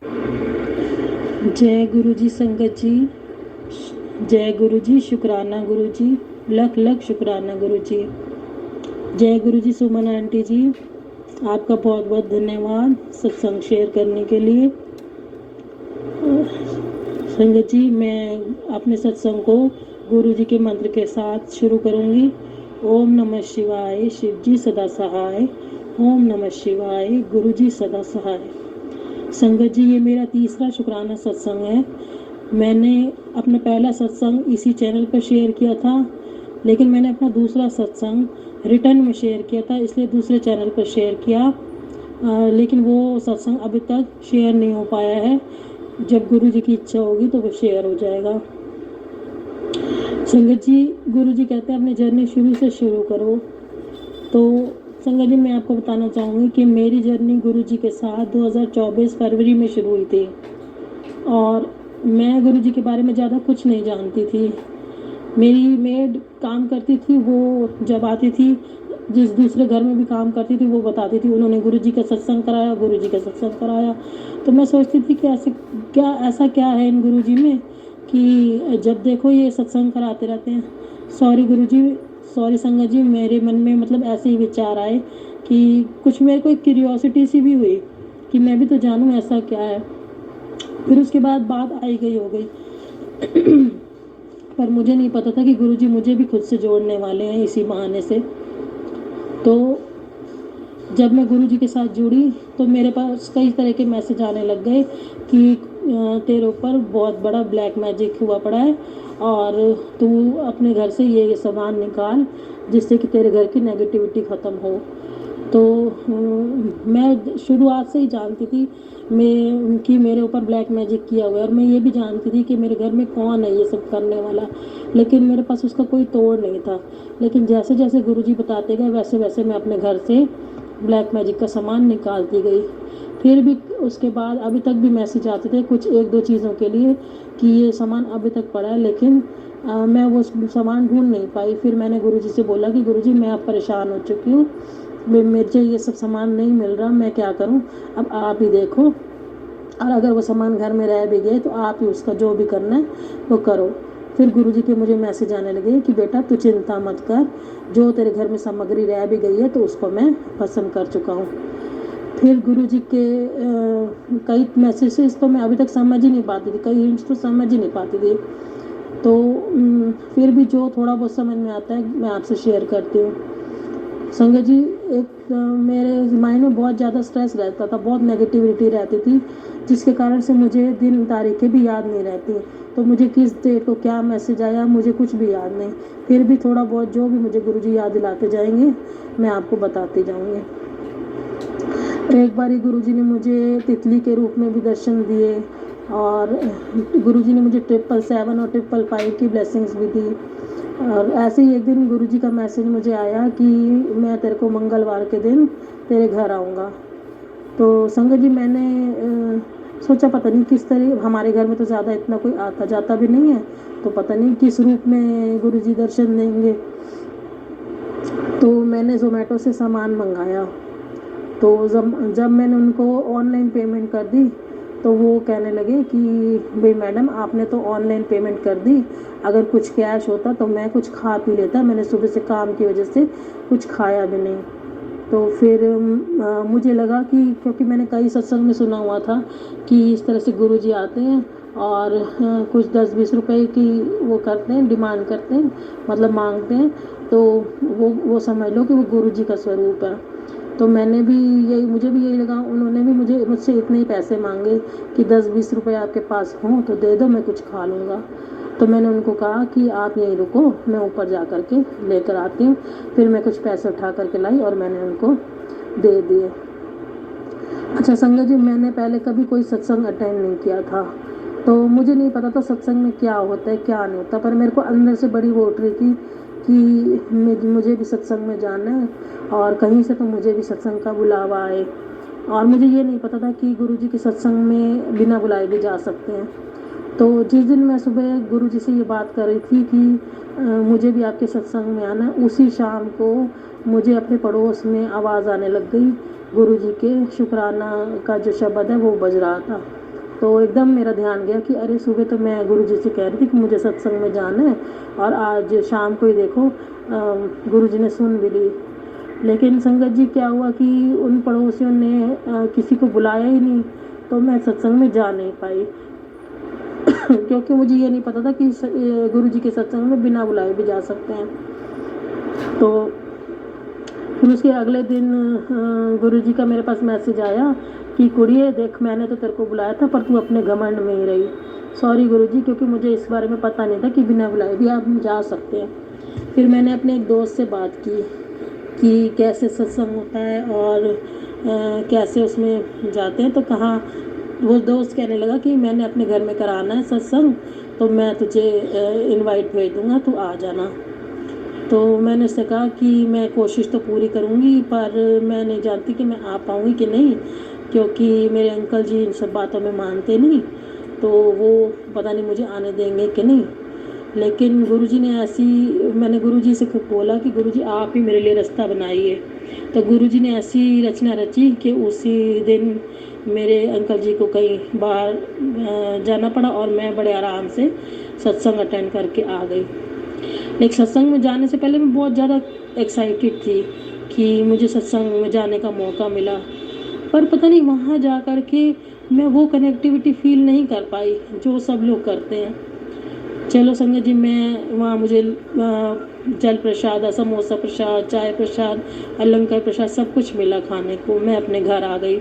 जय गुरु जी संगत जी, जय गुरु जी, शुक्राना गुरु जी, लख लख शुक्राना गुरु जी। जय गुरु जी सुमन आंटी जी, आपका बहुत बहुत धन्यवाद सत्संग शेयर करने के लिए। संगत जी, मैं अपने सत्संग को गुरु जी के मंत्र के साथ शुरू करूंगी। ओम नमः शिवाय, शिव जी सदा सहाय। ओम नमः शिवाय, गुरु जी सदा सहाय। संगत जी, ये मेरा तीसरा शुक्राना सत्संग है। मैंने अपना पहला सत्संग इसी चैनल पर शेयर किया था, लेकिन मैंने अपना दूसरा सत्संग रिटर्न में शेयर किया था, इसलिए दूसरे चैनल पर शेयर किया। लेकिन वो सत्संग अभी तक शेयर नहीं हो पाया है। जब गुरु जी की इच्छा होगी तो वो शेयर हो जाएगा। संगत जी, गुरु जी कहते हैं अपनी जर्नी शुरू से शुरू करो। तो संगत जी, मैं आपको बताना चाहूँगी कि मेरी जर्नी गुरु जी के साथ 2024 फरवरी में शुरू हुई थी, और मैं गुरु जी के बारे में ज़्यादा कुछ नहीं जानती थी। मेरी मेड काम करती थी, वो जब आती थी, जिस दूसरे घर में भी काम करती थी, वो बताती थी उन्होंने गुरु जी का सत्संग कराया, गुरु जी का सत्संग कराया। तो मैं सोचती थी कि ऐसा क्या है इन गुरु जी में कि जब देखो ये सत्संग कराते रहते हैं। सॉरी गुरु जी, सॉरी संगत जी, मेरे मन में मतलब ऐसे ही विचार आए कि कुछ मेरे को एक क्यूरियोसिटी सी भी हुई कि मैं भी तो जानूँ ऐसा क्या है। फिर उसके बाद बात आई गई हो गई पर मुझे नहीं पता था कि गुरुजी मुझे भी खुद से जोड़ने वाले हैं इसी बहाने से। तो जब मैं गुरुजी के साथ जुड़ी तो मेरे पास कई तरह के मैसेज आने लग गए कि तेरे ऊपर बहुत बड़ा ब्लैक मैजिक हुआ पड़ा है और तू अपने घर से ये सामान निकाल जिससे कि तेरे घर की नेगेटिविटी ख़त्म हो। तो मैं शुरुआत से ही जानती थी मैं कि मेरे ऊपर ब्लैक मैजिक किया हुआ है, और मैं ये भी जानती थी कि मेरे घर में कौन है ये सब करने वाला, लेकिन मेरे पास उसका कोई तोड़ नहीं था। लेकिन जैसे जैसे गुरुजी बताते गए वैसे वैसे मैं अपने घर से ब्लैक मैजिक का सामान निकालती गई। फिर भी उसके बाद अभी तक भी मैसेज आते थे कुछ एक दो चीज़ों के लिए कि ये सामान अभी तक पड़ा है, लेकिन मैं वो सामान ढूंढ नहीं पाई। फिर मैंने गुरुजी से बोला कि गुरुजी मैं अब परेशान हो चुकी हूँ, मुझे ये सब सामान नहीं मिल रहा, मैं क्या करूं, अब आप ही देखो, और अगर वो सामान घर में रह भी गए तो आप ही उसका जो भी करना है वो करो। फिर गुरुजी के मुझे मैसेज आने लगे कि बेटा तू चिंता मत कर, जो तेरे घर में सामग्री रह भी गई है तो उसको मैं भस्म कर चुका हूँ। फिर गुरुजी के कई मैसेजेस तो मैं अभी तक समझ ही नहीं पाती थी, कई हिंट्स तो समझ ही नहीं पाती थी। तो फिर भी जो थोड़ा बहुत समझ में आता है मैं आपसे शेयर करती हूँ। संगत जी, एक मेरे माइंड में बहुत ज़्यादा स्ट्रेस रहता था, बहुत नेगेटिविटी रहती थी, जिसके कारण से मुझे दिन तारीखें भी याद नहीं रहती। तो मुझे किस डेट को क्या मैसेज आया मुझे कुछ भी याद नहीं। फिर भी थोड़ा बहुत जो भी मुझे गुरुजी याद दिलाते जाएंगे मैं आपको बताती जाऊंगी। एक बारी गुरुजी ने मुझे तितली के रूप में भी दर्शन दिए, और गुरुजी ने मुझे 777 और 555 की ब्लेसिंग्स भी दी। और ऐसे ही एक दिन गुरुजी का मैसेज मुझे आया कि मैं तेरे को मंगलवार के दिन तेरे घर आऊँगा। तो संगत जी, मैंने सोचा पता नहीं किस तरह, हमारे घर में तो ज़्यादा इतना कोई आता जाता भी नहीं है, तो पता नहीं किस रूप में गुरुजी दर्शन देंगे। तो मैंने ज़ोमैटो से सामान मंगाया। तो जब मैंने उनको ऑनलाइन पेमेंट कर दी तो वो कहने लगे कि भाई मैडम आपने तो ऑनलाइन पेमेंट कर दी, अगर कुछ कैश होता तो मैं कुछ खा पी लेता, मैंने सुबह से काम की वजह से कुछ खाया भी नहीं। तो फिर मुझे लगा कि क्योंकि मैंने कई सत्संग में सुना हुआ था कि इस तरह से गुरुजी आते हैं और कुछ 10-20 रुपए की वो करते हैं, डिमांड करते हैं, मतलब मांगते हैं, तो वो समझ लो कि वो गुरुजी का स्वरूप है। तो मैंने भी मुझे भी यही लगा, उन्होंने भी मुझसे इतने ही पैसे मांगे कि 10-20 रुपए आपके पास हों तो दे दो, मैं कुछ खा लूँगा। तो मैंने उनको कहा कि आप यहीं रुको, मैं ऊपर जा कर के लेकर आती हूँ। फिर मैं कुछ पैसे उठा करके लाई और मैंने उनको दे दिए। अच्छा संगत जी, मैंने पहले कभी कोई सत्संग अटेंड नहीं किया था, तो मुझे नहीं पता था सत्संग में क्या होता है क्या नहीं होता, पर मेरे को अंदर से बड़ी वो उठ रही थी कि मुझे भी सत्संग में जाना है, और कहीं से तो मुझे भी सत्संग का बुलावा आए। और मुझे ये नहीं पता था कि गुरुजी के सत्संग में बिना बुलाए भी जा सकते हैं। तो जिस दिन मैं सुबह गुरुजी से ये बात कर रही थी कि मुझे भी आपके सत्संग में आना, उसी शाम को मुझे अपने पड़ोस में आवाज़ आने लग गई, गुरुजी के शुक्राना का जो शब्द है वो बज रहा था। तो एकदम मेरा ध्यान गया कि अरे सुबह तो मैं गुरुजी से कह रही थी कि मुझे सत्संग में जाना है, और आज शाम को ही देखो गुरुजी ने सुन भी ली। लेकिन संगत जी क्या हुआ कि उन पड़ोसियों ने किसी को बुलाया ही नहीं, तो मैं सत्संग में जा नहीं पाई क्योंकि मुझे ये नहीं पता था कि गुरुजी के सत्संग में बिना बुलाए भी जा सकते हैं। तो फिर उसके अगले दिन गुरुजी का मेरे पास मैसेज आया कि कुड़िए देख, मैंने तो तेरे को बुलाया था पर तू अपने घमंड में ही रही। सॉरी गुरुजी, क्योंकि मुझे इस बारे में पता नहीं था कि बिना बुलाए भी आप जा सकते हैं। फिर मैंने अपने एक दोस्त से बात की कि कैसे सत्संग होता है और कैसे उसमें जाते हैं। तो कहा, वो दोस्त कहने लगा कि मैंने अपने घर में कराना है सत्संग, तो मैं तुझे इनवाइट भेज दूँगा, तू आ जाना। तो मैंने उससे कहा कि मैं कोशिश तो पूरी करूँगी, पर मैं नहीं जानती कि मैं आ पाऊँगी कि नहीं, क्योंकि मेरे अंकल जी इन सब बातों में मानते नहीं, तो वो पता नहीं मुझे आने देंगे कि नहीं। लेकिन गुरुजी ने मैंने गुरुजी से बोला कि गुरुजी आप ही मेरे लिए रास्ता बनाइए। तो गुरुजी ने ऐसी रचना रची कि उसी दिन मेरे अंकल जी को कहीं बाहर जाना पड़ा और मैं बड़े आराम से सत्संग अटेंड करके आ गई। लेकिन सत्संग में जाने से पहले मैं बहुत ज़्यादा एक्साइटेड थी कि मुझे सत्संग में जाने का मौका मिला, पर पता नहीं वहाँ जा कर के मैं वो कनेक्टिविटी फील नहीं कर पाई जो सब लोग करते हैं। चलो संगत जी, मैं वहाँ मुझे जल प्रसाद, समोसा प्रसाद, चाय प्रसाद, अलंकार प्रसाद सब कुछ मिला खाने को। मैं अपने घर आ गई।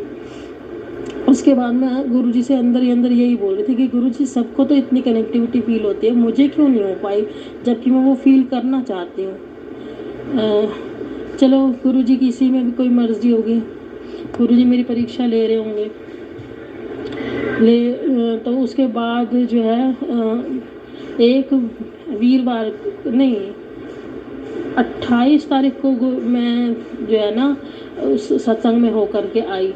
उसके बाद मैं गुरुजी से अंदर ही अंदर यही बोल रही थी कि गुरुजी सबको तो इतनी कनेक्टिविटी फील होती है, मुझे क्यों नहीं हो पाई, जबकि मैं वो फील करना चाहती हूँ। चलो गुरुजी की इसी में भी कोई मर्जी होगी, गुरुजी मेरी परीक्षा ले रहे होंगे। तो उसके बाद जो है एक वीरवार नहीं 28 तारीख को मैं जो है ना उस सत्संग में होकर के आई।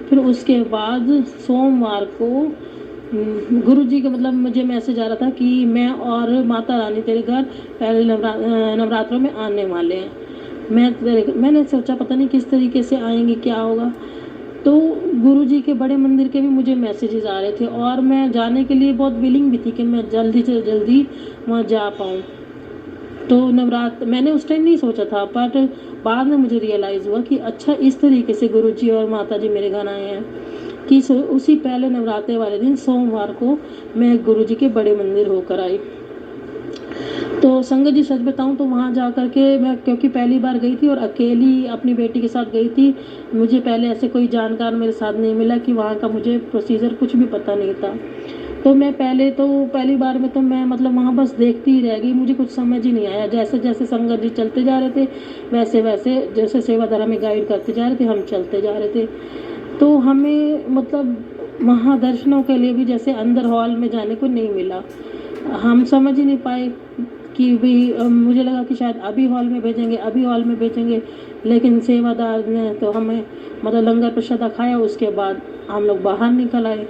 फिर उसके बाद सोमवार को गुरुजी का मतलब मुझे मैसेज आ रहा था कि मैं और माता रानी तेरे घर पहले नवरात्रों में आने वाले हैं। मैंने सोचा पता नहीं किस तरीके से आएंगे, क्या होगा। तो गुरुजी के बड़े मंदिर के भी मुझे मैसेजेस आ रहे थे और मैं जाने के लिए बहुत विलिंग भी थी कि मैं जल्दी से जल्दी वहाँ जा पाऊँ। तो नवरात्र मैंने उस टाइम नहीं सोचा था, बट बाद में मुझे रियलाइज़ हुआ कि अच्छा इस तरीके से गुरुजी और माताजी मेरे घर आए हैं कि उसी पहले नवरात्रे वाले दिन सोमवार को मैं गुरुजी के बड़े मंदिर होकर आई। तो संगत जी सच बताऊं तो वहाँ जा कर के मैं, क्योंकि पहली बार गई थी और अकेली अपनी बेटी के साथ गई थी, मुझे पहले ऐसे कोई जानकार मेरे साथ नहीं मिला कि वहाँ का मुझे प्रोसीजर कुछ भी पता नहीं था। तो मैं पहली बार में तो मैं मतलब वहाँ बस देखती ही रह गई, मुझे कुछ समझ ही नहीं आया। जैसे जैसे संगत जी चलते जा रहे थे वैसे वैसे जैसे सेवादार हमें गाइड करते जा रहे थे, हम चलते जा रहे थे। तो हमें मतलब वहाँ दर्शनों के लिए भी जैसे अंदर हॉल में जाने को नहीं मिला। हम समझ ही नहीं पाए कि भाई मुझे लगा कि शायद अभी हॉल में भेजेंगे, लेकिन सेवादार ने तो हमें मतलब लंगर प्रसाद खाया, उसके बाद हम लोग बाहर निकल आए।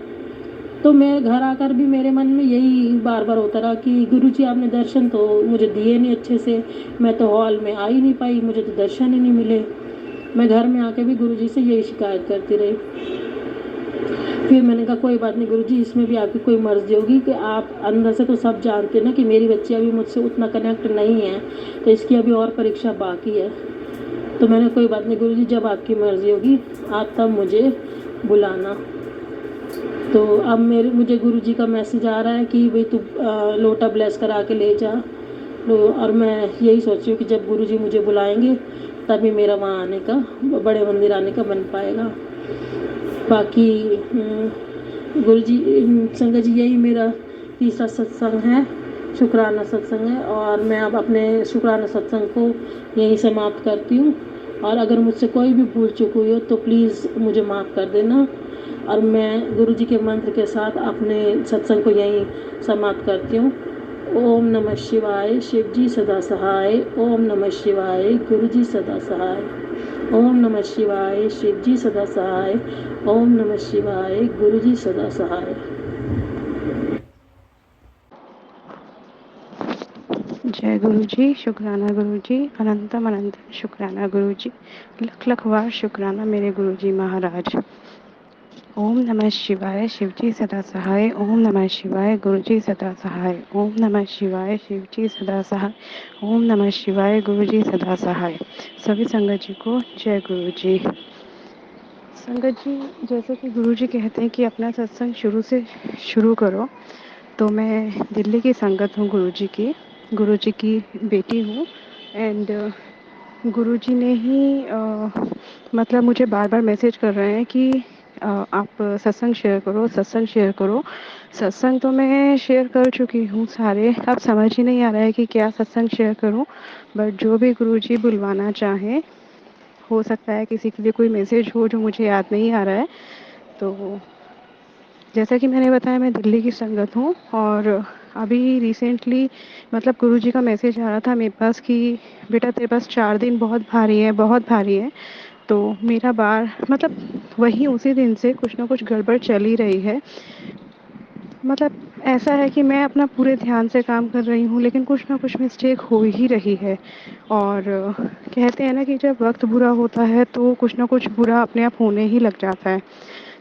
तो मेरे घर आकर भी मेरे मन में यही बार बार होता रहा कि गुरुजी आपने दर्शन तो मुझे दिए नहीं अच्छे से, मैं तो हॉल में आ ही नहीं पाई, मुझे तो दर्शन ही नहीं मिले। मैं घर में आके भी गुरुजी से यही शिकायत करती रही। फिर मैंने कहा कोई बात नहीं गुरुजी, इसमें भी आपकी कोई मर्जी होगी कि आप अंदर से तो सब जानते हैं ना कि मेरी बच्ची अभी मुझसे उतना कनेक्ट नहीं है, तो इसकी अभी और परीक्षा बाकी है। तो मैंने कोई बात नहीं गुरुजी, जब आपकी मर्जी होगी आप तब मुझे बुलाना। तो अब मुझे गुरुजी का मैसेज आ रहा है कि भाई तू लोटा ब्लेस करा के ले जा। और मैं यही सोच रही हूँ कि जब गुरुजी मुझे बुलाएंगे तभी मेरा वहाँ आने का, बड़े मंदिर आने का बन पाएगा। बाकी गुरुजी संगत जी यही मेरा तीसरा सत्संग है, शुक्राना सत्संग है, और मैं अब अपने शुक्राना सत्संग को यहीं समाप्त करती हूँ। और अगर मुझसे कोई भी भूल चूक हुई हो तो प्लीज़ मुझे माफ़ कर देना। और मैं गुरुजी के मंत्र के साथ अपने सत्संग को यहीं समाप्त करती हूँ। ओम नमः शिवाय, शिव जी सदा सहाय। ओम नमः शिवाय, गुरुजी सदा सहाय। ओम नमः शिवाय, शिव जी सदा सहाय। ओम नमः शिवाय, गुरुजी सदा सहाय। जय गुरु जी, शुक्राना गुरु जी, अनंतम अनंत शुक्राना गुरु जी, लख लख बार शुक्राना मेरे गुरु जी महाराज। ओम नमः शिवाय शिवजी सदा सहाय। ओम नमः शिवाय गुरुजी सदा सहाय। ओम नमः शिवाय शिवजी सदा सहाय। ओम नमः शिवाय गुरुजी सदा सहाय। सभी संगत जी को जय गुरु जी। संगत जी, जैसे कि गुरु जी कहते हैं कि अपना सत्संग शुरू से शुरू करो, तो मैं दिल्ली की संगत हूँ गुरु जी की बेटी हूँ। एंड गुरुजी ने ही मतलब मुझे बार बार मैसेज कर रहे हैं कि आप सत्संग शेयर करो, सत्संग शेयर करो। सत्संग तो मैं शेयर कर चुकी हूँ सारे, अब समझ ही नहीं आ रहा है कि क्या सत्संग शेयर करूँ। बट जो भी गुरुजी बुलवाना चाहें, हो सकता है किसी के लिए कोई मैसेज हो जो मुझे याद नहीं आ रहा है। तो जैसा कि मैंने बताया, मैं दिल्ली की संगत हूँ और अभी रिसेंटली मतलब गुरुजी का मैसेज आ रहा था मेरे पास कि बेटा तेरे पास 4 दिन बहुत भारी है, बहुत भारी है। तो मेरा बार मतलब वही उसी दिन से कुछ ना कुछ गड़बड़ चल ही रही है। मतलब ऐसा है कि मैं अपना पूरे ध्यान से काम कर रही हूँ, लेकिन कुछ ना कुछ मिस्टेक हो ही रही है। और कहते हैं ना कि जब वक्त बुरा होता है तो कुछ ना कुछ बुरा अपने आप होने ही लग जाता है।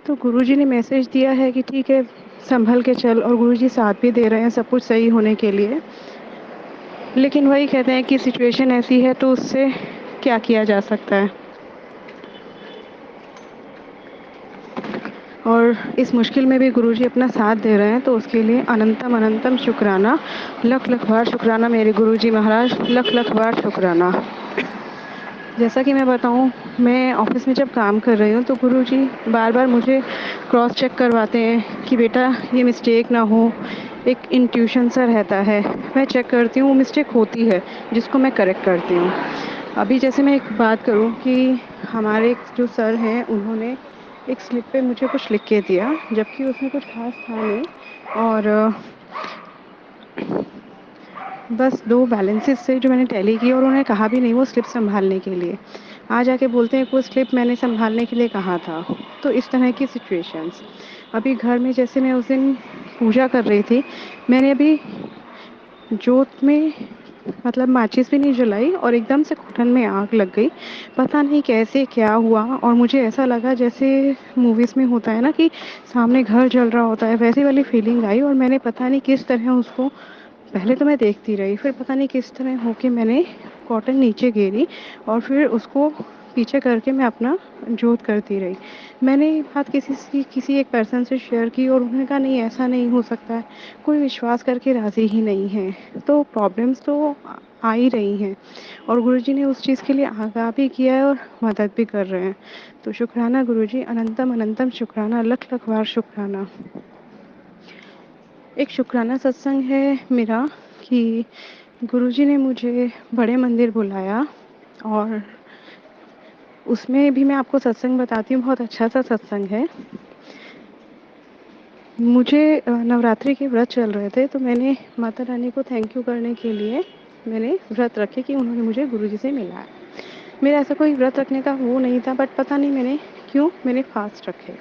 तो गुरुजी ने मैसेज दिया है कि ठीक है, संभल के चल, और गुरुजी साथ भी दे रहे हैं सब कुछ सही होने के लिए। लेकिन वही कहते हैं कि सिचुएशन ऐसी है तो उससे क्या किया जा सकता है। और इस मुश्किल में भी गुरुजी अपना साथ दे रहे हैं, तो उसके लिए अनंतम अनंतम शुक्राना, लख लख बार शुक्राना मेरे गुरुजी महाराज, लख लख बार शुक्राना। जैसा कि मैं बताऊं, मैं ऑफिस में जब काम कर रही हूँ तो गुरुजी बार बार मुझे क्रॉस चेक करवाते हैं कि बेटा ये मिस्टेक ना हो। एक इंट्यूशन सा रहता है, मैं चेक करती हूँ, वो मिस्टेक होती है जिसको मैं करेक्ट करती हूँ। अभी जैसे मैं एक बात करूँ कि हमारे जो सर हैं, उन्होंने एक स्लिप पे मुझे कुछ लिख के दिया, जबकि उसमें कुछ खास था नहीं। और बस 2 बैलेंसेस से जो मैंने टैली की, और उन्होंने कहा भी नहीं वो स्लिप संभालने के लिए। आज आके बोलते हैं वो स्लिप मैंने संभालने के लिए कहा था। तो इस तरह की सिचुएशंस। अभी घर में जैसे मैं उस दिन पूजा कर रही थी, मैंने अभी जोत में मतलब माचिस भी नहीं जलाई और एकदम से घुटन में आग लग गई। पता नहीं कैसे क्या हुआ, और मुझे ऐसा लगा जैसे मूवीज़ में होता है ना कि सामने घर जल रहा होता है, वैसी वाली फीलिंग आई। और मैंने पता नहीं किस तरह उसको, पहले तो मैं देखती रही, फिर पता नहीं किस तरह होके मैंने कॉटन नीचे गिरी और फिर उसको पीछे करके मैं अपना जोत करती रही। मैंने ये बात किसी एक पर्सन से शेयर की और उन्होंने कहा नहीं ऐसा नहीं हो सकता है, कोई विश्वास करके राज़ी ही नहीं है। तो प्रॉब्लम्स तो आ ही रही हैं, और गुरुजी ने उस चीज़ के लिए आगाह भी किया है और मदद भी कर रहे हैं। तो शुक्राना गुरुजी, अनंतम अनंतम शुक्राना, लख लख बार शुक्राना। एक शुक्राना सत्संग है मेरा कि गुरुजी ने मुझे बड़े मंदिर बुलाया, और उसमें भी मैं आपको सत्संग बताती हूँ, बहुत अच्छा सा सत्संग है। मुझे नवरात्रि के व्रत चल रहे थे, तो मैंने माता रानी को थैंक यू करने के लिए मैंने व्रत रखे कि उन्होंने मुझे गुरुजी से मिलाया। मेरा ऐसा कोई व्रत रखने का वो नहीं था, बट पता नहीं मैंने फास्ट रखे।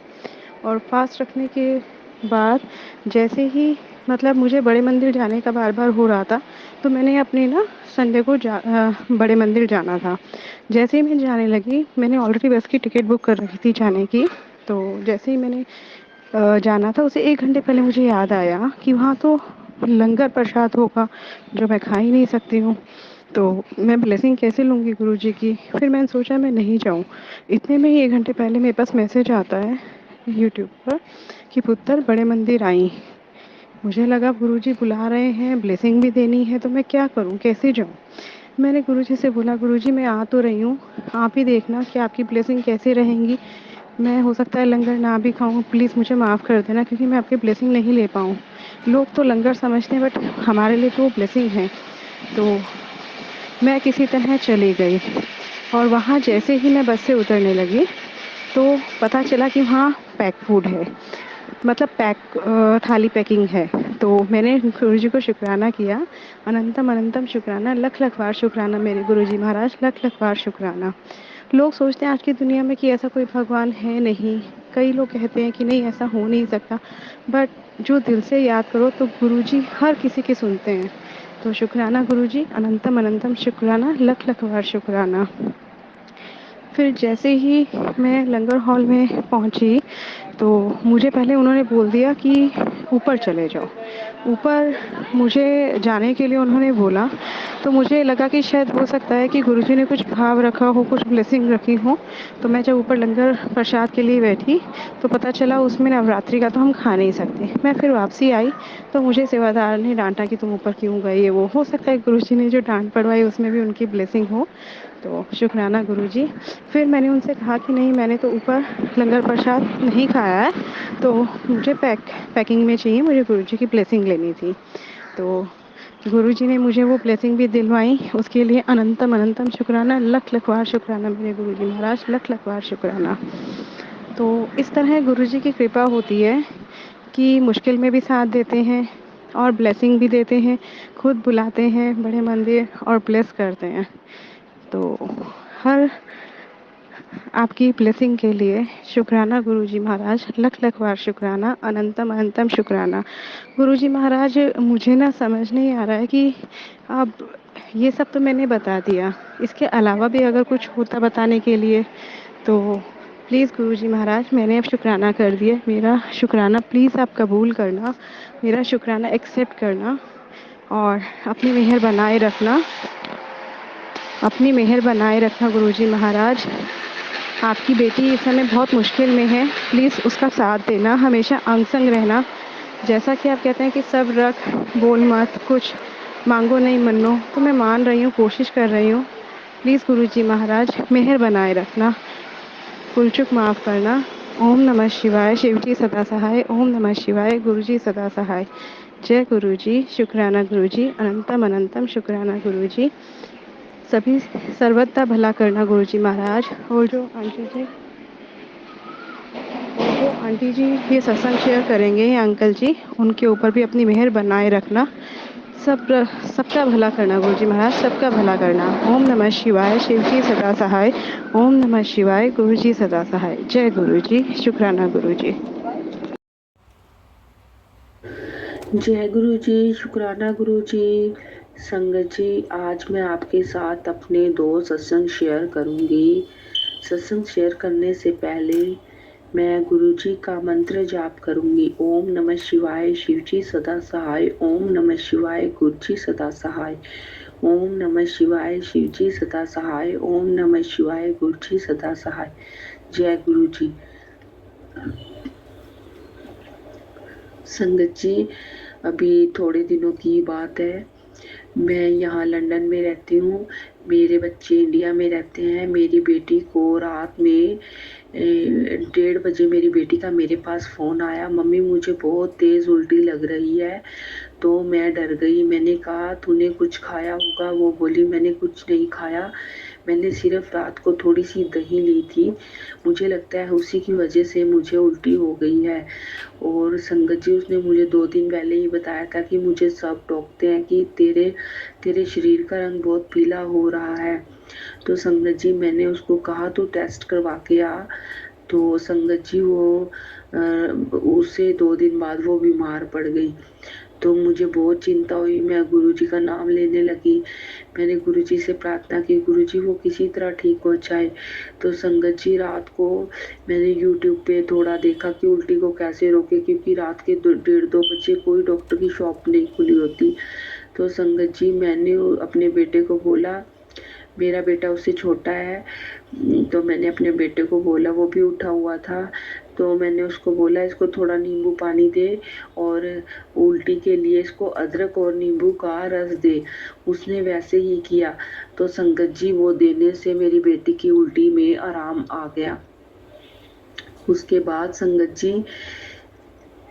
और फास्ट रखने के बाद जैसे ही मतलब मुझे बड़े मंदिर जाने का बार बार हो रहा था, तो मैंने अपने ना संडे को बड़े मंदिर जाना था। जैसे ही मैं जाने लगी, मैंने ऑलरेडी बस की टिकट बुक कर रखी थी जाने की। तो जैसे ही मैंने जाना था, उसे 1 घंटे पहले मुझे याद आया कि वहाँ तो लंगर प्रसाद होगा जो मैं खा ही नहीं सकती हूँ। तो मैं ब्लेसिंग कैसे लूँगी गुरुजी की? फिर मैंने सोचा मैं नहीं जाऊँ। इतने में ही 1 घंटे पहले मेरे पास मैसेज आता है यूट्यूब पर कि पुत्र बड़े मंदिर आई। मुझे लगा गुरुजी बुला रहे हैं, ब्लेसिंग भी देनी है, तो मैं क्या करूँ, कैसे जाऊँ? मैंने गुरुजी से बोला गुरुजी मैं आ तो रही हूँ, आप ही देखना कि आपकी ब्लेसिंग कैसे रहेंगी। मैं हो सकता है लंगर ना भी खाऊँ, प्लीज़ मुझे माफ़ कर देना, क्योंकि मैं आपकी ब्लेसिंग नहीं ले पाऊँ। लोग तो लंगर समझते हैं, बट हमारे लिए तो ब्लेसिंग है। तो मैं किसी तरह चली गई, और वहाँ जैसे ही मैं बस से उतरने लगी, तो पता चला कि वहाँ पैक फूड है, मतलब थाली पैकिंग है। तो मैंने गुरुजी को शुक्राना किया, अनंतम अनंतम शुक्राना, लख लख बार शुक्राना मेरे गुरुजी महाराज, लख लख बार शुक्राना। लोग सोचते हैं आज की दुनिया में कि ऐसा कोई भगवान है नहीं। कई लोग कहते हैं कि नहीं ऐसा हो नहीं सकता, बट जो दिल से याद करो तो गुरुजी हर किसी की सुनते हैं। तो शुक्राना गुरुजी, अनंतम अनंतम शुक्राना, लख लख बार शुक्राना। फिर जैसे ही मैं लंगर हॉल में पहुंची, तो मुझे पहले उन्होंने बोल दिया कि ऊपर चले जाओ। ऊपर मुझे जाने के लिए उन्होंने बोला, तो मुझे लगा कि शायद हो सकता है कि गुरुजी ने कुछ भाव रखा हो, कुछ ब्लेसिंग रखी हो। तो मैं जब ऊपर लंगर प्रसाद के लिए बैठी तो पता चला उसमें नवरात्रि का तो हम खा नहीं सकते। मैं फिर वापसी आई तो मुझे सेवादार ने डांटा कि तुम ऊपर क्यों गई, वो हो सकता है गुरुजी ने जो डांट पड़वाई उसमें भी उनकी ब्लेसिंग हो। तो शुक्राना गुरुजी। फिर मैंने उनसे कहा कि नहीं, मैंने तो ऊपर लंगर प्रसाद नहीं खाया है, तो मुझे पैकिंग में चाहिए, मुझे गुरुजी की ब्लेसिंग लेनी थी। तो गुरुजी ने मुझे वो ब्लेसिंग भी दिलवाई, उसके लिए अनंतम अनंतम शुक्राना, लख लख बार शुक्राना मेरे गुरुजी महाराज, लख लख बार शुक्राना। तो इस तरह गुरुजी की कृपा होती है कि मुश्किल में भी साथ देते हैं और ब्लेसिंग भी देते हैं, खुद बुलाते हैं बड़े मंदिर और ब्लेस करते हैं। तो हर आपकी ब्लेसिंग के लिए शुक्राना गुरुजी महाराज, लख लख बार शुक्राना, अनंतम अनंतम शुक्राना। गुरुजी महाराज, मुझे ना समझ नहीं आ रहा है कि अब ये सब तो मैंने बता दिया, इसके अलावा भी अगर कुछ होता बताने के लिए तो प्लीज़ गुरुजी महाराज, मैंने अब शुक्राना कर दिया, मेरा शुक्राना प्लीज़ आप कबूल करना, मेरा शुक्राना एक्सेप्ट करना और अपनी मेहर बनाए रखना, अपनी मेहर बनाए रखना गुरुजी महाराज। आपकी बेटी इस समय बहुत मुश्किल में है, प्लीज़ उसका साथ देना, हमेशा अंग संग रहना। जैसा कि आप कहते हैं कि सब रख, बोल मत, कुछ मांगो नहीं मन्नो, तो मैं मान रही हूँ, कोशिश कर रही हूँ। प्लीज़ गुरुजी महाराज मेहर बनाए रखना, भूल चूक माफ़ करना। ओम नमः शिवाय, शिवजी सदा सहाय। ओम नमः शिवाय, गुरुजी सदा सहाय। जय गुरुजी, शुक्राना गुरुजी, अनंतम अनंतम शुक्राना गुरुजी। सभी सर्वथा भला करना गुरुजी महाराज। और जो आंटी जी ये सत्संग शेयर करेंगे या अंकल जी, उनके ऊपर भी अपनी मेहर बनाए रखना, सबका भला करना गुरुजी महाराज, सबका भला करना। ओम नमः शिवाय, शिवजी सदा सहाय। ओम नमः शिवाय, गुरुजी सदा सहाय। जय गुरुजी, शुक्राना गुरुजी। जय गुरु जी, शुक्राना गुरु जी। संगत जी, आज मैं आपके साथ अपने 2 सत्संग शेयर करूंगी। सत्संग शेयर करने से पहले मैं गुरु जी का मंत्र जाप करूंगी। ओम नमः शिवाय, शिवजी सदा सहाय। ओम नमः शिवाय, गुरुजी सदा सहाय। ओम नमः शिवाय, शिवजी सदा सहाय। ओम नमः शिवाय, गुरुजी सदा सहाय। जय गुरु जी। संगत जी, अभी थोड़े दिनों की बात है, मैं यहाँ लंदन में रहती हूँ, मेरे बच्चे इंडिया में रहते हैं। मेरी बेटी को रात में 1:30 बजे मेरी बेटी का मेरे पास फ़ोन आया, मम्मी मुझे बहुत तेज़ उल्टी लग रही है। तो मैं डर गई, मैंने कहा तूने कुछ खाया होगा? वो बोली मैंने कुछ नहीं खाया, मैंने सिर्फ रात को थोड़ी सी दही ली थी, मुझे लगता है उसी की वजह से मुझे उल्टी हो गई है। और संगत जी, उसने मुझे 2 दिन पहले ही बताया था कि मुझे सब टोकते हैं कि तेरे शरीर का रंग बहुत पीला हो रहा है। तो संगत जी, मैंने उसको कहा तू टेस्ट करवा के आ। तो संगत जी, वो उससे 2 दिन बाद वो बीमार पड़ गई। तो मुझे बहुत चिंता हुई, मैं गुरुजी का नाम लेने लगी। मैंने गुरुजी से प्रार्थना की, गुरुजी वो किसी तरह ठीक हो जाए। तो संगत जी, रात को मैंने यूट्यूब पे थोड़ा देखा कि उल्टी को कैसे रोके, क्योंकि रात के 1:30-2 बजे कोई डॉक्टर की शॉप नहीं खुली होती। तो संगत जी, मैंने अपने बेटे को बोला, मेरा बेटा उससे छोटा है, तो मैंने अपने बेटे को बोला, वो भी उठा हुआ था, तो मैंने उसको बोला इसको थोड़ा नींबू पानी दे और उल्टी के लिए इसको अदरक और नींबू का रस दे। उसने वैसे ही किया। तो संगत जी, वो देने से मेरी बेटी की उल्टी में आराम आ गया। उसके बाद संगत जी,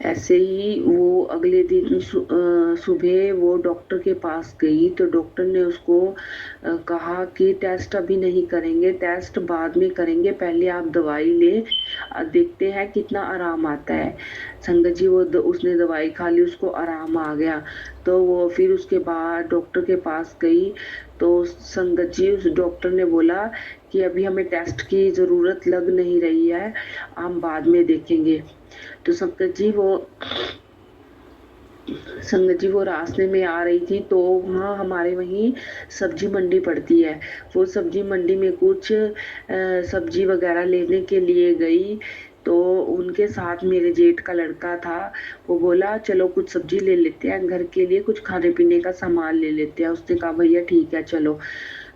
ऐसे ही वो अगले दिन सुबह वो डॉक्टर के पास गई, तो डॉक्टर ने उसको कहा कि टेस्ट अभी नहीं करेंगे, टेस्ट बाद में करेंगे, पहले आप दवाई ले, देखते हैं कितना आराम आता है। संगत जी, वो उसने दवाई खा ली, उसको आराम आ गया। तो वो फिर उसके बाद डॉक्टर के पास गई, तो संगत जी उस डॉक्टर ने बोला कि अभी हमें टेस्ट की ज़रूरत लग नहीं रही है, हम बाद में देखेंगे। तो संगत जी वो रास्ते में आ रही थी, तो वहाँ हमारे वहीं सब्जी मंडी पड़ती है। वो सब्जी मंडी में कुछ सब्जी वगैरह लेने के लिए गई, तो उनके साथ मेरे जेठ का लड़का था, वो बोला चलो कुछ सब्जी ले लेते हैं घर के लिए, कुछ खाने पीने का सामान ले लेते हैं। उसने कहा भैया ठीक है चलो।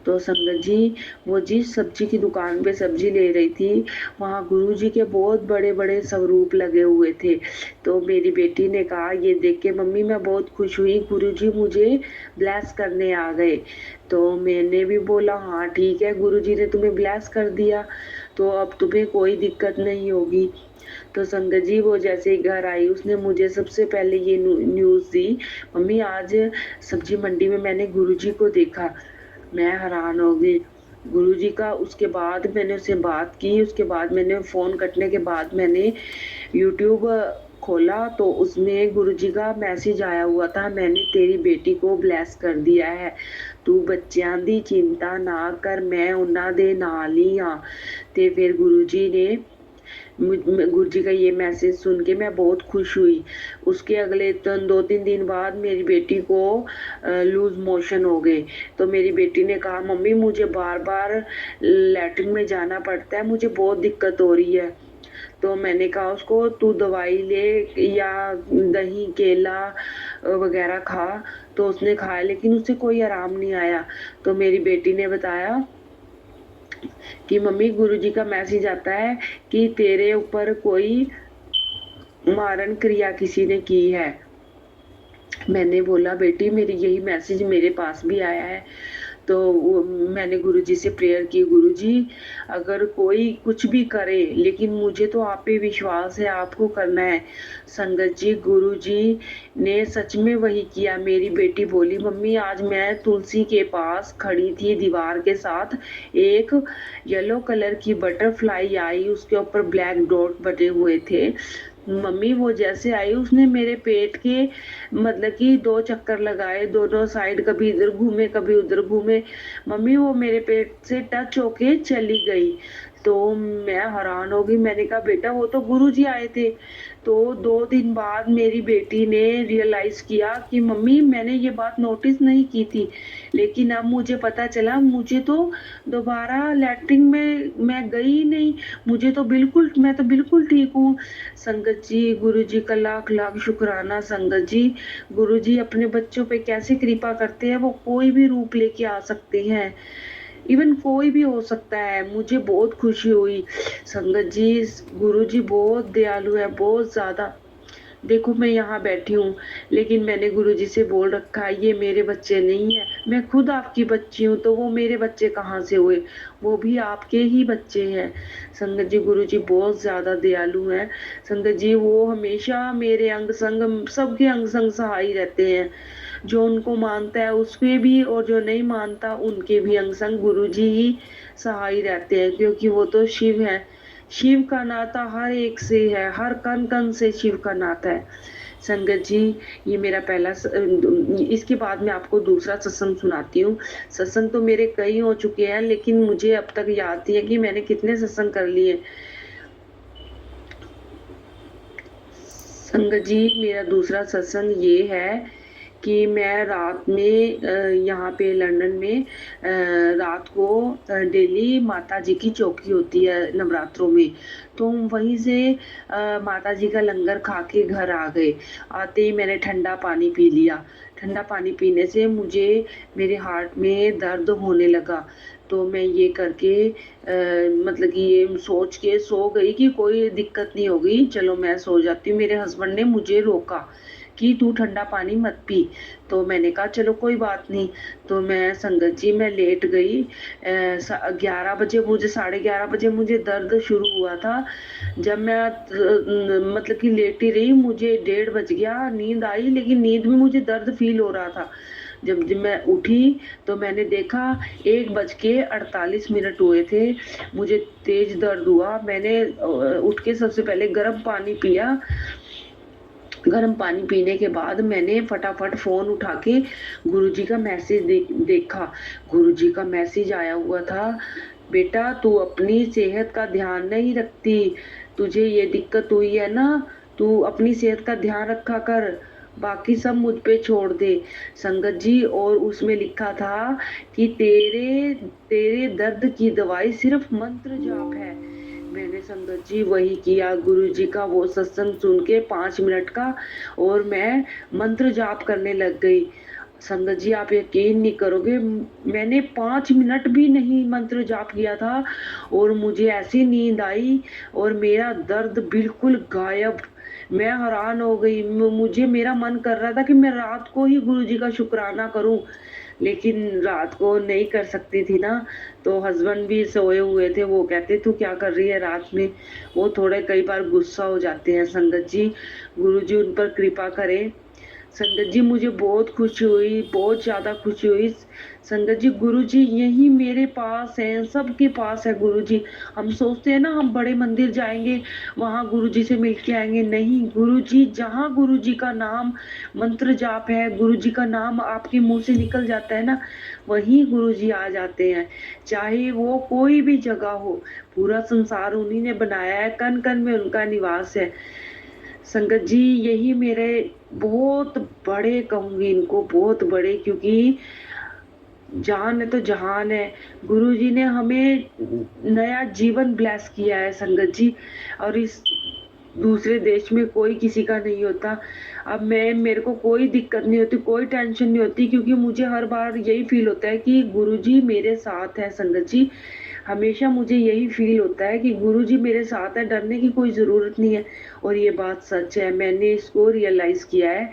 तो संगत जी, वो जिस सब्जी की दुकान पे सब्जी ले रही थी, वहाँ गुरुजी के बहुत बड़े बड़े स्वरूप लगे हुए थे। तो मेरी बेटी ने कहा ये देख के मम्मी मैं बहुत खुश हुई, गुरुजी मुझे ब्लेस करने आ गए। तो मैंने भी बोला हाँ ठीक है, गुरुजी ने तुम्हें ब्लेस कर दिया तो अब तुम्हें कोई दिक्कत नहीं होगी। तो संगत जी, वो जैसे ही घर आई उसने मुझे सबसे पहले ये न्यूज़ दी, मम्मी आज सब्जी मंडी में मैंने गुरुजी को देखा। मैं हैरान हो गई गुरुजी का। उसके बाद मैंने उससे बात की, उसके बाद मैंने फ़ोन कटने के बाद मैंने यूट्यूब खोला तो उसमें गुरुजी का मैसेज आया हुआ था, मैंने तेरी बेटी को ब्लेस कर दिया है, तू बच्चों की चिंता ना कर, मैं उन्हां दे नाल ही हाँ। ते फिर गुरुजी ने गुरुजी का ये मैसेज सुन के मैं बहुत खुश हुई। उसके अगले 2-3 दिन बाद मेरी बेटी को लूज मोशन हो गए। तो मेरी बेटी ने कहा मम्मी मुझे बार बार लैट्रिन में जाना पड़ता है, मुझे बहुत दिक्कत हो रही है। तो मैंने कहा उसको तू दवाई ले या दही केला वगैरह खा। तो उसने खाया लेकिन उससे कोई आराम नहीं आया। तो मेरी बेटी ने बताया कि मम्मी गुरुजी का मैसेज आता है कि तेरे ऊपर कोई मारण क्रिया किसी ने की है। मैंने बोला बेटी मेरी यही मैसेज मेरे पास भी आया है। तो मैंने गुरुजी से प्रेयर की, गुरुजी अगर कोई कुछ भी करे लेकिन मुझे तो आप पे विश्वास है, आपको करना है। संगत जी, गुरुजी ने सच में वही किया। मेरी बेटी बोली मम्मी आज मैं तुलसी के पास खड़ी थी दीवार के साथ, एक येलो कलर की बटरफ्लाई आई, उसके ऊपर ब्लैक डॉट बने हुए थे। मम्मी वो जैसे आई उसने मेरे पेट के मतलब कि 2 चक्कर लगाए दोनों साइड, कभी इधर घूमे कभी उधर घूमे। मम्मी वो मेरे पेट से टच होके चली गई। तो मैं हैरान हो गई, मैंने कहा बेटा वो तो गुरुजी आए थे। तो 2 दिन बाद मेरी बेटी ने रियलाइज किया कि मम्मी मैंने ये बात नोटिस नहीं की थी, लेकिन अब मुझे पता चला, मुझे तो दोबारा लैट्रिन में मैं गई नहीं, मुझे तो बिल्कुल, मैं तो बिल्कुल ठीक हूँ। संगत जी, गुरुजी का लाख लाख शुक्राना। संगत जी, गुरुजी अपने बच्चों पे कैसे कृपा करते हैं, वो कोई भी रूप लेके आ सकते हैं, इवन कोई भी हो सकता है। मुझे बहुत खुशी हुई। संगत जी, गुरुजी बहुत दयालु है, बहुत ज़्यादा। देखो मैं यहाँ बैठी हूँ लेकिन मैंने गुरुजी से बोल रखा है ये मेरे बच्चे नहीं है, मैं खुद आपकी बच्ची हूँ, तो वो मेरे बच्चे कहाँ से हुए, वो भी आपके ही बच्चे हैं। संगत जी, गुरुजी बहुत ज़्यादा दयालु हैं। संगत जी, वो हमेशा मेरे अंग संग, सबके अंग संग सहाय रहते हैं, जो उनको मानता है उसके भी और जो नहीं मानता उनके भी अंग संग गुरुजी ही सहाय रहते हैं, क्योंकि वो तो शिव है। शिव का नाता हर एक से है, हर कण कण से शिव का नाता है। संगत जी, ये मेरा पहला इसके बाद मैं आपको दूसरा सत्संग सुनाती हूँ। सत्संग तो मेरे कई हो चुके हैं लेकिन मुझे अब तक याद नहीं है कि मैंने कितने सत्संग कर लिए। संगत जी, मेरा दूसरा सत्संग ये है कि मैं रात में यहाँ पे लंदन में रात को डेली माता जी की चौकी होती है नवरात्रों में, तो हम वहीं से माता जी का लंगर खा के घर आ गए। आते ही मैंने ठंडा पानी पी लिया। ठंडा पानी पीने से मुझे मेरे हार्ट में दर्द होने लगा। तो मैं ये करके मतलब कि ये सोच के सो गई कि कोई दिक्कत नहीं होगी, चलो मैं सो जाती हूँ। मेरे हस्बैंड ने मुझे रोका कि तू ठंडा पानी मत पी। तो मैंने कहा चलो कोई बात नहीं। तो मैं संगत जी, मैं लेट गई। 11 बजे मुझे 11:30 बजे मुझे दर्द शुरू हुआ था। जब मैं मतलब कि लेटी रही, मुझे 1:30 बज गया, नींद आई लेकिन नींद में मुझे दर्द फील हो रहा था। जब मैं उठी तो मैंने देखा 1:48 हुए थे, मुझे तेज दर्द हुआ। मैंने उठ के सबसे पहले गर्म पानी पिया। गर्म पानी पीने के बाद मैंने फटाफट फ़ोन उठा के गुरुजी का मैसेज देखा। गुरुजी का मैसेज आया हुआ था, बेटा तू अपनी सेहत का ध्यान नहीं रखती, तुझे ये दिक्कत हुई है ना, तू अपनी सेहत का ध्यान रखा कर, बाकी सब मुझ पे छोड़ दे। संगत जी, और उसमें लिखा था कि तेरे तेरे दर्द की दवाई सिर्फ मंत्र जाप है। मैंने संगत जी वही किया, गुरुजी का वो सत्संग सुन के 5 मिनट का, और मैं मंत्र जाप करने लग गई। संगत जी आप यकीन नहीं करोगे, मैंने 5 मिनट भी नहीं मंत्र जाप किया था और मुझे ऐसी नींद आई और मेरा दर्द बिल्कुल गायब। मैं हैरान हो गई, मुझे मेरा मन कर रहा था कि मैं रात को ही गुरुजी का शुक्राना करूं, लेकिन रात को नहीं कर सकती थी ना। तो हस्बैंड भी सोए हुए थे, वो कहते तू क्या कर रही है रात में। वो थोड़े कई बार गुस्सा हो जाते हैं संगत जी, गुरुजी उन पर कृपा करें। संगत जी मुझे बहुत खुशी हुई, बहुत ज़्यादा खुशी हुई। संगत जी गुरुजी यही मेरे पास हैं, सबके पास है गुरुजी। हम सोचते हैं ना हम बड़े मंदिर जाएंगे, वहाँ गुरुजी से मिल के आएंगे, नहीं, गुरुजी जहाँ गुरुजी का नाम मंत्र जाप है, गुरुजी का नाम आपके मुंह से निकल जाता है ना, वहीं गुरुजी आ जाते हैं। चाहे वो कोई भी जगह हो, पूरा संसार उन्हीं ने बनाया है, कण कण में उनका निवास है। संगत जी यही मेरे बहुत बड़े कहूँगी इनको, बहुत बड़े, क्योंकि जान है तो जहान है। गुरुजी ने हमें नया जीवन ब्लेस किया है संगत जी, और इस दूसरे देश में कोई किसी का नहीं होता। अब मेरे को कोई दिक्कत नहीं होती, कोई टेंशन नहीं होती, क्योंकि मुझे हर बार यही फील होता है कि गुरुजी मेरे साथ है। संगत जी हमेशा मुझे यही फील होता है कि गुरुजी मेरे साथ है, डरने की कोई ज़रूरत नहीं है। और ये बात सच है, मैंने इसको रियलाइज़ किया है,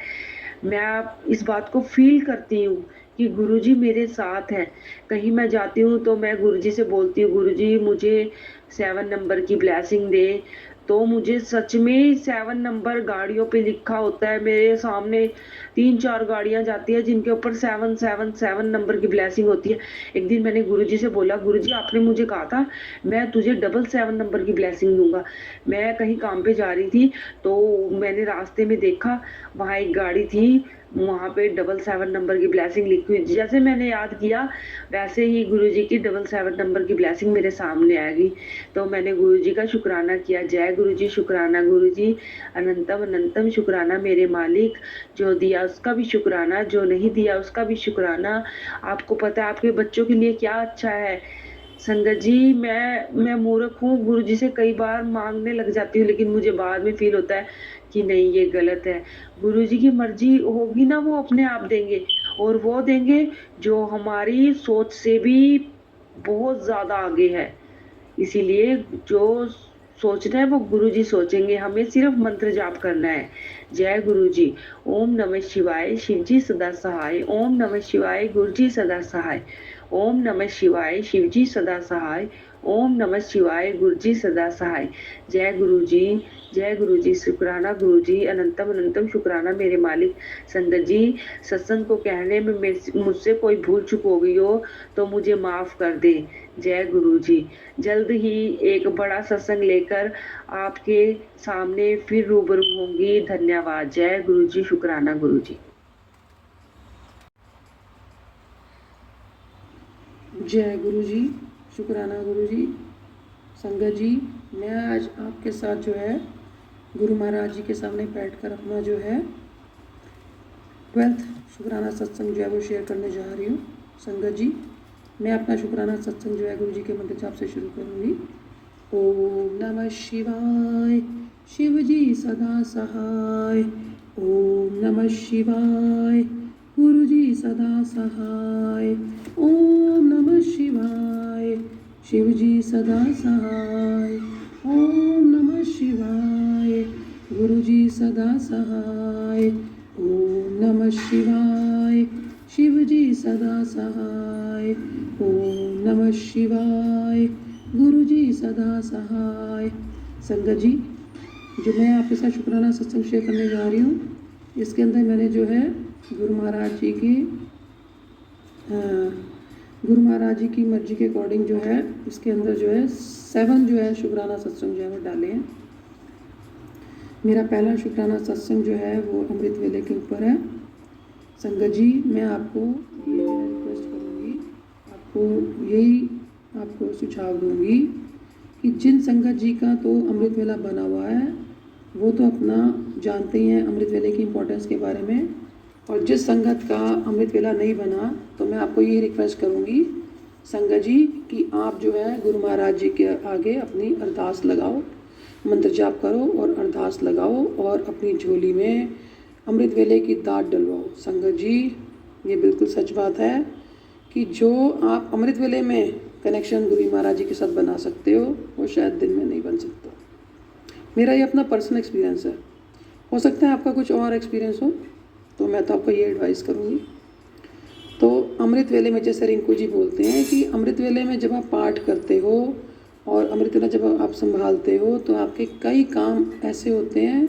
मैं इस बात को फील करती हूँ कि गुरुजी मेरे साथ हैं। कहीं मैं जाती हूँ तो मैं गुरुजी से बोलती हूँ, गुरुजी मुझे 7 नंबर की ब्लेसिंग दे, तो मुझे सच में 7 नंबर गाड़ियों पे लिखा होता है। मेरे सामने 3-4 गाड़ियां जाती है जिनके ऊपर 777 नंबर की ब्लेसिंग होती है। एक दिन मैंने गुरुजी से बोला, गुरुजी आपने मुझे कहा था मैं तुझे 777 नंबर की ब्लेसिंग दूंगा। मैं कहीं काम पे जा रही थी तो मैंने रास्ते में देखा, वहाँ एक गाड़ी थी, वहाँ पे 777 नंबर की ब्लेसिंग लिखी हुई। जैसे मैंने याद किया वैसे ही गुरुजी की 777 नंबर की ब्लेसिंग मेरे सामने आ गई। तो मैंने गुरुजी का शुक्राना किया। जय गुरुजी, शुक्राना गुरुजी, अनंतम अनंतम शुक्राना मेरे मालिक, जो दिया उसका भी शुक्राना, जो नहीं दिया उसका भी शुक्राना। आपको पता है आपके बच्चों के लिए क्या अच्छा है। संगत जी मैं मूर्ख हूँ, गुरुजी से कई बार मांगने लग जाती हूँ, लेकिन मुझे बाद में फील होता है कि नहीं ये गलत है। गुरुजी की मर्जी होगी ना, वो अपने आप देंगे, और वो देंगे जो हमारी सोच से भी बहुत ज़्यादा आगे है। इसीलिए जो सोचना है वो गुरुजी सोचेंगे, हमें सिर्फ मंत्र जाप करना है। जय गुरुजी। ओम नमः शिवाय, शिवजी सदा सहाय। ओम नमः शिवाय, गुरुजी सदा सहाय। ओम नमः शिवाय, शिवजी सदा सहाय। ओम नमः शिवाय, गुरुजी सदा सहाय। जय गुरुजी, जय गुरुजी, शुक्राना गुरुजी, अनंतम अनंतम शुक्राना मेरे मालिक। संगत जी सत्संग को कहने में मुझसे कोई भूल चूक हो गई हो तो मुझे माफ कर दे। जय गुरुजी। जल्द ही एक बड़ा सत्संग लेकर आपके सामने फिर रूबरू होंगी। धन्यवाद। जय गुरुजी, शुक्राना गुरुजी। जय गुरुजी, शुक्राना गुरुजी। संगत जी मैं आज आपके साथ जो है गुरु महाराज जी के सामने बैठकर अपना जो है 12th शुक्राना सत्संग जो है वो शेयर करने जा रही हूँ। संगत जी मैं अपना शुक्राना सत्संग जो है गुरु जी के मंत्र जाप से शुरू करूँगी। ओम नमः शिवाय, शिव जी सदा सहाय। ओम नमः शिवाय, गुरु जी सदा सहाय। ओम नमः शिवाय, शिव जी सदा सहाय। ओम नमः शिवाय, गुरु जी सदा सहाय। ओम नमः शिवाय, शिव जी सदा सहाय। ओम नमः शिवाय, गुरु जी सदा सहाय। संगत जी जो मैं आपके साथ शुक्राना सत्संग शेयर करने जा रही हूँ, इसके अंदर मैंने जो है गुरु महाराज जी की मर्जी के अकॉर्डिंग जो है इसके अंदर जो है 7 जो है शुक्राना सत्संग जो है वो डाले हैं। मेरा पहला शुक्राना सत्संग जो है वो अमृत वेले के ऊपर है। संगत जी मैं आपको ये रिक्वेस्ट करूँगी, आपको सुझाव दूँगी कि जिन संगत जी का तो अमृत वेला बना हुआ है वो तो अपना जानते ही हैं अमृत वेले की इम्पोर्टेंस के बारे में, और जिस संगत का अमृत वेला नहीं बना तो मैं आपको ये रिक्वेस्ट करूँगी संगत जी कि आप जो है गुरु महाराज जी के आगे अपनी अरदास लगाओ, मंत्र जाप करो और अरदास लगाओ और अपनी झोली में अमृत वेले की दात डलवाओ। संगत जी ये बिल्कुल सच बात है कि जो आप अमृत वेले में कनेक्शन गुरु महाराज जी के साथ बना सकते हो वो शायद दिन में नहीं बन सकता। मेरा ये अपना पर्सनल एक्सपीरियंस है, हो सकता है आपका कुछ और एक्सपीरियंस हो, तो मैं तो आपको ये एडवाइस करूँगी। तो अमृत वेले में जैसे रिंकू जी बोलते हैं कि अमृत वेले में जब आप पाठ करते हो और अमृत वेला जब आप संभालते हो तो आपके कई काम ऐसे होते हैं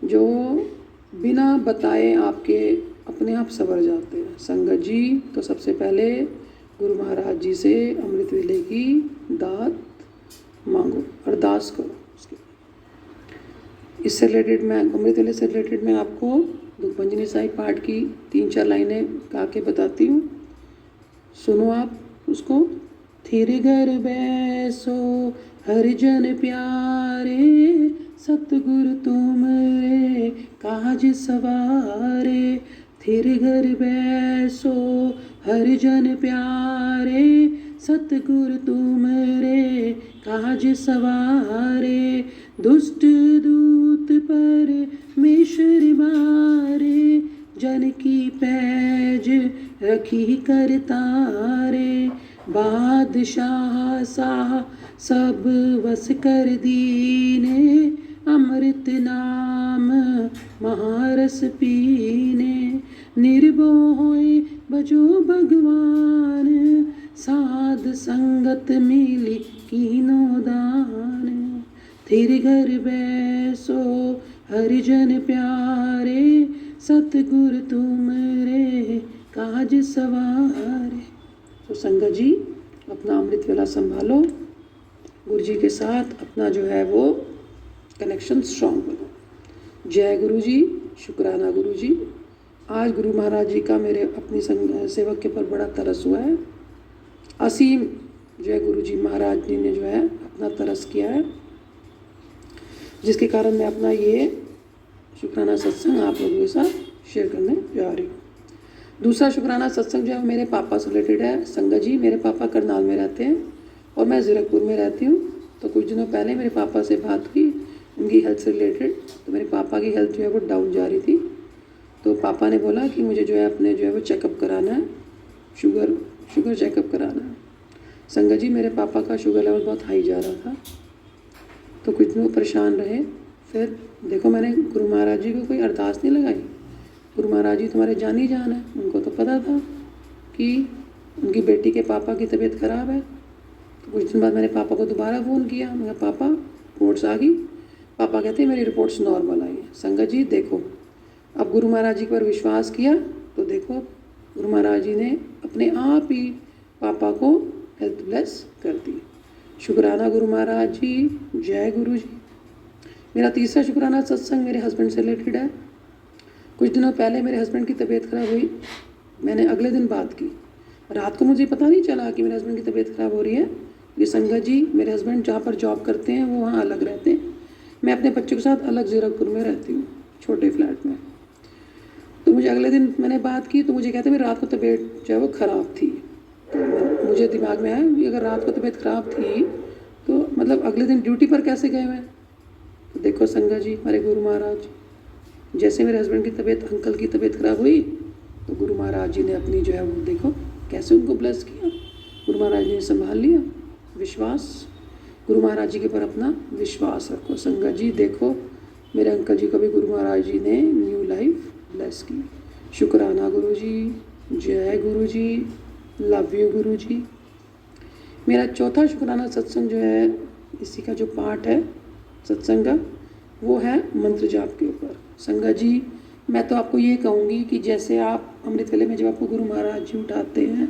जो बिना बताए आपके अपने आप संवर जाते हैं। संगत जी तो सबसे पहले गुरु महाराज जी से अमृत वेले की दात मांगो, अरदास करो उसके। इससे रिलेटेड मैं अमृत वेले से रिलेटेड मैं आपको दुखभंजनी साहिब पाठ की 3-4 लाइनें गा के बताती हूँ, सुनो आप उसको। थिर घर बैसो हरिजन प्यारे, सतगुरु तुमरे काज सवारे। थिर घर बैसो हरिजन प्यारे, सतगुरु तुमरे काज सवारे। दुष्ट दूत परमेश्वर मारे, जन की पैज रखी कर तारे। बादशाह साह सब वस कर दीने, अमृत नाम महारस पीने। निर्भय बजो भगवान, साध संगत मिली कीनो दान। थिर घर बैसो हरिजन प्यारे, सतगुरु तुमरे काज सवारे। तो संगत जी अपना अमृत वेला संभालो, गुरु जी के साथ अपना जो है वो कनेक्शन स्ट्रॉन्ग बनो। जय गुरु जी, शुक्राना गुरु जी। आज गुरु महाराज जी का मेरे अपनी सेवक के ऊपर बड़ा तरस हुआ है, असीम जय गुरु जी महाराज जी ने जो है अपना तरस किया है, जिसके कारण मैं अपना ये शुक्राना सत्संग आप लोगों के साथ शेयर करने जा रही हूँ। दूसरा शुक्राना सत्संग जो है मेरे पापा से रिलेटेड है। संगत जी मेरे पापा करनाल में रहते हैं और मैं ज़ीरकपुर में रहती हूँ। तो कुछ दिनों पहले मेरे पापा से बात हुई उनकी हेल्थ से रिलेटेड। तो मेरे पापा की हेल्थ जो है वो डाउन जा रही थी, तो पापा ने बोला कि मुझे जो है अपने जो है वो चेकअप कराना है, शुगर चेकअप कराना है। संगत जी मेरे पापा का शुगर लेवल बहुत हाई जा रहा था, तो कुछ दिनों परेशान रहे। फिर देखो मैंने गुरु महाराज जी को कोई अरदास नहीं लगाई, गुरु महाराज जी तुम्हारे जान ही जान है, उनको तो पता था कि उनकी बेटी के पापा की तबीयत ख़राब है। तो कुछ दिन बाद मैंने पापा को दोबारा फ़ोन किया, मैंने कहा पापा रिपोर्ट्स आ गई। पापा कहते हैं मेरी रिपोर्ट्स नॉर्मल आई है। संगत जी देखो अब गुरु महाराज जी पर विश्वास किया तो देखो गुरु महाराज जी ने अपने आप ही पापा को हेल्थ ब्लेस कर दी। शुक्राना गुरु महाराज जी, जय गुरु जी। मेरा तीसरा शुक्राना सत्संग मेरे हस्बैंड से रिलेटेड है। कुछ दिनों पहले मेरे हस्बैंड की तबीयत ख़राब हुई, मैंने अगले दिन बात की। रात को मुझे पता नहीं चला कि मेरे हस्बैंड की तबीयत ख़राब हो रही है। ये संगत जी मेरे हस्बैंड जहाँ पर जॉब करते हैं वो वहाँ अलग रहते हैं, मैं अपने बच्चों के साथ अलग ज़ीरकपुर में रहती हूँ, छोटे फ्लैट में। तो मुझे अगले दिन मैंने बात की तो मुझे कहते मेरी रात को तबीयत जो है वो ख़राब थी। तो मुझे दिमाग में आया कि अगर रात को तबीयत ख़राब थी तो मतलब अगले दिन ड्यूटी पर कैसे गए हुए। तो देखो संगत जी हमारे गुरु महाराज, जैसे मेरे हस्बैंड की तबीयत, अंकल की तबीयत ख़राब हुई तो गुरु महाराज जी ने अपनी जो है वो देखो कैसे उनको ब्लेस किया, गुरु महाराज जी ने संभाल लिया। विश्वास, गुरु महाराज जी के ऊपर अपना विश्वास रखो। संगत जी देखो मेरे अंकल जी को भी गुरु महाराज जी ने न्यू लाइफ ब्लेस की। शुक्राना गुरु जी, जय गुरु जी, लव यू गुरु जी। मेरा चौथा शुक्राना सत्संग जो है, इसी का जो पार्ट है सत्संग का, वो है मंत्र जाप के ऊपर। संगत जी मैं तो आपको ये कहूँगी कि जैसे आप अमृत वेले में जब आपको गुरु महाराज जी उठाते हैं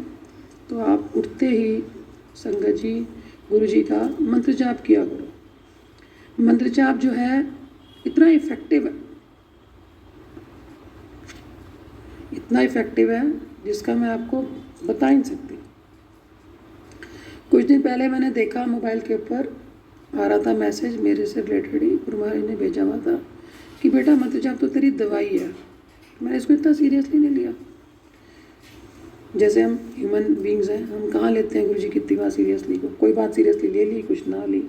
तो आप उठते ही संगत जी गुरु जी का मंत्र जाप किया करो। मंत्र जाप जो है इतना इफ़ेक्टिव है, इतना इफ़ेक्टिव है जिसका मैं आपको बता ही नहीं सकती। कुछ दिन पहले मैंने देखा मोबाइल के ऊपर आ रहा था मैसेज, मेरे से रिलेटेड ही गुरु महाराज ने भेजा हुआ था कि बेटा मंत्र जाप तो तेरी दवाई है। मैंने इसको इतना सीरियसली नहीं लिया। जैसे हम ह्यूमन बींग्स हैं, हम कहाँ लेते हैं गुरुजी कितनी बात सीरियसली को, कोई बात सीरियसली ले ली, कुछ ना ली।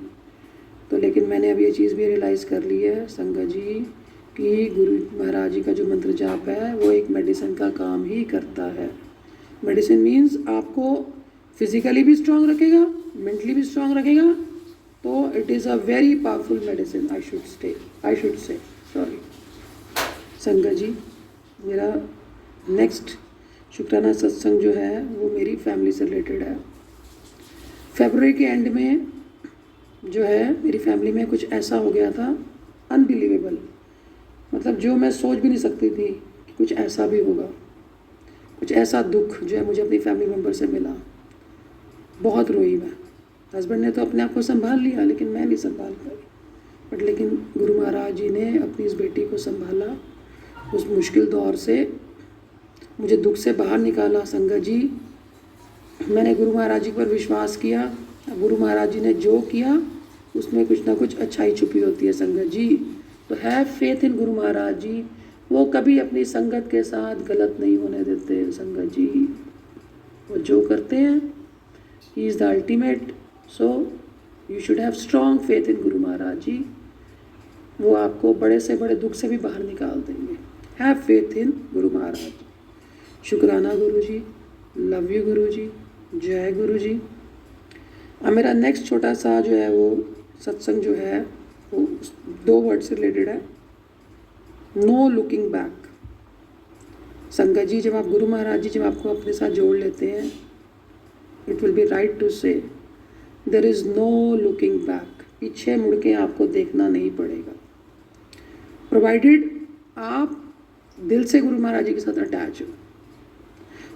तो लेकिन मैंने अब ये चीज़ भी रियलाइज़ कर ली है संगत जी कि गुरु महाराज जी का जो मंत्र जाप है वो एक मेडिसिन का काम ही करता है। मेडिसिन मीन्स आपको फिजिकली भी स्ट्रांग रखेगा, मेंटली भी स्ट्रांग रखेगा। तो it is a very powerful medicine, I should say sorry संगत जी। मेरा नेक्स्ट शुक्राना सत्संग जो है वो मेरी फैमिली से रिलेटेड है। फरवरी के एंड में जो है मेरी फैमिली में कुछ ऐसा हो गया था अनबिलीवेबल, मतलब जो मैं सोच भी नहीं सकती थी कि कुछ ऐसा भी होगा। कुछ ऐसा दुख जो है मुझे अपनी फैमिली मेम्बर से मिला। बहुत रोई मैं। हस्बैंड ने तो अपने आप को संभाल लिया लेकिन मैं नहीं संभाल पाई। बट लेकिन गुरु महाराज जी ने अपनी इस बेटी को संभाला, उस मुश्किल दौर से मुझे दुख से बाहर निकाला। संगत जी, मैंने गुरु महाराज जी पर विश्वास किया। गुरु महाराज जी ने जो किया उसमें कुछ ना कुछ अच्छाई छुपी होती है संगत जी। तो हैव फेथ इन गुरु महाराज जी। वो कभी अपनी संगत के साथ गलत नहीं होने देते संगत जी। वो जो करते हैं he is the ultimate. So you should have strong faith in गुरु महाराज जी। वो आपको बड़े से बड़े दुख से भी बाहर निकाल देंगे। Have faith in Guru Maharaj. शुक्राना गुरु जी, लव यू गुरु जी, जय गुरु जी। अब मेरा नेक्स्ट छोटा सा जो है वो सत्संग जो है वो 2 वर्ड से रिलेटेड है, नो लुकिंग बैक। संगत जी, जब आप गुरु महाराज जी जब आपको अपने साथ जोड़ लेते हैं, it will be right to say there is no looking back. पीछे मुड़ के आपको देखना नहीं पड़ेगा, प्रोवाइडेड आप दिल से गुरु महाराज जी के साथ अटैच हो।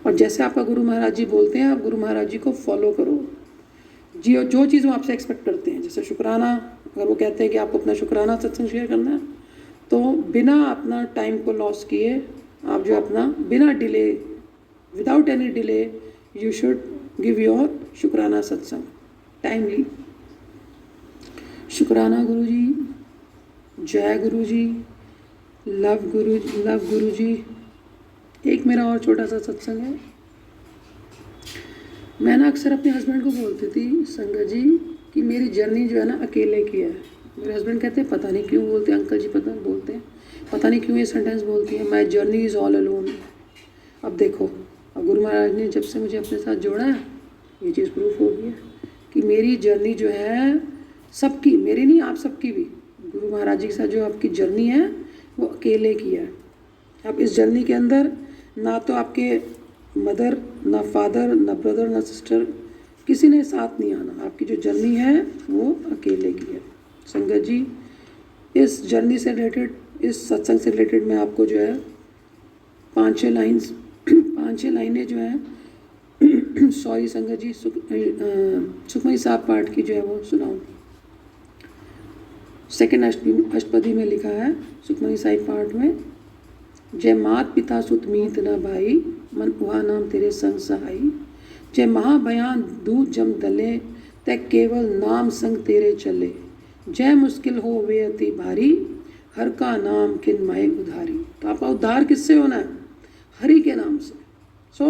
और जैसे आपका गुरु महाराज जी बोलते हैं, आप गुरु महाराज जी को फॉलो करो जी। और जो चीज़ वो आपसे एक्सपेक्ट करते हैं, जैसे शुक्राना, अगर वो कहते हैं कि आपको अपना शुक्राना सत्संग शेयर करना है, तो बिना अपना टाइम को लॉस किए आप जो अपना बिना delay, without any delay, you should give your शुक्राना सत्संग टाइमली। शुक्राना गुरु जी, जय गुरु जी, लव गुरु जी। एक मेरा और छोटा सा सत्संग है। मैं ना अक्सर अपने हस्बैंड को बोलती थी संगत जी कि मेरी जर्नी जो है ना अकेले की है। मेरे हस्बैंड कहते हैं पता नहीं क्यों बोलते हैं अंकल जी, पता नहीं क्यों ये सेंटेंस बोलती है, my journey is all alone. अब देखो, अब गुरु महाराज ने जब से मुझे अपने साथ जोड़ा है, ये चीज़ प्रूफ हो गई है कि मेरी जर्नी जो है सबकी, मेरी नहीं आप सबकी भी, गुरु महाराज जी के साथ जो आपकी जर्नी है वो अकेले की है। अब इस जर्नी के अंदर ना तो आपके मदर, ना फादर, ना ब्रदर, ना सिस्टर, किसी ने साथ नहीं आना। आपकी जो जर्नी है वो अकेले की है। संगत जी, इस जर्नी से रिलेटेड, इस सत्संग से रिलेटेड मैं आपको जो है 5-6 लाइनें जो हैं सॉरी संगत जी, सुखमनी साहब पाठ की जो है वो सुनाऊँ। 2nd अष्टपदी में लिखा है सुखमनी साहिब पाठ में, जय मात पिता सुत मीत न भाई, मन उहा नाम तेरे संग सहाई। जय महाभयान दूत जम दले, तै केवल नाम संग तेरे चले। जय मुश्किल हो वे अति भारी, हर का नाम किन माहे उधारी। तो आपका उद्धार किससे होना है? हरि के नाम से। So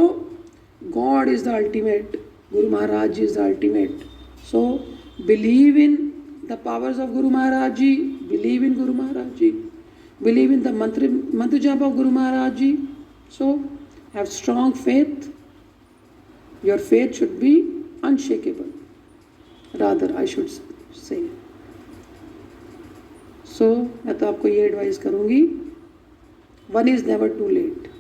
God is the ultimate, Guru Maharaj ji is the ultimate. So believe in the powers of Guru Maharaj ji, believe in Guru Maharaj ji, believe in the mantra japa of Guru Maharaj ji. So have strong faith. Your faith should be unshakable, rather I should say. So मैं तो आपको ये advice करूँगी, one is never too late.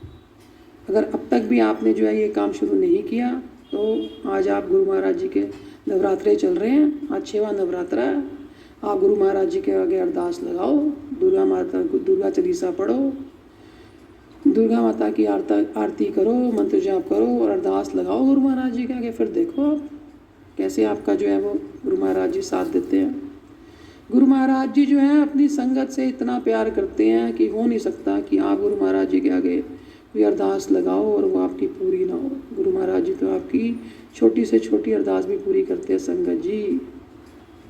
अगर अब तक भी आपने जो है ये काम शुरू नहीं किया, तो आज आप गुरु महाराज जी के नवरात्रे चल रहे हैं, आज 6वां नवरात्रा है। आप गुरु महाराज जी के आगे अरदास लगाओ, दुर्गा चालीसा पढ़ो, दुर्गा माता की आरती करो, मंत्र जाप करो और अरदास लगाओ गुरु महाराज जी के आगे। फिर देखो आप कैसे आपका जो है वो गुरु महाराज जी साथ देते हैं। गुरु महाराज जी जो है अपनी संगत से इतना प्यार करते हैं कि हो नहीं सकता कि आप गुरु महाराज जी के आगे कोई अरदास लगाओ और वो आपकी पूरी ना हो। गुरु महाराज जी तो आपकी छोटी से छोटी अरदास भी पूरी करते हैं संगत जी,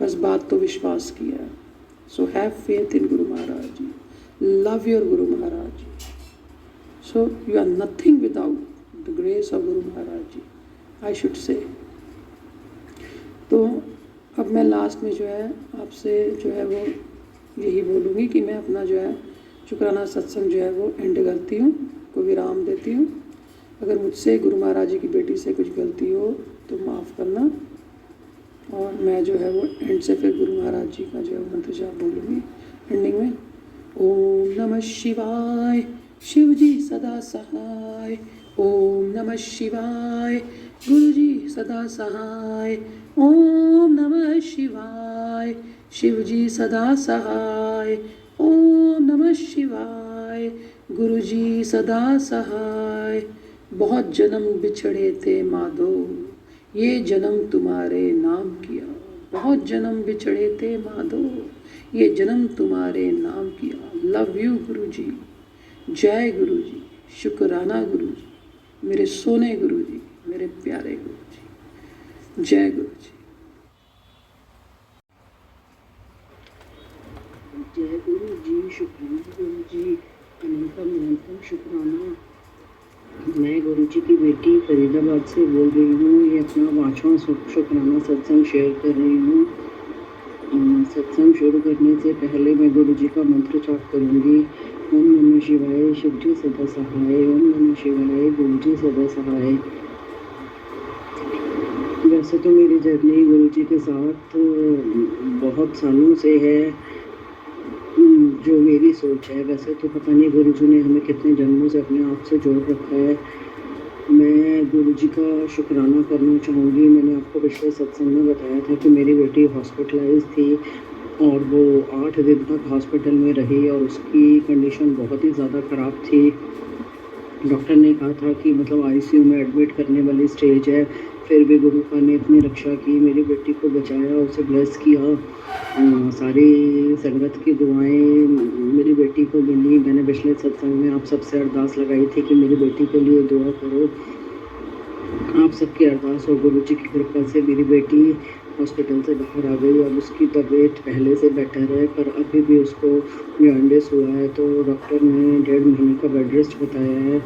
बस बात तो विश्वास की है। So have faith in Guru Maharaj ji, love your Guru Maharaj ji. So you are nothing without the grace of Guru Maharaj ji, I should say. तो अब मैं लास्ट में जो है आपसे जो है वो यही बोलूँगी कि मैं अपना जो है शुक्राना सत्संग जो है वो एंड करती हूँ, को विराम देती हूँ। अगर मुझसे गुरु महाराज जी की बेटी से कुछ गलती हो तो माफ़ करना, और मैं जो है वो एंड से फिर गुरु महाराज जी का जो है मंत्र जाप बोलूँगी एंडिंग में। ओम नमः शिवाय, शिव जी सदा सहाय। ओम नमः शिवाय, गुरु जी सदा सहाय। ओम नमः शिवाय, शिव जी सदा सहाय। ओम नमः शिवाय, गुरु जी सदा सहाय। बहुत जन्म बिछड़े थे माधो, ये जन्म तुम्हारे नाम किया। बहुत जन्म बिछड़े थे माधो, ये जन्म तुम्हारे नाम किया। लव यू गुरु जी, जय गुरु जी, शुक्राना गुरु जी, मेरे सोने गुरु जी, मेरे प्यारे गुरु जी, जय गुरु जी। जय गुरु जी, शुक्राना गुरु जी, अनंतम अनंतम शुक्राना। मैं गुरु जी की बेटी फरीदाबाद से बोल रही हूँ। ये अपना 5वां शुक्राना सत्संग शेयर कर रही हूँ। सत्संग शुरू करने से पहले मैं गुरु जी का मंत्र जाप करूँगी। ओम नमः शिवाय, शिव जी सदा सहाय। ओम नमः शिवाय, गुरु जी सदा सहाय। वैसे तो मेरी जर्नी गुरु जी के साथ बहुत सालों से है, जो मेरी सोच है। वैसे तो पता नहीं गुरु जी ने हमें कितने जन्मों से अपने आप से जोड़ रखा है। मैं गुरु जी का शुक्राना करना चाहूँगी। मैंने आपको पिछले सत्संग में बताया था कि मेरी बेटी हॉस्पिटलाइज थी और वो 8 दिन तक हॉस्पिटल में रही और उसकी कंडीशन बहुत ही ज़्यादा ख़राब थी। डॉक्टर ने कहा था कि मतलब आईसीयू में एडमिट करने वाली स्टेज है। फिर भी गुरु का ने इतनी रक्षा की, मेरी बेटी को बचाया, उसे ब्लेस किया। सारी संगत की दुआएं मेरी बेटी को मिली। मैंने पिछले सत्संग में आप सबसे अरदास लगाई थी कि मेरी बेटी के लिए दुआ करो। आप सबकी अरदास और गुरु जी की कृपा से मेरी बेटी हॉस्पिटल से बाहर आ गई। अब उसकी तबीयत पहले से बेटर है, पर अभी भी उसको जॉन्डिस हुआ है। तो डॉक्टर ने 1.5 महीने का बेड रेस्ट बताया है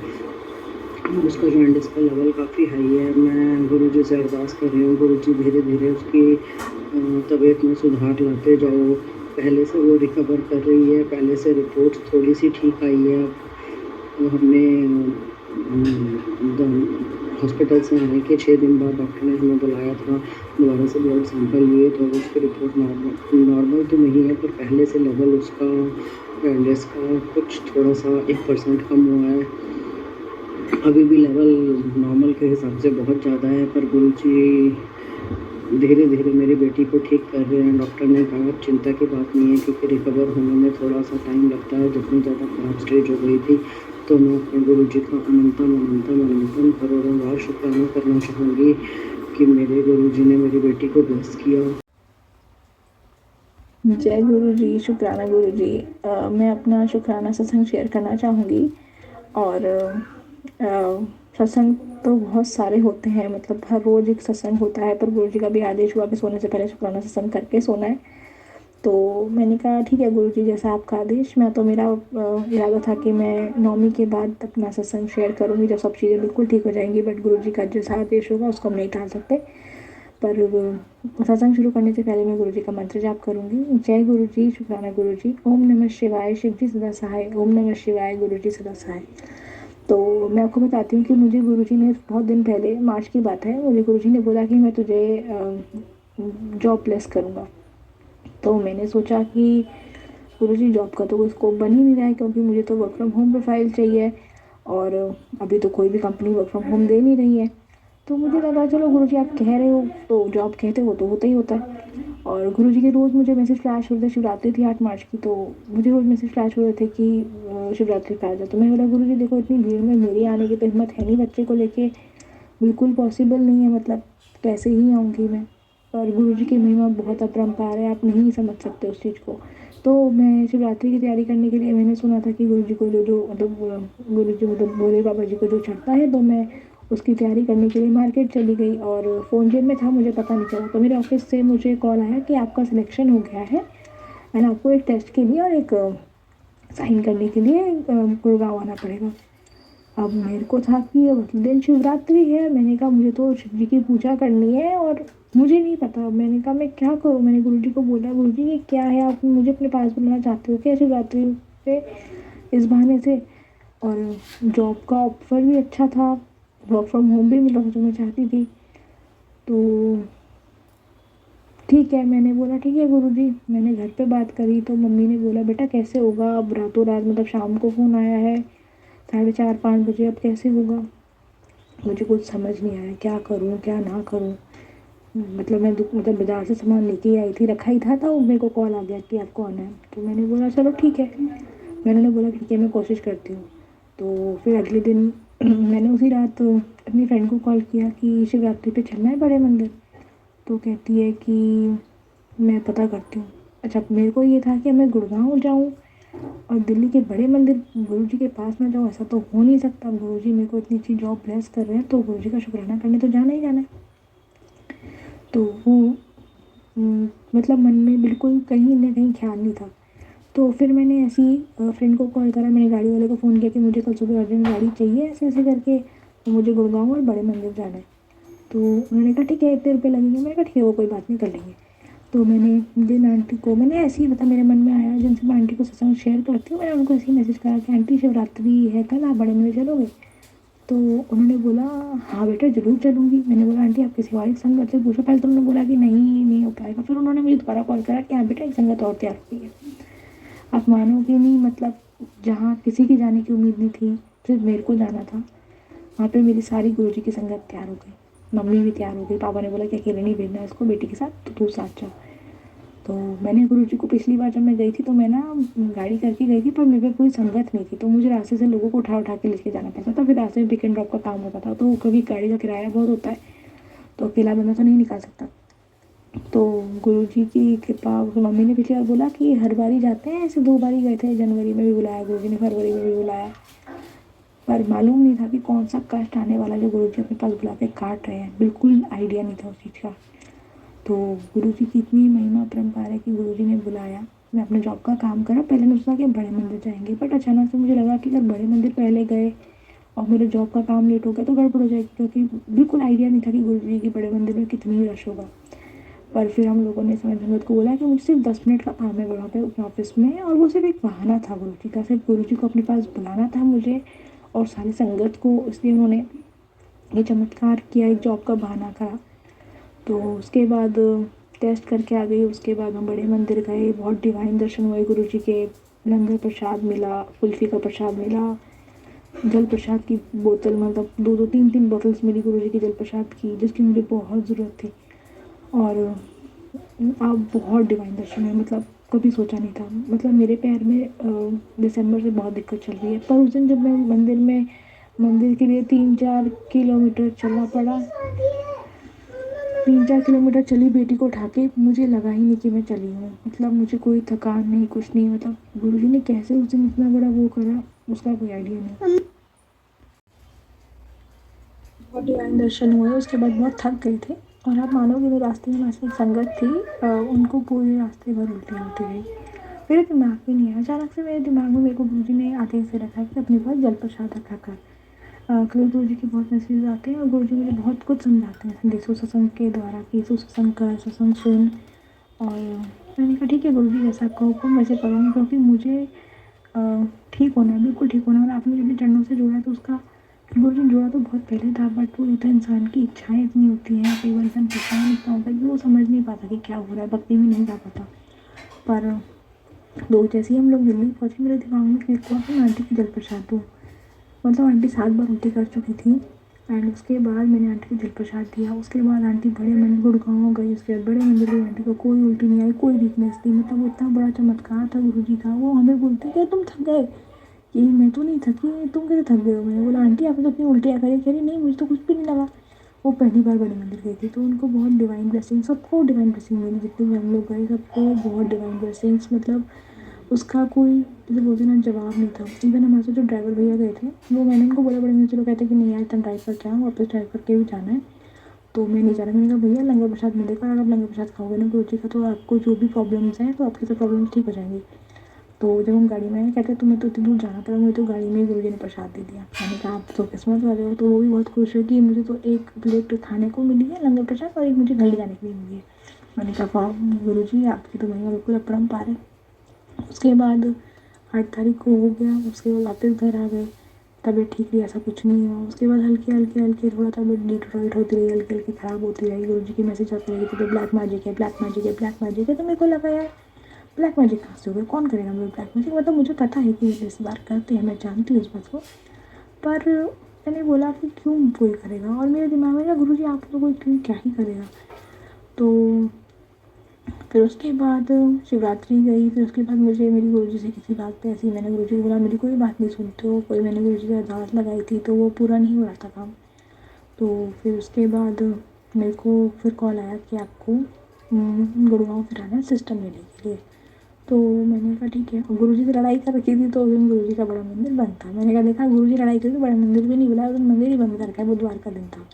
और उसका जॉन्डिस का लेवल काफ़ी हाई है। मैं गुरु जी से अरदास कर रही हूँ, गुरु जी धीरे धीरे उसकी तबीयत में सुधार लाते जाओ। पहले से वो रिकवर कर रही है, पहले से रिपोर्ट थोड़ी सी ठीक आई है। अब हमने हॉस्पिटल से आने के 6 दिन बाद डॉक्टर ने हमें बुलाया था, दोबारा से ब्लड सैंपल लिए तो उसकी रिपोर्ट नॉर्मल तो नहीं है, पर पहले से लेवल उसका जॉन्डिस का कुछ थोड़ा सा 1% कम हुआ है। अभी भी लेवल नॉर्मल के हिसाब से बहुत ज़्यादा है, पर गुरु जी धीरे धीरे मेरी बेटी को ठीक कर रहे हैं। डॉक्टर ने कहा अब चिंता की बात नहीं है, क्योंकि रिकवर होने में थोड़ा सा टाइम लगता है। जितनी ज़्यादा खराब स्टेज हो गई थी, तो मैं अपने गुरु जी का अनंतम अनंतम अनंतम करोड़ों बार शुक्राना करना चाहूँगी कि मेरे गुरु जी ने मेरी बेटी को ब्लेस किया। जय गुरु जी, शुक्राना गुरु जी। मैं अपना शुक्राना सत्संग शेयर करना चाहूँगी। और सत्संग तो बहुत सारे होते हैं, मतलब हर रोज़ एक सत्संग होता है, पर गुरु जी का भी आदेश हुआ कि सोने से पहले शुक्राना सत्संग करके सोना है। तो मैंने कहा ठीक है गुरु जी, जैसा आपका आदेश। मैं तो मेरा इरादा था कि मैं 9वीं के बाद अपना सत्संग शेयर करूँगी जब सब चीज़ें बिल्कुल ठीक हो जाएंगी, बट गुरु जी का जैसा आदेश होगा उसको हम नहीं टाल सकते। पर सत्संग शुरू करने से पहले मैं गुरु जी का मंत्र जाप करूँगी। जय गुरु जी, शुक्राना गुरु जी। ओम नमः शिवाय, शिव जी सदा सहाय। ओम नमः शिवाय, गुरु जी सदा सहाय। तो मैं आपको बताती हूँ कि मुझे गुरुजी ने बहुत दिन पहले, मार्च की बात है, मुझे गुरुजी ने बोला कि मैं तुझे जॉब प्लेस करूँगा। तो मैंने सोचा कि गुरुजी जॉब का तो कोई स्कोप बन ही नहीं रहा है, क्योंकि मुझे तो वर्क फ्रॉम होम प्रोफाइल चाहिए और अभी तो कोई भी कंपनी वर्क फ्रॉम होम दे नहीं रही है। तो मुझे लगा चलो गुरुजी आप कह रहे हो तो जॉब कहते हो तो होता ही होता है। और गुरुजी के रोज़ मुझे मैसेज फ्लैश हो रहे थे। शिवरात्रि थी 8 मार्च की, तो मुझे रोज़ मैसेज फ्लैश हो रहे थे कि शिवरात्रि पे आ जाओ। तो मैं बोला गुरुजी देखो इतनी भीड़ में मेरी आने की तो हिम्मत है नहीं, बच्चे को लेके बिल्कुल पॉसिबल नहीं है, मतलब कैसे ही आऊँगी मैं। और गुरुजी की महिमा बहुत अपरंपार है, आप नहीं समझ सकते उस चीज़ को। तो मैं शिवरात्रि की तैयारी करने के लिए, मैंने सुना था कि गुरुजी को जो मतलब गुरुजी मतलब भोले बाबा जी को जो चढ़ता है, तो मैं उसकी तैयारी करने के लिए मार्केट चली गई और फ़ोन जेब में था, मुझे पता नहीं चला। तो मेरे ऑफिस से मुझे कॉल आया कि आपका सिलेक्शन हो गया है एंड आपको एक टेस्ट के लिए और एक साइन करने के लिए गुड़गांव आना पड़ेगा। अब मेरे को था कि अब अगले दिन शिवरात्रि है, मैंने कहा मुझे तो शिव जी की पूजा करनी है और मुझे नहीं पता, मैंने कहा मैं क्या करूँ। मैंने गुरुजी को बोला, गुरुजी ये क्या है, आप मुझे अपने पास बुलाना चाहते हो क्या शिवरात्रि पे इस बहाने से। और जॉब का ऑफर भी अच्छा था, वर्क फ्रॉम होम भी मिला था जो मैं चाहती थी। तो ठीक है, मैंने बोला ठीक है गुरुजी। मैंने घर पे बात करी तो मम्मी ने बोला बेटा कैसे होगा, अब रातों रात मतलब शाम को फ़ोन आया है 4:30-5 बजे, अब कैसे होगा। मुझे कुछ समझ नहीं आया क्या करूँ क्या ना करूँ। मतलब मैं मतलब बाज़ार से सामान लेके आई थी, रखा ही था, तो मेरे को कॉल आ गया कि आपको आना है। तो मैंने बोला चलो ठीक है। मैंने बोला ठीक है मैं कोशिश करती हूँ। तो फिर अगले दिन मैंने उसी रात अपनी फ्रेंड को कॉल किया कि शिवरात्रि पे चलना है बड़े मंदिर। तो कहती है कि मैं पता करती हूँ। अच्छा, मेरे को ये था कि मैं गुड़गांव जाऊँ और दिल्ली के बड़े मंदिर गुरुजी के पास ना जाऊँ, ऐसा तो हो नहीं सकता। गुरुजी मेरे को इतनी अच्छी जॉब ब्लेस कर रहे हैं तो गुरुजी का शुक्राना करने तो जाना ही जाना है। तो वो मतलब मन में बिल्कुल कहीं ना कहीं ख्याल नहीं था। तो फिर मैंने ऐसी फ्रेंड को कॉल करा, मैंने गाड़ी वाले को फ़ोन किया कि मुझे कल सुबह अर्जेंट गाड़ी चाहिए ऐसे ऐसे करके, तो मुझे गुड़गांव और बड़े मंदिर जाना है। तो उन्होंने कहा ठीक है इतने रुपये लगेंगे। मैंने कहा ठीक है वो कोई बात नहीं कर लेंगे। तो मैंने जिन आंटी को मैंने ऐसे ही मतलब मेरे मन में आया जिनसे मैं आंटी को सत्संग शेयर करती हूँ, मैंने उनको ऐसे ही मैसेज करा कि आंटी शिवरात्रि है कल, आप बड़े मंदिर चलोगे। तो उन्होंने बोला हाँ बेटा ज़रूर चलूँगी। मैंने बोला आंटी आप किसी और एक संगत से पूछो। पहले तो उन्होंने बोला कि नहीं हो पाएगा, फिर उन्होंने मुझे दोबारा कॉल करा कि हाँ बेटा एक संगत और तैयार हुई है। आप मानोगे नहीं, मतलब जहाँ किसी की जाने की उम्मीद नहीं थी, सिर्फ मेरे को जाना था, वहाँ पे मेरी सारी गुरुजी की संगत तैयार हो गई। मम्मी भी तैयार हो गई, पापा ने बोला कि अकेले नहीं भेजना इसको बेटी के साथ, तो तू साथ जा। तो मैंने गुरुजी को पिछली बार जब मैं गई थी तो मैं ना गाड़ी करके गई थी, पर मेरे पे कोई संगत नहीं थी, तो मुझे रास्ते से लोगों को उठा उठा के लेके जाना पड़ता था। फिर रास्ते में पिक एंड ड्रॉप का काम होता था, तो कभी गाड़ी का किराया बहुत होता है, तो अकेला बंदा तो नहीं निकाल सकता। तो गुरुजी की कृपा, मम्मी ने पिछली बार बोला कि हर बार ही जाते हैं, ऐसे 2 बार ही गए थे, जनवरी में भी बुलाया गुरुजी ने, फरवरी में भी बुलाया, पर मालूम नहीं था कि कौन सा कष्ट आने वाला जो गुरुजी अपने पास बुला के काट रहे हैं, बिल्कुल आइडिया नहीं था उस चीज़ का। तो गुरुजी की इतनी महिमा परम्पार है कि गुरुजी ने बुलाया। मैं अपने जॉब का काम करा, पहले मैं सोचा कि बड़े मंदिर जाएंगे, बट अचानक से मुझे लगा कि अगर बड़े मंदिर पहले गए और मेरे जॉब का काम लेट हो गया तो गड़बड़ हो जाएगी, क्योंकि बिल्कुल आइडिया नहीं था कि गुरुजी के बड़े मंदिर में कितनी रश होगा। पर फिर हम लोगों ने समझ संगत को बोला कि मुझे सिर्फ 10 मिनट का काम है वहाँ पे अपने ऑफिस में, और वो सिर्फ एक बहाना था गुरुजी का, सिर्फ गुरुजी को अपने पास बुलाना था मुझे और सारी संगत को, इसलिए उन्होंने ये चमत्कार किया, एक जॉब का बहाना करा। तो उसके बाद टेस्ट करके आ गई। उसके बाद हम बड़े मंदिर गए, बहुत डिवाइन दर्शन हुए गुरुजी के, लंगर प्रसाद मिला, कुल्फ़ी का प्रसाद मिला, जल प्रसाद की बोतल मतलब 2-2 3-3 बोतल्स मिली गुरुजी की जल प्रसाद की, जिसकी मुझे बहुत ज़रूरत थी। और अब बहुत डिवाइन दर्शन है, मतलब कभी सोचा नहीं था। मतलब मेरे पैर में दिसंबर से बहुत दिक्कत चल रही है, पर उस दिन जब मैं मंदिर के लिए 3-4 किलोमीटर चलना पड़ा, 3-4 किलोमीटर चली बेटी को उठा के, मुझे लगा ही नहीं कि मैं चली हूँ। मतलब मुझे कोई थकान नहीं, कुछ नहीं, मतलब गुरुजी ने कैसे उस दिन इतना बड़ा वो करा उसका कोई आइडिया नहीं। बहुत डिवाइन दर्शन हुए, उसके बाद बहुत थक गए थे, और आप मानोगे नहीं रास्ते में हमारी एक संगत थी, उनको पूरे रास्ते भर उल्टी होती रही। मेरे दिमाग में नहीं आया, अचानक से मेरे दिमाग में मेरे को गुरुजी ने आदेश दे रखा है कि अपने पास जल प्रसाद रखा कर। कभी गुरुजी के बहुत मैसेज आते हैं और गुरुजी मुझे बहुत कुछ समझाते हैं संदेशों सत्संग के द्वारा कि तू सत्संग कर, सत्संग सुन। और मैंने कहा ठीक है गुरुजी जैसा आपका हुक्म वैसे करूँगी, क्योंकि मुझे ठीक होना है, बिल्कुल ठीक होना है। और आपने जो अपने चरणों से जोड़ा तो उसका गुरुजी ने जोड़ा तो बहुत पहले था, बट वो तो इंसान की इच्छाएं इतनी होती हैं, कई बार इंसान परेशान इतना होता है कि वो समझ नहीं पाता कि क्या हो रहा है, भक्ति में नहीं जा पाता। पर तो जैसे ही हम लोग दिल्ली पहुँचे, मेरे दिमाग में क्लिक हुआ कि मैं आंटी की जल प्रसाद दूँ। मतलब आंटी 7 बार उल्टी कर चुकी थी, एंड उसके बाद मैंने आंटी को जल प्रसाद दिया। उसके बाद आंटी बड़े मंदिर गुड़गांव गई, उसके बाद बड़े मंदिर गई, आंटी को कोई उल्टी नहीं आई, कोई वीकनेस नहीं। मतलब वो इतना बड़ा चमत्कार था गुरुजी का। वो हमें बोलते क्या तुम थक गए, कि मैं तो नहीं थकी, तुम कैसे थक गए हो। मैंने बोला आंटी आपने तो अपनी उल्टियाँ करी। कह रही नहीं मुझे तो कुछ भी नहीं लगा। वो पहली बार बड़े मंदिर गई थी, तो उनको बहुत डिवाइन ब्लेसिंग, सबको डिवाइन ब्लेसिंग मिली, जितने भी हम लोग गए सबको बहुत डिवाइन ब्लेसिंग्स। मतलब उसका कोई जैसे बोलते ना जवाब नहीं था। इवन हमारे साथ जो ड्राइवर भैया गए थे, वो मैंने उनको बोला बड़े मंदिर, चलो कहते कि नहीं यार इतना ड्राइव करके आऊँ, वापस ड्राइव करके भी जाना है, तो मैं नहीं जा रहा। मैंने कहा भैया लंगर प्रसाद मिलेगा, अगर आप लंगर प्रसाद खाओगे ना गुरुजी का, तो आपको जो भी प्रॉब्लम्स हैं तो आपकी सब प्रॉब्लम्स ठीक हो जाएंगी। तो जब हम गाड़ी में आए कहते तुम्हें तो इतनी दूर जाना पड़ा, मुझे तो गाड़ी में ही गुरु जी ने प्रसाद दे दिया। मैंने कहा आप तो किस्मत वाले हो। तो वो भी बहुत खुश हुए कि मुझे तो एक प्लेट खाने को मिली है लंगर प्रसाद और एक मुझे घर ले जाने के लिए मिली है। मैंने कहा वाह गुरु जी आपकी तो महिमा बिल्कुल अपरंपार है। उसके बाद 8 तारीख को हो गया, उसके बाद वापस घर आ गए, तबीयत ठीक रही, ऐसा कुछ नहीं हुआ। उसके बाद हल्के थोड़ा तबीयत डिटोरेट होती रही, हल्की ख़राब होती रही। गुरु जी की मैसेज आते रहे कि तो ब्लैक मैजिक है, ब्लैक मैजिक है, ब्लैक मैजिक है। तो मेरे को लगा यार ब्लैक मैजिक कहाँ से होगा, कौन करेगा मेरे ब्लैक मैजिक। मतलब मुझे पता है कि मुझे इस बार करते हैं, मैं जानती हूँ इस बात को, पर मैंने बोला कि क्यों कोई करेगा। और मेरे दिमाग में गुरु जी आप तो कोई क्यों क्या ही करेगा। तो फिर उसके बाद शिवरात्रि गई। फिर उसके बाद मुझे मेरी गुरुजी से किसी बात पे ऐसी मैंने गुरुजी को बोला मेरी कोई बात नहीं सुनते हो, कोई मैंने गुरुजी से अरदास लगाई थी तो वो पूरा नहीं हो रहा था काम। तो फिर उसके बाद मेरे को फिर कॉल आया कि आपको गुड़गांव फिर आना है सिस्टम लेने के लिए। तो मैंने कहा ठीक है। गुरुजी से लड़ाई कर रखी थी तो उस दिन गुरुजी का बड़ा मंदिर बंद था। मैंने कहा देखा गुरुजी लड़ाई करके बड़ा मंदिर भी नहीं बुलाया, उस दिन मंदिर ही बंद कर रखा है, बुधवार का दिन था।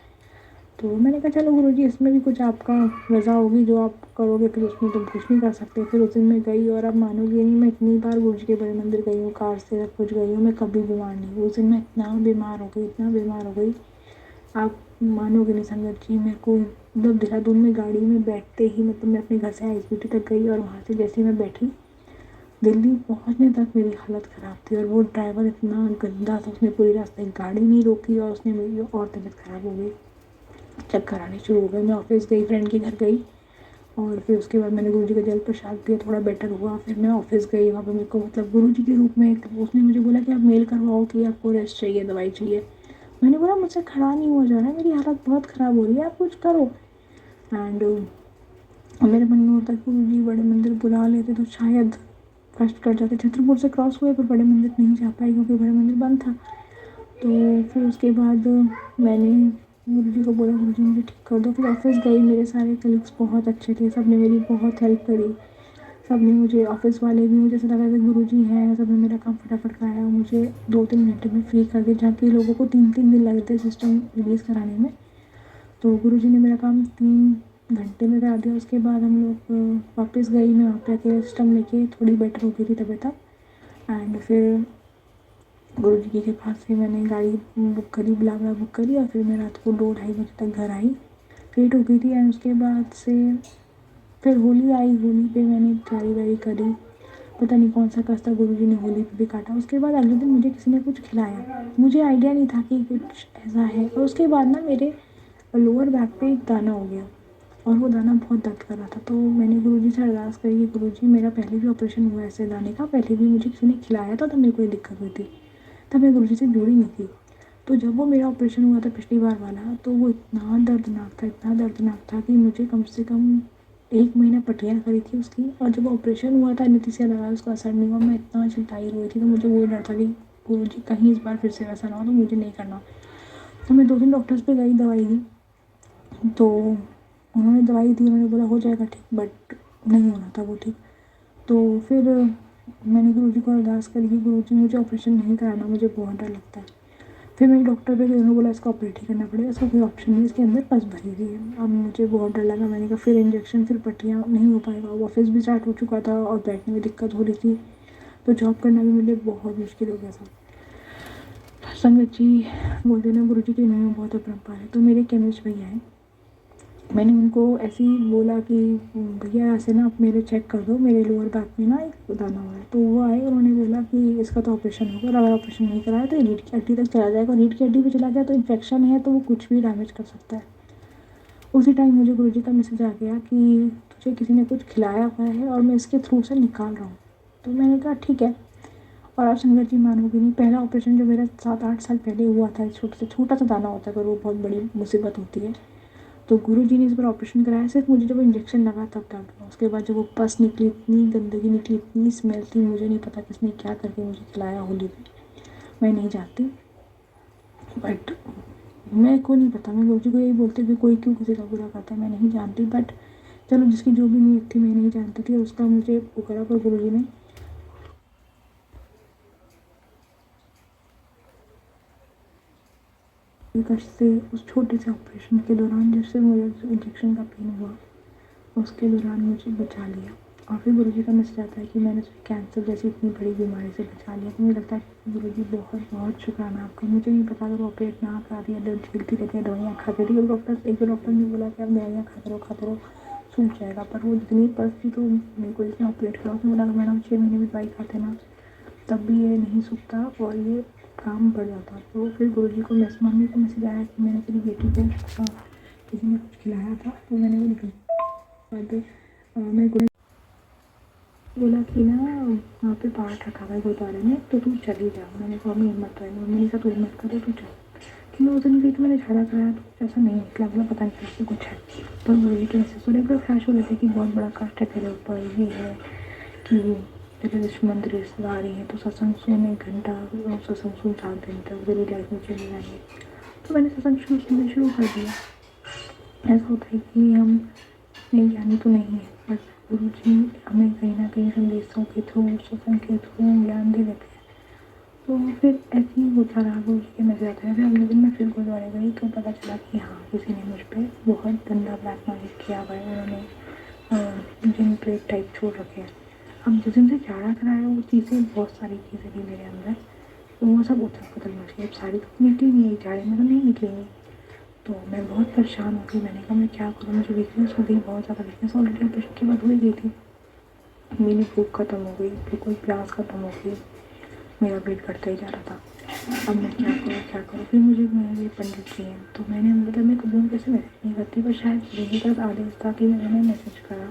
तो मैंने कहा चलो गुरुजी इसमें भी कुछ आपका रज़ा होगी, जो आप करोगे फिर उसमें तुम कुछ नहीं कर सकते। फिर उस दिन मैं गई और अब मानोगे नहीं मैं इतनी बार गुरुजी के बड़े मंदिर गई हूँ, कार से सब कुछ गई हूँ, मैं कभी बीमार नहीं हुई। उस दिन मैं इतना बीमार हो गई, इतना बीमार हो गई, आप मानोगे नहीं संगत जी। मेरे को मतलब देहरादून में गाड़ी में बैठते ही मतलब मैं अपने घर से ISBT तक गई और वहाँ से जैसे ही मैं बैठी दिल्ली पहुँचने तक मेरी हालत ख़राब थी। और वो ड्राइवर इतना गंदा था, उसने पूरी रास्ते गाड़ी नहीं रोकी और उसने मेरी और तबीयत ख़राब हो गई, चक्कर आने शुरू हो गए। मैं ऑफिस गई, फ्रेंड के घर गई और फिर उसके बाद मैंने गुरुजी का जल प्रसाद पिया, थोड़ा बेटर हुआ। फिर मैं ऑफिस गई, वहाँ पे मेरे को मतलब गुरुजी के रूप में उसने मुझे बोला कि आप मेल करवाओ कि आपको रेस्ट चाहिए, दवाई चाहिए। मैंने बोला मुझसे खड़ा नहीं हुआ जा रहा है, मेरी हालत बहुत ख़राब हो रही है, आप कुछ करो। एंड मेरे मन में होता है गुरुजी बड़े मंदिर बुला लेते तो शायद फर्स्ट कर जाते। छतरपुर से क्रॉस हुए पर बड़े मंदिर नहीं जा पाई क्योंकि बड़े मंदिर बंद था। तो फिर उसके बाद मैंने गुरुजी को बोला गुरुजी मुझे ठीक कर दो। फिर ऑफिस गई, मेरे सारे कलीग्स बहुत अच्छे थे, सब ने मेरी बहुत हेल्प करी। सब ने मुझे ऑफिस वाले भी मुझे ऐसा लगा कि गुरुजी हैं, सब ने मेरा काम फटाफट कराया और मुझे 2-3 घंटे में फ्री कर दिया, जहाँ के लोगों को 3-3 दिन लग रहे थे सिस्टम रिलीज़ कराने में। तो गुरुजी ने मेरा काम 3 घंटे में करा दिया। उसके बाद हम लोग वापस गई, मैं वहाँ पे अकेले सिस्टम लेके, थोड़ी बेटर हो गई थी तबीयत। एंड फिर गुरुजी के पास से मैंने गाड़ी बुक करी, ब्ला बुक करी और फिर मैं रात को 2-2:30 बजे तक घर आई, लेट हो गई थी। एंड उसके बाद से फिर होली आई, होली पे मैंने तैयारी वैयारी करी, पता नहीं कौन सा कस्ता गुरुजी ने होली पे भी काटा। उसके बाद अगले दिन मुझे किसी ने कुछ खिलाया, मुझे आइडिया नहीं था कि कुछ ऐसा है। और उसके बाद ना मेरे लोअर बैक पे एक दाना हो गया और वो दाना बहुत दर्द कर रहा था। तो मैंने गुरुजी से अरदास करी कि गुरुजी मेरा पहले भी ऑपरेशन हुआ ऐसे दाने का, पहले भी मुझे किसी ने खिलाया था तब मेरे को ये दिक्कत हुई थी, तब मैं गुरुजी से जुड़ी नहीं थी। तो जब वो मेरा ऑपरेशन हुआ था पिछली बार वाला, तो वो इतना दर्दनाक था, इतना दर्दनाक था कि मुझे कम से कम 1 महीना पट्टियाँ करी थी उसकी। और जब ऑपरेशन हुआ था एनेस्थीसिया लगा, उसका असर नहीं हुआ, मैं इतना चिल्लाई रोई थी। तो मुझे वो डर था कि गुरुजी कहीं इस बार फिर से वैसा ना हो, तो मुझे नहीं करना। तो मैं 2-3 डॉक्टर्स पे गई, दवाई ली, तो उन्होंने दवाई दी, उन्होंने बोला हो जाएगा ठीक, बट नहीं होना था वो ठीक। तो फिर मैंने गुरुजी को अरदास करी कि गुरुजी मुझे ऑपरेशन नहीं कराना, मुझे बहुत डर लगता है। फिर मैंने डॉक्टर पे गई, उन्होंने बोला इसका ऑपरेट ही करना पड़ेगा, इसका कोई ऑप्शन नहीं, इसके अंदर पस भरी हुई है। अब मुझे बहुत डर लगा, मैंने कहा फिर इंजेक्शन, फिर पट्टियाँ, नहीं हो पाएगा। ऑफिस भी स्टार्ट हो चुका था और बैठने में दिक्कत हो रही थी, तो जॉब करना भी मेरे लिए बहुत मुश्किल हो गया था। संगत जी बोलते ना गुरुजी की महिमा बहुत अपरंपार है। तो मेरे केमिस्ट भैया हैं, मैंने उनको ऐसे ही बोला कि भैया ऐसे ना आप मेरे चेक कर दो, मेरे लोअर बैक में ना एक दाना हुआ है। तो वो आए, उन्होंने बोला कि इसका तो ऑपरेशन होगा और अगर ऑपरेशन नहीं कराया तो ये रीढ़ की हड्डी तक चला जाएगा, और रीढ़ की हड्डी पे चला गया तो इन्फेक्शन है, तो वो कुछ भी डैमेज कर सकता है। उसी टाइम मुझे गुरुजी का मैसेज आ गया कि तुझे किसी ने कुछ खिलाया हुआ है और मैं इसके थ्रू से निकाल रहा हूँ। तो मैंने कहा ठीक है। और आप संगत जी मानोगे नहीं, पहला ऑपरेशन जो मेरा 7-8 साल पहले हुआ था, छोटा सा दाना होता है पर वो बहुत बड़ी मुसीबत होती है। तो गुरुजी ने इस बार ऑपरेशन कराया, सिर्फ मुझे जब इंजेक्शन लगा तब दर्द हुआ। उसके बाद जब वो पस निकली, इतनी गंदगी निकली, इतनी स्मेल थी, मुझे नहीं पता किसने क्या करके मुझे खिलाया होली पे, मैं नहीं जानती। बट मेरे को नहीं पता, मैं गुरुजी को यही बोलती कि कोई क्यों किसी का बुरा करता है, मैं नहीं जानती। बट चलो जिसकी जो भी नीयत थी मैं नहीं जानती थी, उसका मुझे वो करा, पर गुरुजी ने कष्ट से उस छोटे से ऑपरेशन के दौरान जिससे मुझे इंजेक्शन का पेन हुआ, उसके दौरान मुझे बचा लिया। और फिर गुरुजी का मैसेज आता है कि मैंने कैंसर जैसी इतनी बड़ी बीमारी से बचा लिया। तो मुझे लगता है कि गुरुजी बहुत बहुत शुक्राना आपका। मुझे नहीं पता अगर ऑपरेट ना करा दिया, दर्द झेलती रहती है, दवाइयाँ खाती रहती है। एक डॉक्टर ने बोला कि आप दवाइयाँ खाते रहो सूख जाएगा, पर वो जितनी पस थी तो मेरे को इसने ऑपरेट करा। उसने बोला मैडम 6 महीने भी दवाई खाते ना तब भी ये नहीं सूखता और ये काम बढ़ जाता। तो फिर गुरुजी को मम्मी को मैसेज आया कि मैंने तेरी बेटी को किसी ने कुछ खिलाया था तो मैंने वो निकल बाद मैं बोला कि ना वहाँ पे पाठ रखा हुआ है गुरुद्वारे में तो तू चली जा। मैंने कहा मम्मी हिम्मत है, मम्मी ने कहा तू हिम्मत करे तू चल। क्योंकि उस दिन भी तो मैंने झाड़ा कराया तो कुछ ऐसा नहीं निकला, बोला पता नहीं कैसे कुछ है। पर गुरुजी के ऐसे पूरे पूरे फ्लैश हो रहे थे कि बहुत बड़ा कष्ट है तेरे ऊपर, ये है कि तेरे दुश्मन तेरे रिश्तेदार ही हैं तो सत्संग सुन 1 घंटा और सत्संग सुन 7 दिन तक तेरी लाइफ में चले जाएंगे। तो मैंने सत्संग सुनना शुरू कर दिया। ऐसा होता है कि हम नहीं ज्ञानी तो नहीं है, बस गुरु जी हमें कहीं ना कहीं संदेशों के थ्रू सत्संग के थ्रू ज्ञान दे देते हैं। तो फिर ऐसे ही होता रहा, गुरु जी के मैसेज आते हैं। फिर अगले दिन मैं फिर गुरुद्वारे गई तो पता चला कि हाँ किसी ने मुझ पर बहुत गंदा ब्लैक मैजिक किया हुआ है। उन्होंने जिन प्लेट टाइप छोड़ रखे हैं। अब जिस दिन से झाड़ा कराया वो चीज़ें बहुत सारी चीज़ें थी मेरे अंदर, तो वो सब उथल पुथल मच गई। अब सारी तो निकली नहीं है, झाड़े में तो नहीं निकलेंगी। तो मैं बहुत परेशान हो गई। मैंने कहा मैं क्या करूँ, मुझे वीकनेस हो गई, बहुत ज़्यादा वीकनेस ऑलरेडी ऑपरेशन के बाद हो ही गई थी। मेरी भूख खत्म हो गई, बिल्कुल प्यास खत्म हो गई, मेरा पेट घटता ही जा रहा था। अब मैं क्या करूँ। फिर मुझे मेरे पंडित जी हैं तो मैंने मतलब मैं कभी उनको कैसे मैसेज नहीं करती, पर शायद यही पास आदेश था कि मैंने मैसेज करा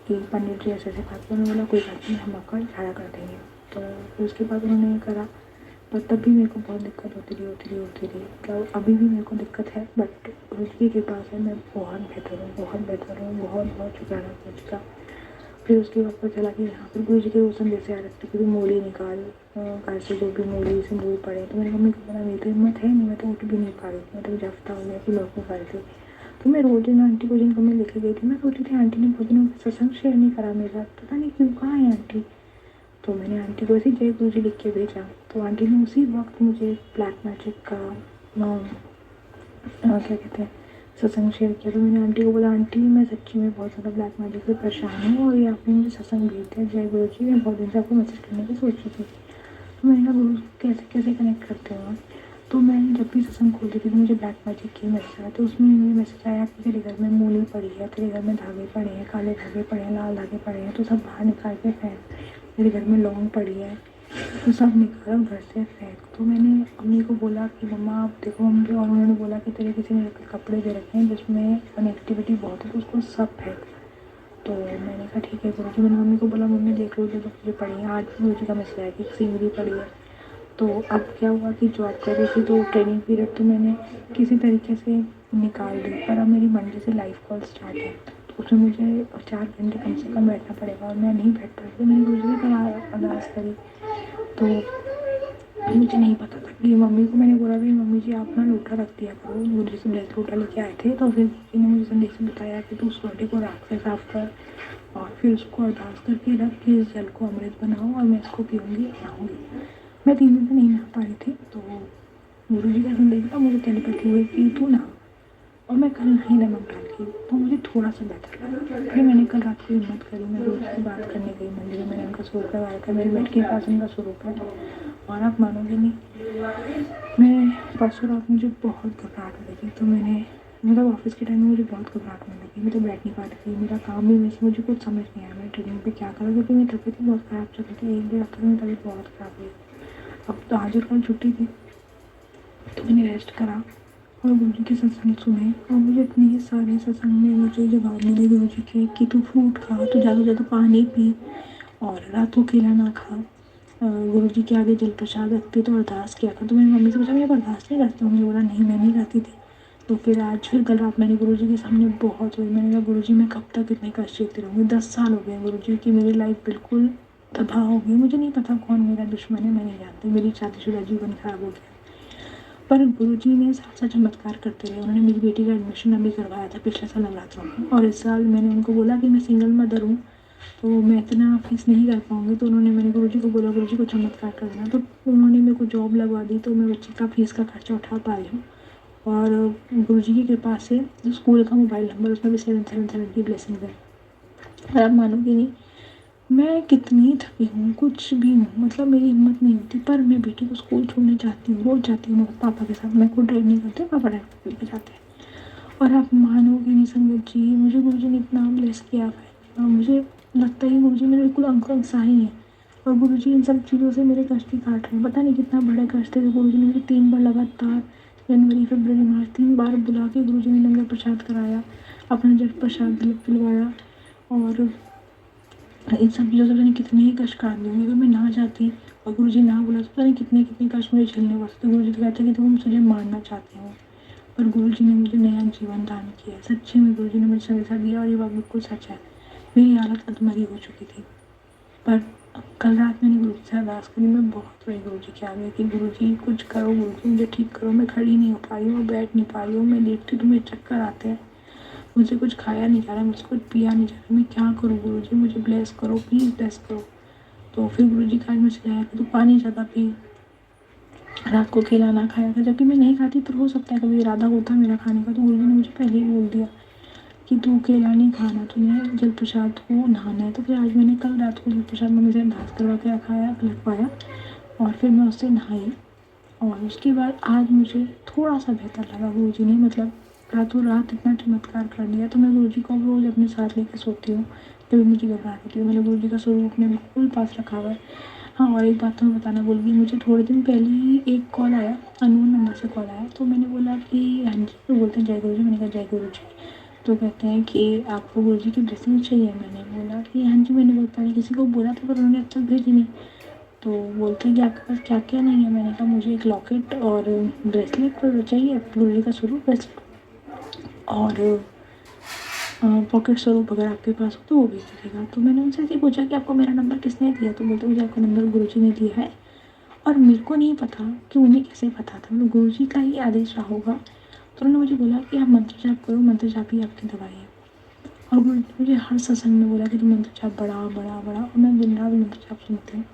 कि पंडित जी ऐसे बात कर। उन्होंने बोला कोई बात नहीं हम आपका झाड़ा कर देंगे। तो फिर उसके बाद उन्होंने करा, पर तब भी मेरे को बहुत दिक्कत होती रही। मतलब अभी भी मेरे को दिक्कत है, बट गुरु जी के पास है मैं बहुत बेहतर हूँ, बहुत शुक्राना गुरु जी का। फिर उसके बाद पता चला कि यहाँ पर गुरु जी के वो संदेश आ रखे कि मूली निकाल, घर से जो भी मूली सिंदूर पड़े। तो मेरी मम्मी को बोला मेरी तो हिम्मत है नहीं, मैं तो उठ भी नहीं पा रही थी, मतलब जब हफ्ता हो गया कि लोग नहीं पा रही थी। तो मैं रोज दिन आंटी को जिनको मैं लेके गई थी, मैं सोची थी आंटी ने बहुत दिनों सत्संग शेयर नहीं करा मेरे साथ, पता नहीं क्यों, कहाँ है आंटी। तो मैंने आंटी को ऐसे जय गुरु जी लिख के भेजा। तो आंटी ने उसी वक्त मुझे ब्लैक मैजिक का क्या कहते हैं सत्संग शेयर किया। तो मैंने आंटी को बोला आंटी मैं सच्ची में बहुत ज़्यादा ब्लैक मैजिक से परेशान हूँ और ये आपने मुझे सत्संग भेज दिया जय गुरु जी, मैं बहुत दिन से आपको मैसेज करने की सोच रही थी। तो मैंने कहा गुरु कैसे कनेक्ट करते हो। तो मैं जब भी सत्संग खोलती थी तो मुझे ब्लैक मैजिक की मैसेज आया। तो उसमें मुझे मैसेज आया कि तेरे घर में मूली पड़ी है, तेरे घर में धागे पड़े हैं, काले धागे पड़े हैं, लाल धागे पड़े हैं, तो सब बाहर निकाल के फेंक। मेरे घर में लौंग पड़ी है तो सब निकालो घर से फेंक। तो मैंने अम्मी को बोला कि मम्मा आप देखो मम्मी, और उन्होंने बोला कि तेरे किसी ने कपड़े दे रखे हैं जिसमें नेगेटिविटी बहुत है तो उसको सब फेंक। तो मैंने कहा ठीक है गुरु जी। मैंने मम्मी को बोला मम्मी देख लो जो चीज़ें पड़ी हैं। आज गुरु जी का मैसेज आया कि सीनरी पड़ी है। तो अब क्या हुआ कि जॉब कर रही थी तो ट्रेनिंग पीरियड तो मैंने किसी तरीके से निकाल दी, पर अब मेरी मंडे से लाइव कॉल स्टार्ट है तो उसमें मुझे 4 घंटे कम से कम बैठना पड़ेगा और मैं नहीं बैठ पाई। तो मैंने गुरु जी की अरदास करी तो मुझे नहीं पता था कि मम्मी को मैंने बोला कि मम्मी जी आप ना लोटा रख दिया करो, गुरु जी से ब्लेस लोटा लेके आए थे। तो फिर जी ने मुझे संदेश में बताया कि तू उस लोटे को राख से साफ कर और फिर उसको अरदास करके रख कि इस जल को अमृत बनाओ और मैं इसको पीऊँगी नहाऊँगी। मैं 3 दिन से नहीं नहा पा रही थी तो गुरु जी का संदेश था, मुझे टेलीपैथी हुई कि तू नहा, और मैं कल नही नमक डाल के, तो मुझे थोड़ा सा बेहतर लगा। फिर मैंने कल रात को हिम्मत करी, मैं रोज से बात करने गई मंदिर में। मैंने उनका स्वरूप लगाया था, मेरे बेड के पास उनका स्वरूप है और आप मानोगे नहीं, मैं परसों रात मुझे बहुत घबराहट हो रही थी। तो मैंने मतलब ऑफिस के टाइम में मुझे बहुत घबराहट होने लगी, मैं तो बैठ नहीं पा रही थी, मेरा काम भी वैसे मुझे कुछ समझ नहीं आया मैं ट्रेनिंग पे क्या करूँ, क्योंकि मेरी तबीयत भी बहुत ख़राब चल रही थी। 1 डेढ़ हफ्ते में तबीयत बहुत ख़राब हुई। अब तो आज और कल छुट्टी थी तो मैंने रेस्ट करा और गुरु जी के सत्संग सुने और मुझे इतने सारे सत्संग में मुझे जवाब मिले गुरु जी के कि तू फ्रूट खा, तू ज़्यादा से ज़्यादा पानी पी और रात को केला ना खा। गुरु जी के आगे जल प्रसाद रखते तो अरदास किया था। तो मैंने मम्मी से पूछा मैं अरदास नहीं करती हूँ, मम्मी बोला नहीं मैं नहीं करती थी। तो फिर आज फिर कल रात मैंने गुरु जी के सामने बहुत रोई। मैंने कहा गुरु जी मैं कब तक इतने कष्ट झेलती रहूँगी। 10 साल हो गए गुरु जी की मेरी लाइफ बिल्कुल तबाह हो गई। मुझे नहीं पता कौन मेरा दुश्मन है, मैं नहीं जानती। मेरी शादीशुदा जीवन खराब हो गया, पर गुरुजी ने साथ चमत्कार करते रहे। उन्होंने मेरी बेटी का एडमिशन अभी करवाया था पिछले साल नवरात्रों में, और इस साल मैंने उनको बोला कि मैं सिंगल मदर हूँ तो मैं इतना फीस नहीं कर पाऊँगी। तो उन्होंने मैंने गुरुजी को बोला गुरुजी को चमत्कार कर देना, तो उन्होंने मेरे को जॉब लगवा दी। तो मैं बच्चे का फीस का खर्चा उठा पा रही हूँ और गुरुजी की कृपा से जो स्कूल का मोबाइल नंबर उसमें भी 777 की ब्लेसिंग है। और आप मानोगे नहीं, मैं कितनी थकी हूँ, कुछ भी हूँ, मतलब मेरी हिम्मत नहीं होती, पर मैं बेटी को स्कूल छोड़ने जाती हूँ, रोज़ जाती हूँ मैं पापा के साथ। मैं खुद ड्राइव नहीं करती, पापा ड्राइव लेके जाते हैं। और आप मानोगे नहीं संगत जी, मुझे गुरुजी ने इतना ब्लेस किया है, और मुझे लगता है गुरुजी मेरे बिल्कुल अंग सा ही है। और गुरुजी इन सब चीज़ों से मेरे कष्ट ही काट रहे हैं। पता नहीं कितना बड़ा कष्ट है जो गुरुजी ने मुझे 3 बार लगातार, जनवरी, फरवरी, मार्च, 3 बार बुला के गुरुजी ने लंगर प्रसाद कराया, अपना जट प्रसाद दिलवाया। और इन सब चीज़ों से पता नहीं कितने ही कष्ट काट दूँगी। अगर मैं ना जाती और गुरुजी ना बुला तो पता नहीं कितने कितने कष्ट मुझे झेलने पड़ते। तो गुरुजी तो कहते हैं कि तुम मुझे मारना चाहते हो, पर गुरुजी ने मुझे नया जीवन दान किया है। सच्ची में गुरुजी ने मुझे संदेशा दिया, और ये बात बिल्कुल सच है। मेरी हालत अधमरी हो चुकी थी, पर कल रात मैंने गुरुजी से अरदास करी। मैं बहुत रोई गुरुजी के आगे कि गुरुजी कुछ करो, गुरुजी मुझे ठीक करो। मैं खड़ी नहीं हो पा रही हूँ, बैठ नहीं पा रही हूँ, मैं लेटती तो मुझे चक्कर आते हैं, मुझे कुछ खाया नहीं जा रहा, मुझसे कुछ पिया नहीं जा रहा। मैं क्या करूँ गुरुजी, मुझे ब्लेस करो, प्लीज़ ब्लेस करो। तो फिर गुरुजी का आज मुझे समझाया कि तू पानी ज़्यादा पी, रात को केला ना खाया कर। जबकि मैं नहीं खाती, पर हो सकता है कभी इरादा होता मेरा खाने का, तो गुरुजी ने मुझे पहले ही बोल दिया कि तू केला नहीं खाना, तूने जल प्रसाद को नहाना है। तो फिर आज मैंने कल रात को जल प्रसाद मम्मी से अरदास करवा के लगवाया, और फिर मैं उससे नहाई। और उसके बाद आज मुझे थोड़ा सा बेहतर लगा। गुरुजी ने मतलब रातों रात इतना चमत्कार कर दिया। तो मैं गुरुजी को रोज़ अपने साथ लेकर सोती हूँ, कभी मुझे घबराहट होती है। मैंने गुरुजी का स्वरूप अपने बिल्कुल पास रखा हुआ है। हाँ, और एक बात तो मैं बताना भूल गई, मुझे थोड़े दिन पहले ही एक कॉल आया, अननोन नंबर से कॉल आया। तो मैंने बोला कि हाँ जी, तो बोलते हैं जय गुरुजी। मैंने कहा जय गुरुजी। तो कहते हैं कि आपको गुरुजी की ब्लेसिंग चाहिए। मैंने बोला कि हाँ जी, मैंने बहुत पहले किसी को बोला था, पर उन्होंने अब तक भेजी नहीं। तो बोलते हैं कि आपके पास क्या क्या नहीं है। मैंने कहा मुझे एक लॉकेट और ब्रेसलेट चाहिए, गुरुजी का स्वरूप ब्रेसलेट, और पॉकेट स्वरूप अगर आपके पास हो तो वो भी चलेगा। तो मैंने उनसे ऐसे पूछा कि आपको मेरा नंबर किसने दिया। तो बोलते मुझे आपका नंबर गुरुजी ने दिया है, और मेरे को नहीं पता कि उन्हें कैसे पता था, मतलब गुरुजी का ही आदेश रहा होगा। तो उन्होंने मुझे बोला कि आप मंत्र जाप करो, मंत्र जाप ही आपकी दवाई है। और गुरुजी ने मुझे हर सत्संग में बोला कि तुम मंत्र जाप बढ़ा बढ़ा बढ़ा, और मैं दिन रात मंत्र जाप सुनती हूँ।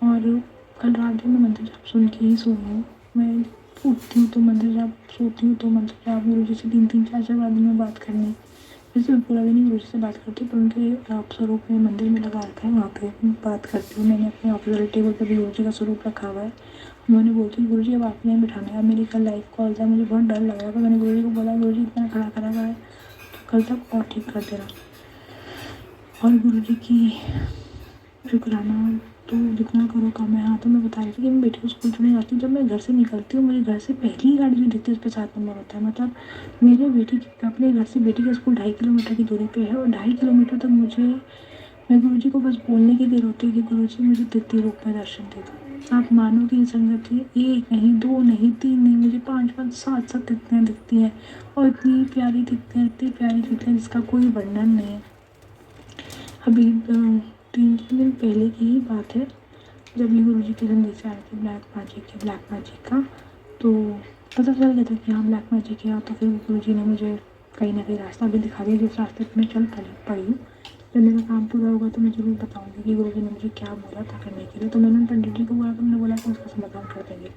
और कल रात भी मैं मंत्र जाप सुन के ही सोई हूँ। मैं उठती हूँ तो मंत्र जाप, सोती हूँ तो मंत्र जाप, गुरुजी से 3-3 4-4 बार दिन में बात करनी। वैसे मैं पूरा दिन ही गुरुजी से बात करती हूँ, पर उनके स्वरूप में मंदिर में लगा रखा है, वहाँ पे बात करती हूँ। मैंने अपने ऑफिस वाले टेबल पर भी गुरुजी का स्वरूप रखा हुआ है। मैंने बोलती हूँ गुरुजी अब आपने यहाँ बिठाना है। मेरी कल लाइव कॉल था, मुझे बहुत डर लग रहा था। मैंने गुरुजी को बोला गुरुजी इतना खड़ा करा हुआ है, तो कल तक और ठीक कर देना। और गुरुजी की शुक्राना तो जितना करो कम है। हाँ, तो मैं बता रही थी कि मैं बेटी को स्कूल छोड़ने जाती हूँ। जब मैं घर से निकलती हूँ, मेरे घर से पहली गाड़ी जो दिखती है उस पर 7 नंबर होता है। मतलब मेरे बेटी की, अपने घर से बेटी का स्कूल 2.5 किलोमीटर की दूरी पे है, और 2.5 किलोमीटर तक मैं गुरुजी को बस बोलने की देर होती है कि गुरुजी मुझे तृतीय रूप में दर्शन दे दो। आप मानोगे नहीं संगत जी, 1 नहीं, 2 नहीं, 3 नहीं, मुझे 5-5 7-7 तितलियाँ दिखती हैं, और इतनी प्यारी दिखती हैं, इतनी प्यारी दिखती हैं जिसका कोई वर्णन नहीं है। अभी 3 दिन पहले की ही बात है, जब ये गुरुजी के संदेश आए थे ब्लैक मैजिक का, तो पता चल गया था कि हाँ ब्लैक मैजिक है। तो फिर गुरुजी ने मुझे कहीं ना कहीं रास्ता भी दिखा दिया, जिस रास्ते पर मैं चल पड़ी हूँ। जब मेरा काम पूरा होगा तो मैं ज़रूर बताऊँगी कि गुरुजी ने मुझे क्या बोला था करने के लिए। तो मैंने पंडित जी को बोला, तो उन्होंने बोला कि उसका समाधान कर देंगे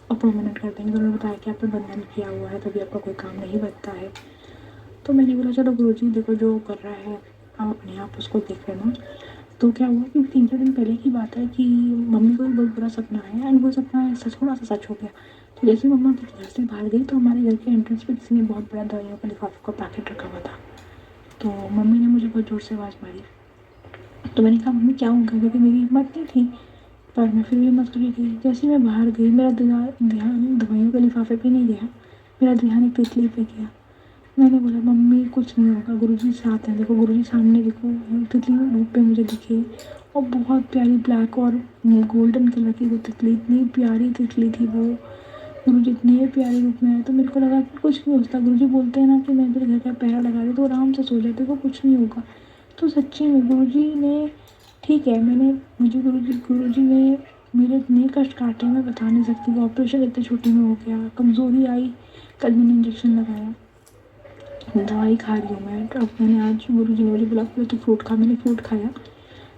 और परमानेंट कर देंगे। उन्होंने बताया कि आप पे बंधन किया हुआ है, तभी आपका कोई काम नहीं बनता है। तो मैंने बोला चलो गुरुजी देखो जो कर रहा है आप अपने आप उसको देख लेना। तो क्या हुआ कि 3-4 दिन पहले की बात है कि मम्मी को एक बहुत बुरा सपना आया, एंड वो सपना सच, थोड़ा सा सच हो गया। तो जैसे मम्मा घर से बाहर गई, तो हमारे घर के एंट्रेंस पे किसी ने बहुत बड़ा दवाइयों का लिफाफे का पैकेट रखा हुआ था। तो मम्मी ने मुझे बहुत ज़ोर से आवाज़ मारी। तो मैंने कहा मम्मी क्या होगा, क्योंकि मेरी हिम्मत नहीं थी, पर मैं फिर भी हिम्मत करी गई। जैसे मैं बाहर गई, मेरा ध्यान दवाइयों के लिफाफे पे नहीं गया, मेरा ध्यान एक तितली पे गया। मैंने बोला मम्मी कुछ नहीं होगा, गुरुजी साथ हैं, देखो गुरुजी सामने देखो। तितली रूप पे मुझे दिखे, और बहुत प्यारी ब्लैक और गोल्डन कलर की वो तितली, इतनी प्यारी तितली थी वो। गुरुजी इतने प्यारे रूप में आए, तो मेरे को लगा कि कुछ नहीं होता। गुरुजी बोलते हैं ना कि मैं तेरे घर का पहरा लगा रही, तो आराम से सो जाए, देखो कुछ नहीं होगा। तो सच्ची में गुरुजी ने, ठीक है, मुझे गुरुजी ने मेरे इतने कष्ट काटे, मैं बता नहीं सकती। वो ऑपरेशन इतने छोटे में हो गया, कमज़ोरी आई, कल मैंने इंजेक्शन लगाया, दवाई खा रही हूँ मैं। अब मैंने आज गुरुजी ने मुझे बोला कि तू फ्रूट खा, मैंने फ्रूट खाया।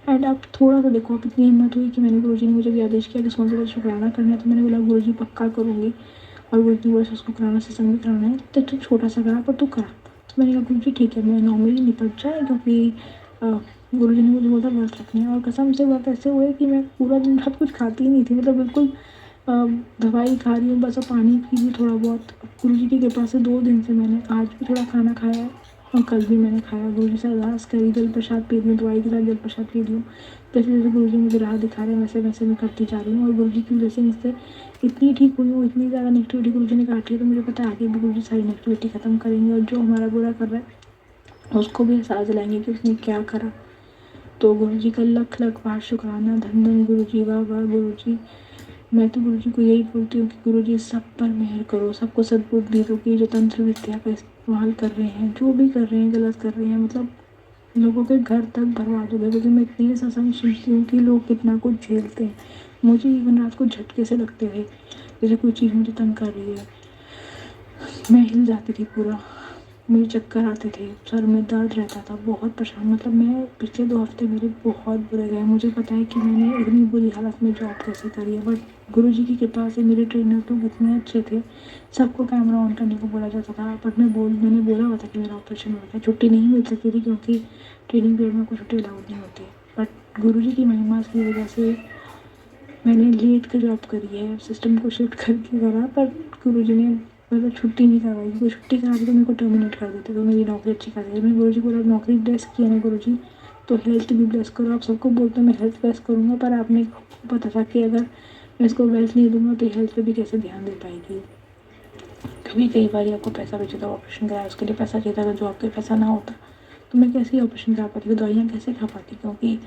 एंड अब थोड़ा सा देखो, अब इतनी हिम्मत हुई कि मैंने, गुरुजी ने मुझे भी आदेश किया कि सोन से शुक्राना करना है। तो मैंने बोला गुरुजी पक्का करूँगी, और गुरुजी बोला शुक्राना से संग कराना है, तो तू छोटा सा करा पर तू करा। तो मैंने कहा गुरुजी ठीक है, मैं नॉर्मली निपट जाए, क्योंकि गुरुजी ने मुझे बोला व्रत रखने, और कसम से व्रत ऐसे हुए कि मैं पूरा दिन रात कुछ खाती ही नहीं थी, मतलब बिल्कुल दवाई खा रही हूँ बस, और पानी पी रही हूँ थोड़ा बहुत। गुरुजी की कृपा से 2 दिन से मैंने आज भी थोड़ा खाना खाया है और कल भी मैंने खाया। गुरुजी से अरदास करी, जल प्रसाद पी रही हूँ, दवाई के साथ जल प्रसाद पी रही हूँ। जैसे जैसे गुरुजी मुझे राह दिखा रहे हैं वैसे वैसे मैं करती जा रही हूँ, और गुरुजी की ब्लेसिंग से इतनी ठीक हुई हूँ, इतनी ज़्यादा नेगेटिविटी गुरुजी ने काटी है। तो मुझे पता है आगे भी गुरुजी सारी नेगेटिविटी ख़त्म करेंगे, और जो हमारा बुरा कर रहा है उसको भी एहसास दिलाएंगे कि उसने क्या करा। तो गुरुजी का लख लख बार शुक्राना, धन धन गुरुजी, वाह वाह गुरुजी। मैं तो गुरुजी को यही बोलती हूँ कि गुरुजी सब पर मेहर करो, सबको सद्बुद्धि दो कि जो तंत्र विद्या का इस्तेमाल कर रहे हैं, जो भी कर रहे हैं, गलत कर रहे हैं, मतलब लोगों के घर तक बर्बाद हो गए। क्योंकि मैं इतने सत्संग सुनती हूँ कि लोग कितना कुछ झेलते हैं। मुझे इवन रात को झटके से लगते थे, जैसे कोई चीज़ मुझे तंग कर रही है, मैं हिल जाती थी पूरा, मुझे चक्कर आते थे, सर में दर्द रहता था, बहुत परेशान। मतलब मैं पिछले 2 हफ्ते मेरे बहुत बुरे गए। मुझे पता है कि मैंने इतनी बुरी हालत में जॉब कैसे करी है, बट गुरुजी की कृपा से मेरे ट्रेनर लोग इतने अच्छे थे। सबको कैमरा ऑन करने को बोला जाता था, बट मैंने बोला हुआ था कि मेरा ऑपरेशन हो गया। छुट्टी नहीं मिल सकती थी क्योंकि ट्रेनिंग पीरियड में कोई छुट्टी अलाउड नहीं होती है। बट गुरुजी की महिमा की वजह से मैंने लेट कर जॉब करी है, सिस्टम को शिफ्ट करके करा, पर गुरुजी ने मतलब छुट्टी नहीं करवाई। कोई छुट्टी करा दी तो मेरे को टर्मिनेट कर देते, तो मेरी नौकरी अच्छी कर दी। मैंने गुरुजी को बोला नौकरी ब्लेस की है ना गुरुजी, तो हेल्थ भी ब्लेस करो। आप सबको बोलते हो मैं हेल्थ ब्लेस करूँगा, पर आपने पता था कि अगर मैं इसको वेल्थ नहीं दूंगा तो हेल्थ पे भी कैसे ध्यान दे पाएगी। कभी कई बार आपको पैसा भी चाहिए था, ऑपरेशन कराया उसके लिए पैसा चाहिए था, अगर जॉब के पैसा ना होता तो मैं कैसे ऑपरेशन करा पाती, दवाइयाँ कैसे खा पाती। क्योंकि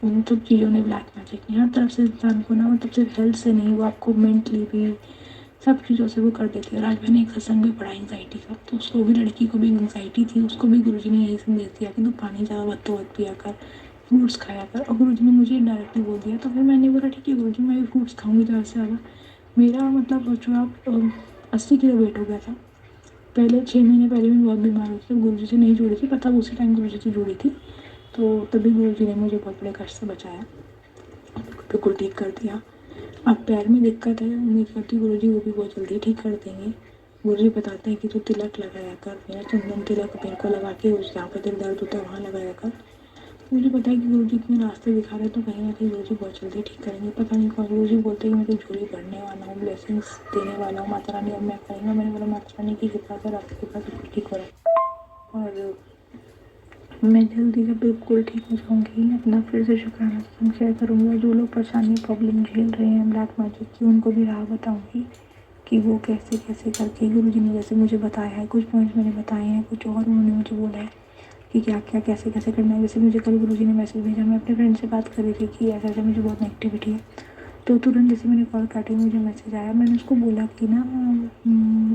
उन सब चीज़ों ने ब्लैक मैजिक ने हर तरफ से इंसान को ना, मतलब सिर्फ हेल्थ से नहीं, वो आपको मेंटली भी सब चीज़ों से वो कर देती है। और आज मैंने एक सत्संग भी पढ़ा एंग्जाइटी का, तो उसको भी, लड़की को भी एंग्जाइटी थी, उसको भी गुरुजी ने यही संदेश दिया कि तू पानी ज़्यादा वक्त पिया कर, फ्रूट्स खाया कर। और गुरुजी ने मुझे डायरेक्टली बोल दिया, तो फिर मैंने बोला ठीक है गुरुजी, मैं भी फ्रूट्स खाऊंगी ज़्यादा से ज़्यादा। मेरा मतलब जो आप 80 किलो वेट हो गया था। पहले 6 महीने पहले मैं बहुत बीमार हुई थी, गुरुजी से नहीं जुड़ी थी, पता उसी टाइम गुरुजी से जुड़ी थी। तो तभी गुरुजी ने मुझे बहुत बड़े कष्ट से बचाया, बिल्कुल ठीक कर दिया। अब पैर में दिक्कत है, उम्मीद करती हूँ गुरुजी वो भी बहुत जल्दी ठीक कर देंगे। गुरुजी बताते हैं कि तू तिलक लगाया कर, मेरा चंदन तिलक मेरे को लगा के उस जहाँ पे तेरा दर्द होता है वहाँ लगाया कर। मुझे पता है कि गुरुजी इतने रास्ते दिखा रहे हैं, तो कहीं ना कहीं गुरुजी बहुत जल्दी ठीक करेंगे। पता नहीं कौन, गुरुजी बोलते हैं कि मैं तो झोली भरने वाला हूँ, ब्लेसिंग्स देने वाला हूँ माता रानी, और मैं करूँगा। मैंने बोला माता रानी की कृपा से, आपकी कृपा से ठीक हो रहा है, और मैं जल्दी से बिल्कुल ठीक हो जाऊँगी। अपना फिर से शुक्राना सत्संग शेयर करूँगा। जो लोग परेशानी प्रॉब्लम झेल रहे हैं ब्लैक मैजिक की, उनको भी राह बताऊँगी कि वो कैसे कैसे करके, गुरुजी ने जैसे मुझे बताया है, कुछ पॉइंट्स मैंने बताए हैं, कुछ और उन्होंने मुझे बोला है कि क्या क्या कैसे कैसे करना है। जैसे मुझे कल गुरुजी ने मैसेज भेजा, मैं अपने फ्रेंड से बात कर रही थी कि ऐसा ऐसा मुझे बहुत नेगेटिविटी है, तो तुरंत जैसे मैंने कॉल काटी मुझे मैसेज आया। मैंने उसको बोला कि ना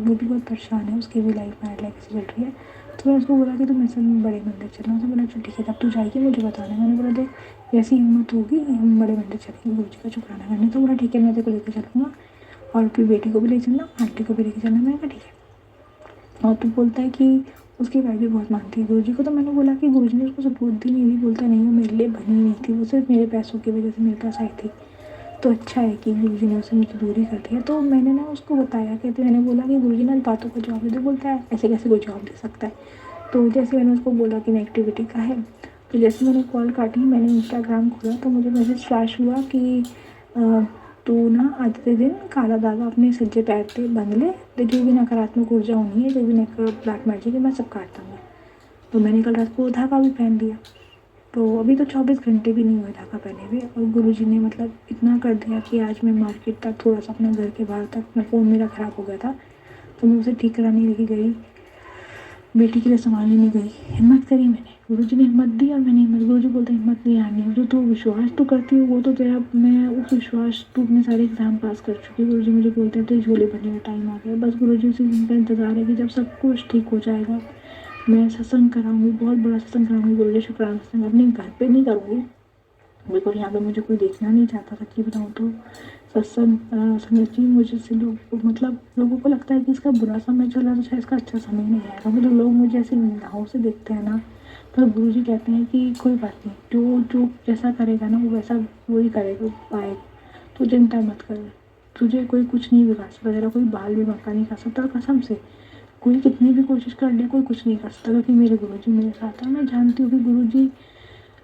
वो भी बहुत परेशान है, उसकी भी लाइफ में लाइफ ऐसे चल रही है। तो मैं उसको बोला कि तुम ऐसे बड़े मंदिर चलना। उसने बोला चल ठीक है, तब तू जाएगी मुझे बताना। मैंने बोला देख ऐसी हिम्मत होगी हम बड़े मंदिर चलेंगे गुरुजी का शुक्राना करने। तो बोला ठीक है, मैं तेरे को लेकर चलूँगा, और अपनी बेटी को भी ले चलना, आंटी को भी लेकर चलना। मैंने कहा ठीक है। और तू बोलता है कि उसकी वाइफ भी बहुत मानती है गुरुजी को। तो मैंने बोला कि गुरुजी ने उसको सपोर्ट दी नहीं दी, बोलता नहीं वो मेरे लिए बनी नहीं थी, वो सिर्फ मेरे पैसों की वजह से मेरे पास आई थी। तो अच्छा है कि गुरुजी ने उसे मुझसे दूरी कर दिया। तो मैंने ना उसको बताया, कहते मैंने बोला कि गुरुजी ने बातों का जवाब दे दो। बोलता है ऐसे कैसे कोई जवाब दे सकता है। तो जैसे मैंने उसको बोला कि नेगेटिविटी का है, तो जैसे मैंने कॉल काटी, मैंने इंस्टाग्राम खोला तो मुझे मैसेज फ्लैश हुआ कि तू ना आज के दिन काला धागा अपने सज्जे पैर पे बंध ले, तो जो भी नकारात्मक ऊर्जा होनी है, जो भी ब्लैक मैजिक है, मैं सब काट दूँगा। तो मैंने कल रात को धागा भी पहन लिया। तो अभी तो 24 घंटे भी नहीं हुए धागा पहने हुए, और गुरुजी ने मतलब इतना कर दिया कि आज मैं मार्केट तक, थोड़ा सा अपने घर के बाहर तक, अपना फ़ोन मेरा ख़राब हो गया था तो मैं उसे ठीक कराने लेके गई, बेटी के लिए सामान लेने गई। हिम्मत करी मैंने, गुरुजी ने हिम्मत दी और मैंने हिम्मत, गुरुजी बोलते हैं हिम्मत नहीं हारनी, जो तू विश्वास तू करती हो वो तो तेरा, मैं उस विश्वास, तू अपने सारे एग्ज़ाम पास कर चुकी है। गुरुजी मुझे बोलते हैं तेरे झोले भरने का टाइम आ गया। बस गुरुजी उसी दिन का इंतज़ार है कि जब सब कुछ ठीक हो जाएगा मैं सत्संग कराऊंगी, बहुत बड़ा सत्संग कराऊंगी, गुरुजी शुक्राना सत्संग। अपने घर पे नहीं करूँगी बिल्कुल, यहाँ पे मुझे कोई देखना नहीं चाहता, सच्ची बताऊँ तो। सत्संग संगत जी, मुझे से लोग, मतलब लोगों को लगता है कि इसका बुरा समय चल रहा है तो शायद इसका अच्छा समय नहीं आएगा। मतलब लोग मुझे ऐसे निगाहों से देखते हैं ना, तो गुरुजी कहते हैं कि कोई बात नहीं, जो जो जैसा करेगा ना वो वैसा वही करेगा, पाएगा, तो चिंता मत कर, तुझे कोई कुछ नहीं बिगाड़ सकता, तेरा कोई बाल भी मक्का नहीं खा सकता। कसम से कोई कितनी भी कोशिश कर ले, कोई कुछ नहीं कर सकता, क्योंकि मेरे गुरुजी मेरे साथ है। मैं जानती हूँ कि गुरुजी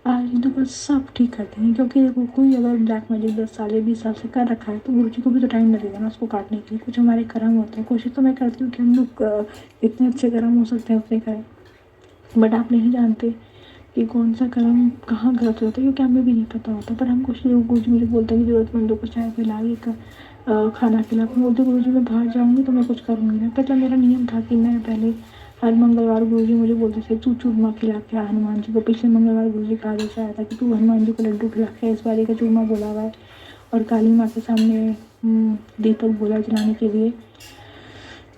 आज तो बस सब ठीक करते हैं, क्योंकि देखो कोई अगर ब्लैक मैजिक 10 साल या 20 साल से कर रखा है तो गुरु जी को भी तो टाइम लगेगा ना उसको काटने के लिए। कुछ हमारे कर्म होते हैं, कोशिश तो मैं करती हूँ कि हम लोग इतने अच्छे कर्म हो सकते हैं उतने करें, बट आप नहीं जानते कि कौन सा कर्म कहाँ गलत होता है, क्योंकि हमें भी नहीं पता होता। पर हम कुछ लोग, गुरु जी मुझे बोलते हैं कि ज़रूरतमंदों को चाय पिला, एक खाना खिला। मैं बोलती गुरु जी मैं बाहर जाऊँगी तो मैं कुछ करूँगी ना। मतलब मेरा नियम था कि मैं पहले हर मंगलवार गुरु जी मुझे बोलते थे तू चूरमा खिला के आ हनुमान जी को। पिछले मंगलवार गुरु जी का आदेश आया था कि तू हनुमान जी को लड्डू खिला के, इस बारी का चूरमा बोला हुआ है। और काली माँ के सामने दीपक बोला जलाने के लिए।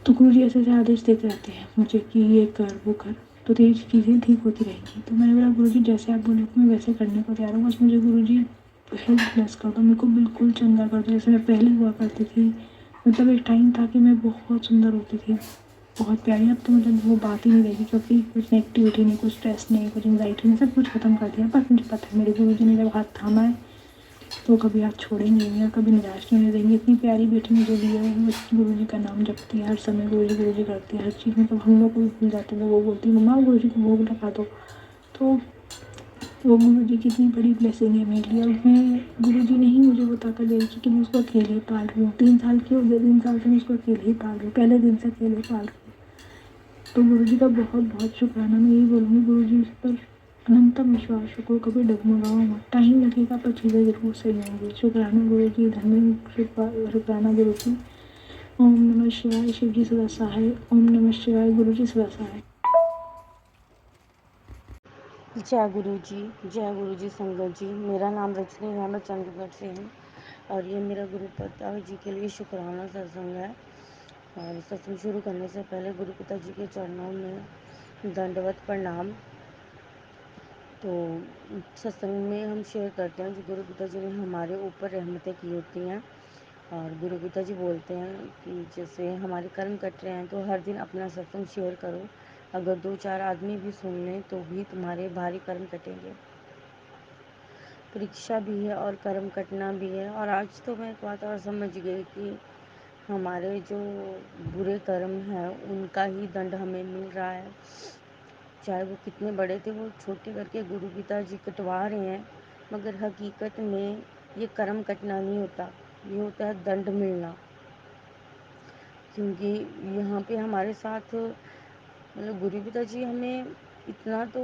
तो गुरु जी ऐसे ऐसे आदेश देते रहते हैं मुझे कि ये कर वो कर, तो तेरी चीज़ें ठीक होती रहेंगी। तो मैंने बोला गुरु जी जैसे आप बोलोगे मैं वैसे करने को तैयार हूँ, बस मुझे गुरु जी हेल्थ ब्लेस कर दो, मेरे को बिल्कुल चंगा कर दो जैसे मैं पहले हुआ करती थी। मतलब एक टाइम था कि मैं बहुत सुंदर होती थी, बहुत प्यारी। अब तो मतलब वो बात ही नहीं रहेगी, क्योंकि कुछ नेगेटिविटी नहीं, कुछ स्ट्रेस नहीं, कुछ एंग्जाइटी नहीं, सब कुछ खत्म कर दिया। पर मुझे पता है मेरे गुरु जी ने जब हाथ थामा है तो कभी हाथ छोड़ेंगे नहीं और कभी निराश नहीं होने देंगे। इतनी प्यारी बेटी मुझे दी है, वो गुरु जी का नाम जपती है हर समय, गुरु जी करती है हर चीज़। मतलब हम लोग को भी भूल जाते हैं, वो बोलती है मम्मा गुरु जी को भोग लगा दो। तो वो गुरु जी की इतनी बड़ी ब्लेसिंग है मेरे लिए। और मैं, गुरु जी ने ही मुझे वो ताकत दे रखी कि मैं उसको अकेले ही पाल रही हूँ। 3 साल की हो गई, 3 साल से मैं उसको अकेले ही पाल रही हूँ, पहले दिन से अकेले पाल रही हूँ। तो गुरु जी का बहुत बहुत शुक्राना। मैं यही बोलूँगी गुरु जी पर अनंतम विश्वास रखो, कभी डगमगाओ मत। टाइम लगेगा पर चीज़ें ज़रूर सही होंगी। शुक्राना गुरु जी, धन्य शुक्राना गुरु जी। ओम नमः शिवाय, शिव जी सदा सहाय। ओम नमः शिवाय, गुरु जी सदा सहाय। जय गुरु जी संगत जी। मेरा नाम रजनी है, मैं चंडीगढ़ से हूँ और ये मेरा गुरु पिता जी के लिए शुक्राना सत्संग है। और सत्संग शुरू करने से पहले गुरु पिता जी के चरणों में दंडवत प्रणाम। तो सत्संग में हम शेयर करते हैं जो गुरु पिता जी ने हमारे ऊपर रहमतें की होती हैं। और गुरु पिता जी बोलते हैं कि जैसे हमारे कर्म कट रहे हैं तो हर दिन अपना सत्संग शेयर करो, अगर 2-4 आदमी भी सुन लें तो भी तुम्हारे भारी कर्म कटेंगे। परीक्षा भी है और कर्म कटना भी है। और आज तो मैं एक बात और समझ गई कि हमारे जो बुरे कर्म हैं उनका ही दंड हमें मिल रहा है, चाहे वो कितने बड़े थे। वो छोटे करके गुरु पिता जी कटवा रहे हैं, मगर हकीकत में ये कर्म कटना नहीं होता, ये होता है दंड मिलना। क्योंकि यहाँ पे हमारे साथ मतलब गुरु पिता जी हमें इतना तो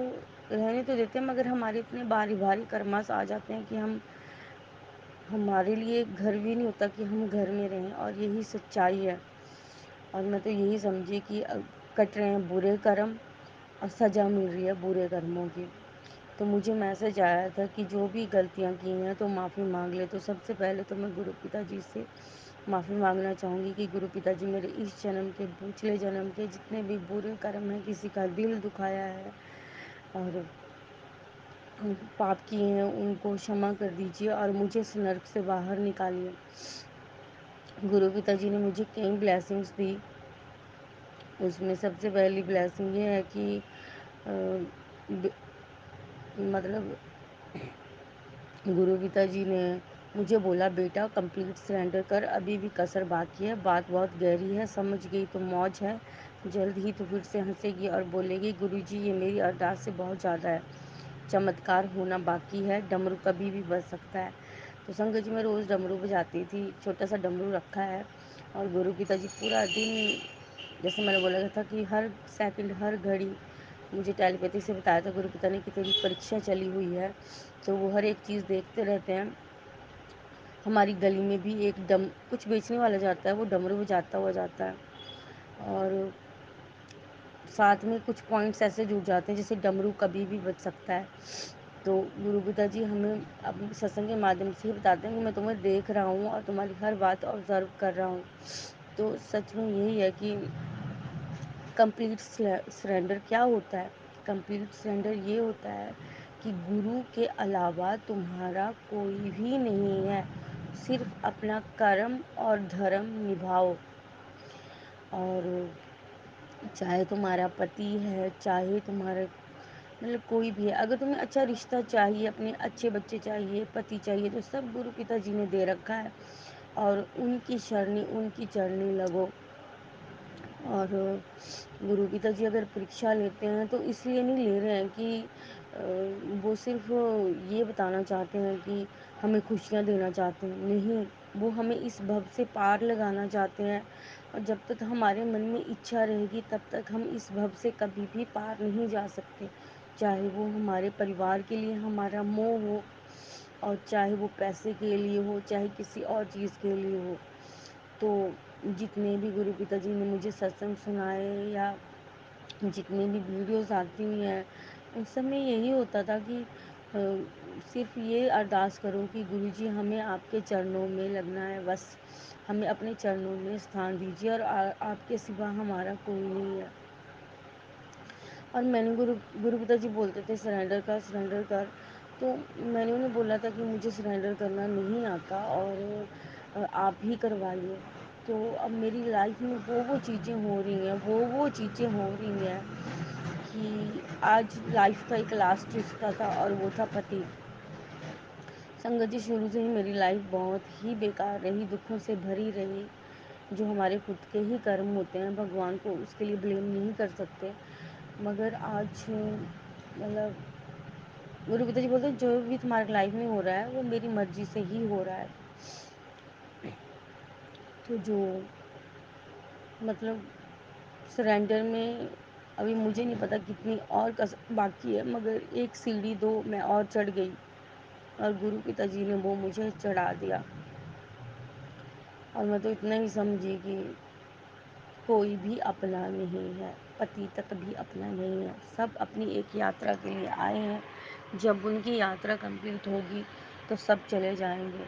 रहने तो देते हैं, मगर हमारे इतने भारी भारी कर्मास आ जाते हैं कि हमारे लिए घर भी नहीं होता कि हम घर में रहें। और यही सच्चाई है। और मैं तो यही समझी कि कट रहे हैं बुरे कर्म और सज़ा मिल रही है बुरे कर्मों की। तो मुझे मैसेज आया था कि जो भी गलतियाँ की हैं तो माफ़ी मांग ले। तो सबसे पहले तो मैं गुरु पिता जी से माफ़ी मांगना चाहूँगी कि गुरु पिता जी मेरे इस जन्म के, पिछले जन्म के जितने भी बुरे कर्म हैं, किसी का दिल दुखाया है और पाप किए हैं उनको क्षमा कर दीजिए और मुझे इस नर्क से बाहर निकालिए। गुरु पिता जी ने मुझे कई ब्लेसिंग्स दी। उसमें सबसे पहली ब्लेसिंग ये है कि मतलब गुरु पिता जी ने मुझे बोला बेटा कंप्लीट सरेंडर कर, अभी भी कसर बाकी है, बात बहुत गहरी है, समझ गई तो मौज है, जल्द ही तो फिर से हंसेगी और बोलेगी गुरुजी ये मेरी अरदास से बहुत ज़्यादा है, चमत्कार होना बाकी है, डमरू कभी भी बज सकता है। तो संगत जी मैं रोज़ डमरू बजाती थी, छोटा सा डमरू रखा है। और गुरु पिता जी पूरा दिन, जैसे मैंने बोला था कि हर सेकंड हर घड़ी मुझे टेलीपैथी से बताया था गुरु पिता ने कि तेरी परीक्षा चली हुई है। तो वो हर एक चीज़ देखते रहते हैं। हमारी गली में भी एक कुछ बेचने वाला जाता है, वो डमरू बजाता हुआ जाता है और साथ में कुछ पॉइंट्स ऐसे जुड़ जाते हैं जैसे डमरू कभी भी बज सकता है। तो गुरु पिता जी हमें अपने सत्संग के माध्यम से ही बताते हैं कि मैं तुम्हें देख रहा हूँ और तुम्हारी हर बात ऑब्जर्व कर रहा हूँ। तो सच में यही है कि कंप्लीट सरेंडर क्या होता है। कंप्लीट सरेंडर ये होता है कि गुरु के अलावा तुम्हारा कोई भी नहीं है, सिर्फ अपना कर्म और धर्म निभाओ। और चाहे तुम्हारा पति है, चाहे तुम्हारा मतलब कोई भी है, अगर तुम्हें अच्छा रिश्ता चाहिए, अपने अच्छे बच्चे चाहिए, पति चाहिए, तो सब गुरु पिता जी ने दे रखा है और उनकी चरणी लगो। और गुरु पिता जी अगर परीक्षा लेते हैं तो इसलिए नहीं ले रहे हैं कि वो सिर्फ ये बताना चाहते हैं कि हमें खुशियाँ देना चाहते हैं, नहीं, वो हमें इस भव से पार लगाना चाहते हैं। और जब तक हमारे मन में इच्छा रहेगी तब तक हम इस भव से कभी भी पार नहीं जा सकते, चाहे वो हमारे परिवार के लिए हमारा मोह हो, और चाहे वो पैसे के लिए हो, चाहे किसी और चीज़ के लिए हो। तो जितने भी गुरु पिता जी ने मुझे सत्संग सुनाए, या जितनी भी वीडियोस आती हुई हैं, उन सब में यही होता था कि सिर्फ ये अरदास करो कि गुरुजी हमें आपके चरणों में लगना है, बस हमें अपने चरणों में स्थान दीजिए, और आपके सिवा हमारा कोई नहीं है। और मैंने गुरु पिता जी बोलते थे सरेंडर कर, तो मैंने उन्हें बोला था कि मुझे सरेंडर करना नहीं आता, और आप ही करवाइए। तो अब मेरी लाइफ में वो चीज़ें हो रही हैं, वो चीज़ें हो रही हैं कि आज लाइफ का एक लास्ट रिश्ता था, और वो था पति। संगत जी, शुरू से ही मेरी लाइफ बहुत ही बेकार रही, दुखों से भरी रही। जो हमारे खुद के ही कर्म होते हैं, भगवान को उसके लिए ब्लेम नहीं कर सकते। मगर आज मतलब गुरु पिता जी बोलते हैं जो भी तुम्हारी लाइफ में हो रहा है वो मेरी मर्जी से ही हो रहा है। तो जो मतलब सरेंडर में अभी मुझे नहीं पता कितनी और कसर बाकी है, मगर एक सीढ़ी दो मैं और चढ़ गई, और गुरु पिता जी ने वो मुझे चढ़ा दिया। और मैं तो इतना ही समझी कि कोई भी अपना नहीं है, पति तक भी अपना नहीं है, सब अपनी एक यात्रा के लिए आए हैं। जब उनकी यात्रा कंप्लीट होगी तो सब चले जाएंगे।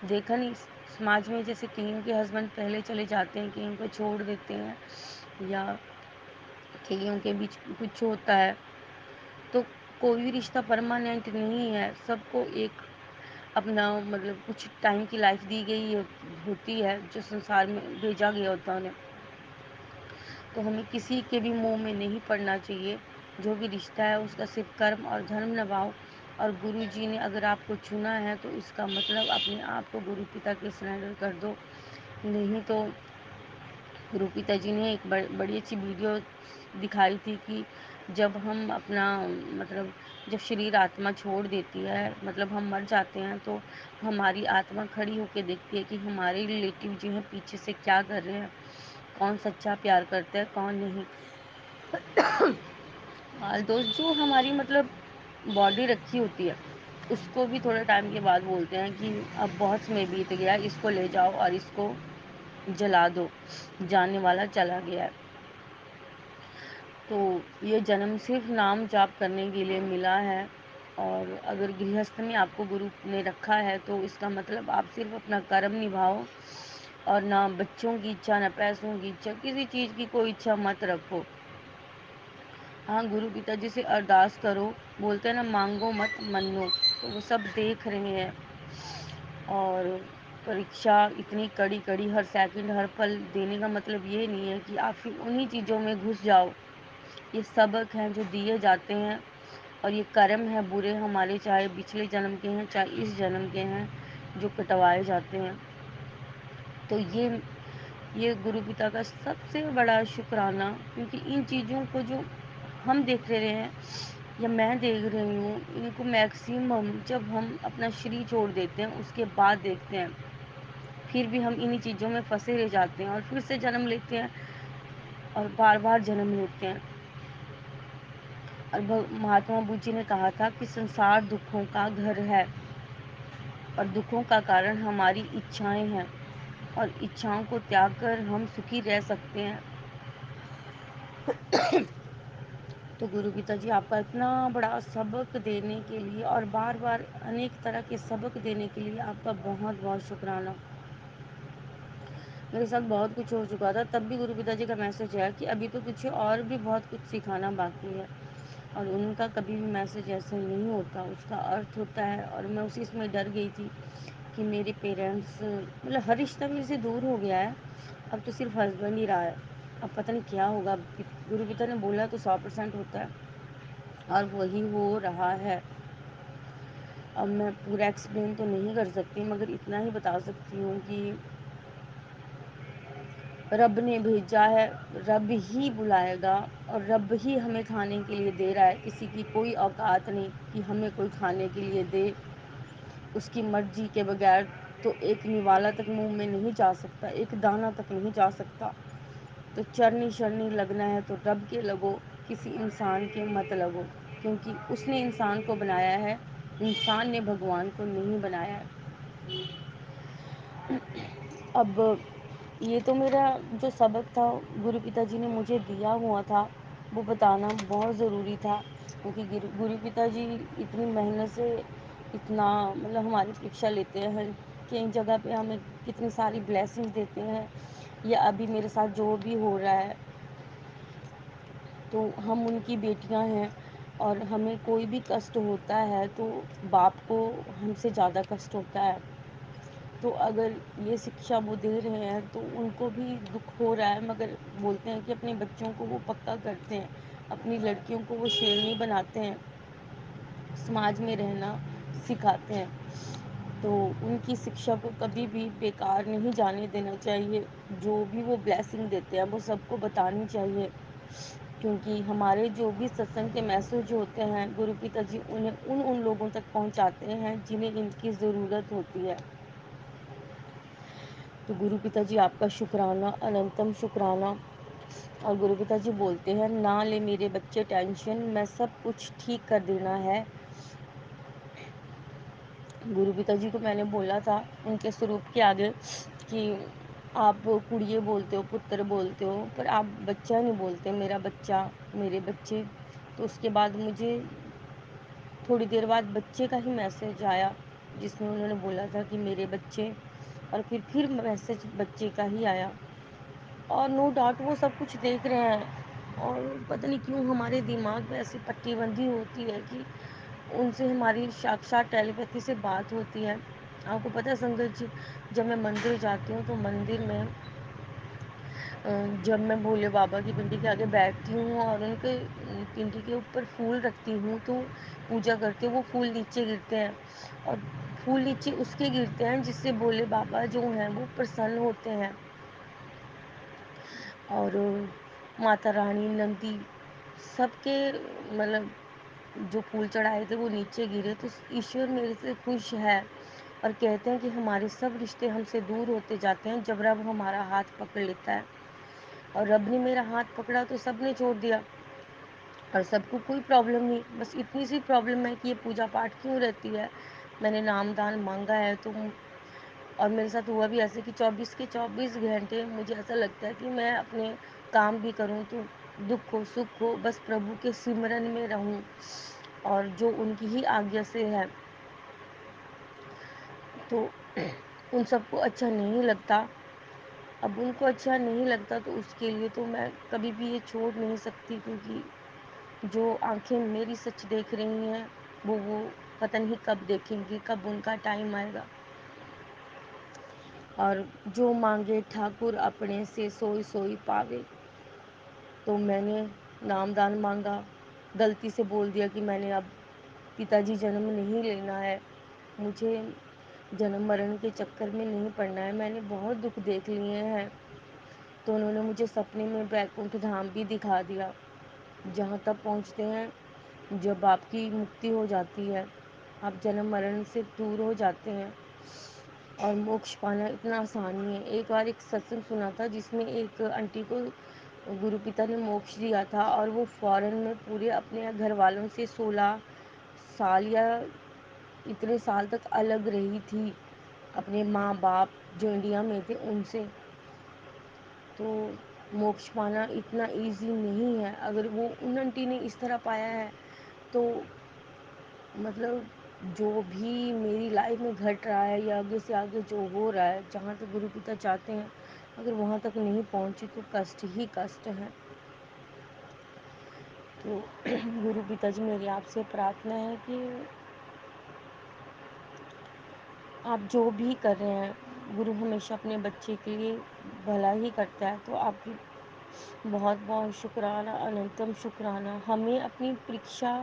देखा नहीं समाज में, जैसे कईयों के हस्बैंड पहले चले जाते हैं, कईयों को छोड़ देते हैं, या कईयों के बीच कुछ होता है। तो कोई भी रिश्ता परमानेंट नहीं है, सबको एक अपना मतलब कुछ टाइम की लाइफ दी गई होती है, जो संसार में भेजा गया होता है उन्हें। तो हमें किसी के भी मुंह में नहीं पड़ना चाहिए। जो भी रिश्ता है उसका सिर्फ कर्म और धर्म निभाओ, और गुरु जी ने अगर आपको चुना है तो इसका मतलब अपने आप को गुरु पिता के सरेंडर कर दो। नहीं तो गुरु पिता जी ने एक बड़ी अच्छी वीडियो दिखाई थी कि जब हम अपना मतलब जब शरीर आत्मा छोड़ देती है, मतलब हम मर जाते हैं, तो हमारी आत्मा खड़ी होकर देखती है कि हमारे रिलेटिव जो हैं पीछे से क्या कर रहे हैं, कौन सच्चा प्यार करता है कौन नहीं। हाल दोस्त जो हमारी मतलब बॉडी रखी होती है, उसको भी थोड़े टाइम के बाद बोलते हैं कि अब बहुत समय बीत गया, इसको ले जाओ और इसको जला दो, जाने वाला चला गया है। तो ये जन्म सिर्फ नाम जाप करने के लिए मिला है। और अगर गृहस्थ में आपको गुरु ने रखा है तो इसका मतलब आप सिर्फ अपना कर्म निभाओ, और ना बच्चों की इच्छा, ना पैसों की इच्छा, किसी चीज़ की कोई इच्छा मत रखो। हाँ, गुरु पिताजी से अरदास करो, बोलते हैं ना मांगो मत मन्नो, तो वो सब देख रहे हैं। और परीक्षा इतनी कड़ी कड़ी हर सेकंड हर पल देने का मतलब ये नहीं है कि आप फिर उन्हीं चीज़ों में घुस जाओ। ये सबक हैं जो दिए जाते हैं, और ये कर्म है बुरे हमारे, चाहे पिछले जन्म के हैं चाहे इस जन्म के हैं, जो कटवाए जाते हैं। तो ये गुरु पिता का सबसे बड़ा शुक्राना, क्योंकि इन चीज़ों को जो हम देख रहे हैं या मैं देख रही हूँ, इनको मैक्सिमम जब हम अपना शरीर छोड़ देते हैं उसके बाद देखते हैं। फिर भी हम इन्हीं चीज़ों में फंसे रह जाते हैं, और फिर से जन्म लेते हैं, और बार बार जन्म लेते हैं। और महात्मा बुद्ध जी ने कहा था कि संसार दुखों का घर है, और दुखों का कारण हमारी इच्छाएं हैं, और इच्छाओं को त्याग कर हम सुखी रह सकते हैं। तो गुरु पिता जी आपका इतना बड़ा सबक देने के लिए, और बार बार अनेक तरह के सबक देने के लिए आपका बहुत बहुत शुक्राना। मेरे साथ बहुत कुछ हो चुका था, तब भी गुरु पिता जी का मैसेज है कि अभी तो तुझे और भी बहुत कुछ सिखाना बाकी है। और उनका कभी भी मैसेज ऐसे नहीं होता, उसका अर्थ होता है। और मैं उसी इसमें डर गई थी कि मेरे पेरेंट्स मतलब हर रिश्ता मेरे से दूर हो गया है, अब तो सिर्फ हस्बैंड ही रहा है, अब पता नहीं क्या होगा। गुरु पिता ने बोला तो 100% होता है, और वही हो रहा है। अब मैं पूरा एक्सप्लेन तो नहीं कर सकती, मगर इतना ही बता सकती हूँ कि रब ने भेजा है, रब ही बुलाएगा और रब ही हमें खाने के लिए दे रहा है। किसी की कोई औकात नहीं कि हमें कोई खाने के लिए दे। उसकी मर्जी के बगैर तो एक निवाला तक मुंह में नहीं जा सकता, एक दाना तक नहीं जा सकता। तो चरनी शरनी लगना है तो रब के लगो, किसी इंसान के मत लगो, क्योंकि उसने इंसान को बनाया है, इंसान ने भगवान को नहीं बनाया है। अब ये तो मेरा जो सबक था गुरु पिताजी ने मुझे दिया हुआ था, वो बताना बहुत ज़रूरी था, क्योंकि गुरु पिताजी इतनी मेहनत से इतना मतलब हमारी परीक्षा लेते हैं, कई जगह पे हमें कितनी सारी ब्लेसिंग्स देते हैं, या अभी मेरे साथ जो भी हो रहा है, तो हम उनकी बेटियां हैं और हमें कोई भी कष्ट होता है तो बाप को हमसे ज़्यादा कष्ट होता है। तो अगर ये शिक्षा वो दे रहे हैं तो उनको भी दुख हो रहा है, मगर बोलते हैं कि अपने बच्चों को वो पक्का करते हैं, अपनी लड़कियों को वो शेरनी बनाते हैं, समाज में रहना सिखाते हैं। तो उनकी शिक्षा को कभी भी बेकार नहीं जाने देना चाहिए। जो भी वो ब्लेसिंग देते हैं वो सबको बतानी चाहिए, क्योंकि हमारे जो भी सत्संग के मैसेज होते हैं गुरु पिताजी उन्हें उन लोगों तक पहुंचाते हैं जिन्हें इनकी ज़रूरत होती है। तो गुरु पिताजी आपका शुक्राना, अनंतम शुक्राना। और गुरु पिताजी बोलते हैं, ना ले मेरे बच्चे टेंशन, मैं सब कुछ ठीक कर देना है। गुरु पिताजी को मैंने बोला था उनके स्वरूप के आगे कि आप कुड़िए बोलते हो, पुत्र बोलते हो, पर आप बच्चा नहीं बोलते, मेरा बच्चा, मेरे बच्चे। तो उसके बाद मुझे थोड़ी देर बाद बच्चे का ही मैसेज आया, जिसमें उन्होंने बोला था कि मेरे बच्चे, और फिर मैसेज बच्चे का ही आया। और नो डाउट वो सब कुछ देख रहे हैं, और पता नहीं क्यों हमारे दिमाग में ऐसी पट्टीबंदी होती है कि उनसे हमारी साक्षात टेलीपैथी से बात होती है। आपको पता है संगत जी, जब मैं मंदिर जाती हूँ तो मंदिर में जब मैं भोले बाबा की पिंडी के आगे बैठती हूँ और उनके पिंडी के ऊपर फूल रखती हूँ तो पूजा करती हूँ, वो फूल नीचे गिरते हैं, और फूल नीचे उसके गिरते हैं जिससे भोले बाबा जो हैं वो प्रसन्न होते हैं। और माता रानी, नंदी, सबके मतलब जो फूल चढ़ाए थे वो नीचे गिरे, तो ईश्वर मेरे से खुश है। और कहते हैं कि हमारे सब रिश्ते हमसे दूर होते जाते हैं जब रब हमारा हाथ पकड़ लेता है। और रब ने मेरा हाथ पकड़ा तो सब ने छोड़ दिया, और सबको कोई प्रॉब्लम नहीं, बस इतनी सी प्रॉब्लम है कि ये पूजा पाठ क्यों रहती है। मैंने नामदान मांगा है तो, और मेरे साथ हुआ भी ऐसे कि 24 के 24 घंटे मुझे ऐसा लगता है कि मैं अपने काम भी करूं तो दुख हो सुख हो बस प्रभु के सिमरन में रहूं, और जो उनकी ही आज्ञा से है। तो उन सबको अच्छा नहीं लगता। अब उनको अच्छा नहीं लगता तो उसके लिए तो मैं कभी भी ये छोड़ नहीं सकती, क्योंकि जो आंखें मेरी सच देख रही हैं वो पता नहीं कब देखेंगी, कब उनका टाइम आएगा। और जो मांगे ठाकुर अपने से सोई सोई पावे। तो मैंने नामदान मांगा, गलती से बोल दिया कि मैंने अब पिताजी जन्म नहीं लेना है, मुझे जन्म मरण के चक्कर में नहीं पड़ना है, मैंने बहुत दुख देख लिए हैं। तो उन्होंने मुझे सपने में बैकुंठ धाम भी दिखा दिया, जहाँ तक पहुँचते हैं जब आपकी मुक्ति हो जाती है, आप जन्म मरण से दूर हो जाते हैं, और मोक्ष पाना इतना आसान नहीं है। एक बार एक सत्संग सुना था जिसमें एक आंटी को गुरु पिता ने मोक्ष दिया था, और वो फॉरेन में पूरे अपने घर वालों से 16 साल या इतने साल तक अलग रही थी, अपने माँ बाप जो इंडिया में थे उनसे। तो मोक्ष पाना इतना इजी नहीं है। अगर वो उन आंटी ने इस तरह पाया है तो मतलब जो भी मेरी लाइफ में घट रहा है या आगे से आगे जो हो रहा है, जहाँ तक गुरु पिता चाहते हैं, अगर वहाँ तक नहीं पहुँचे तो कष्ट ही कष्ट है। तो गुरु पिताजी मेरी आपसे प्रार्थना है कि आप जो भी कर रहे हैं, गुरु हमेशा अपने बच्चे के लिए भला ही करता है। तो आपकी बहुत बहुत शुक्राना, अनंतम शुक्राना। हमें अपनी परीक्षा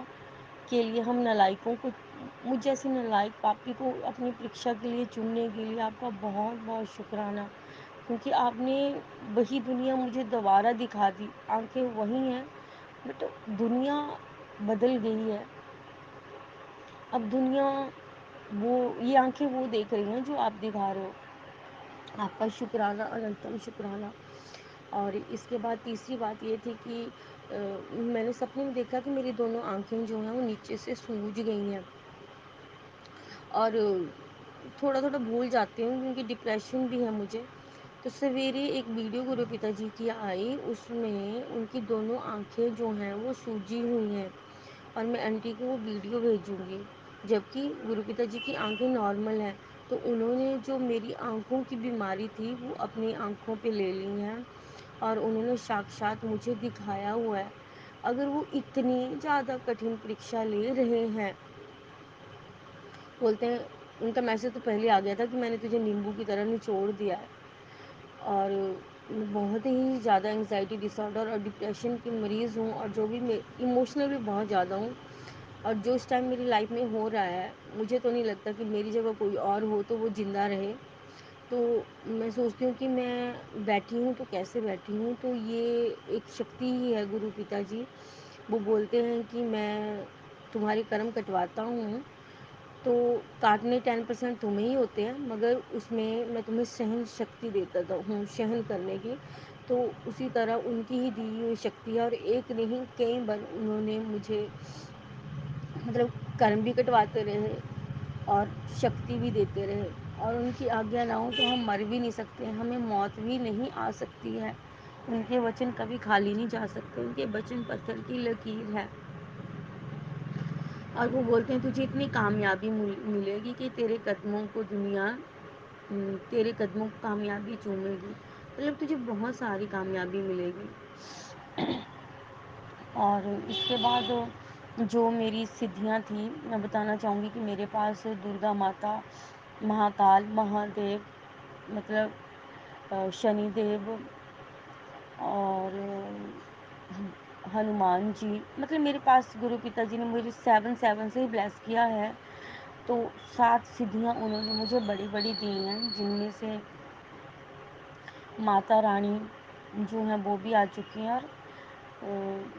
के लिए, हम नालायकों को, मुझ जैसी नालायक पापी को अपनी परीक्षा के लिए चुनने के लिए आपका बहुत बहुत शुक्राना। क्योंकि आपने वही दुनिया मुझे दोबारा दिखा दी। आंखें वही हैं बट दुनिया बदल गई है। अब दुनिया वो ये आंखें वो देख रही हैं जो आप दिखा रहे हो। आपका शुक्राना, अनंतम शुक्राना। और इसके बाद तीसरी बात ये थी कि मैंने सपने में देखा कि मेरी दोनों आंखें जो हैं वो नीचे से सूज गई हैं और थोड़ा थोड़ा भूल जाती हूँ क्योंकि डिप्रेशन भी है मुझे। तो सवेरे एक वीडियो गुरु पिताजी की आई, उसमें उनकी दोनों आंखें जो हैं वो सूजी हुई हैं और मैं आंटी को वो वीडियो भेजूंगी, जबकि गुरु पिताजी की आंखें नॉर्मल हैं। तो उन्होंने जो मेरी आंखों की बीमारी थी वो अपनी आंखों पे ले ली हैं और उन्होंने साक्षात मुझे दिखाया हुआ है। अगर वो इतनी ज़्यादा कठिन परीक्षा ले रहे हैं, बोलते हैं, उनका मैसेज तो पहले आ गया था कि मैंने तुझे नींबू की तरह निचोड़ दिया है। और मैं बहुत ही ज़्यादा एंग्जाइटी डिसऑर्डर और डिप्रेशन की मरीज़ हूँ और जो भी मैं इमोशनल भी बहुत ज़्यादा हूँ। और जो इस टाइम मेरी लाइफ में हो रहा है, मुझे तो नहीं लगता कि मेरी जगह कोई और हो तो वो ज़िंदा रहे। तो मैं सोचती हूँ कि मैं बैठी हूँ तो कैसे बैठी हूँ, तो ये एक शक्ति ही है गुरु पिताजी। वो बोलते हैं कि मैं तुम्हारे कर्म कटवाता हूँ, तो काटने 10% तुम्हें ही होते हैं, मगर उसमें मैं तुम्हें सहन शक्ति देता हूँ सहन करने की। तो उसी तरह उनकी ही दी हुई शक्ति है और एक नहीं कई बार उन्होंने मुझे मतलब कर्म भी कटवाते रहे और शक्ति भी देते रहे। और उनकी आज्ञा ना हो तो हम मर भी नहीं सकते, हमें मौत भी नहीं आ सकती है। उनके वचन कभी खाली नहीं जा सकते, उनके वचन पत्थर की लकीर है। और वो बोलते हैं तुझे इतनी कामयाबी मिलेगी कि तेरे कदमों को दुनिया तेरे कदमों को कामयाबी चूमेगी, मतलब तुझे बहुत सारी कामयाबी मिलेगी। और इसके बाद जो मेरी सिद्धियां थी मैं बताना चाहूँगी कि मेरे पास दुर्गा माता, महाकाल, महादेव, मतलब शनिदेव और हनुमान जी, मतलब मेरे पास गुरु पिताजी ने मुझे 7 से ही ब्लेस किया है। तो 7 सिद्धियां उन्होंने मुझे बड़ी बड़ी दी हैं, जिनमें से माता रानी जो हैं वो भी आ चुकी हैं और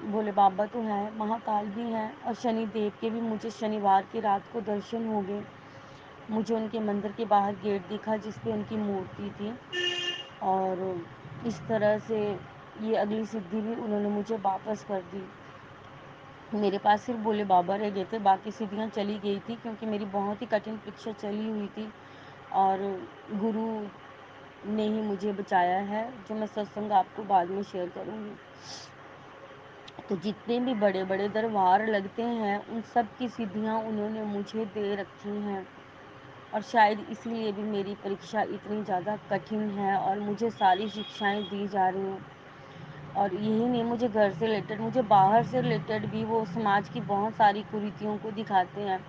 भोले बाबा तो हैं, महाकाल भी हैं और शनि देव के भी मुझे शनिवार की रात को दर्शन हो गए। मुझे उनके मंदिर के बाहर गेट दिखा जिस पे उनकी मूर्ति थी। और इस तरह से ये अगली सिद्धि भी उन्होंने मुझे वापस कर दी। मेरे पास सिर्फ भोले बाबा रह गए थे, बाकी सिद्धियाँ चली गई थी क्योंकि मेरी बहुत ही कठिन परीक्षा चली हुई थी और गुरु ने ही मुझे बचाया है, जो मैं सत्संग आपको बाद में शेयर करूँगी। तो जितने भी बड़े बड़े दरबार लगते हैं उन सब की सिद्धियाँ उन्होंने मुझे दे रखी हैं और शायद इसीलिए भी मेरी परीक्षा इतनी ज़्यादा कठिन है और मुझे सारी शिक्षाएं दी जा रही हैं। और यही नहीं, मुझे घर से रिलेटेड, मुझे बाहर से रिलेटेड भी वो समाज की बहुत सारी कुरीतियों को दिखाते हैं।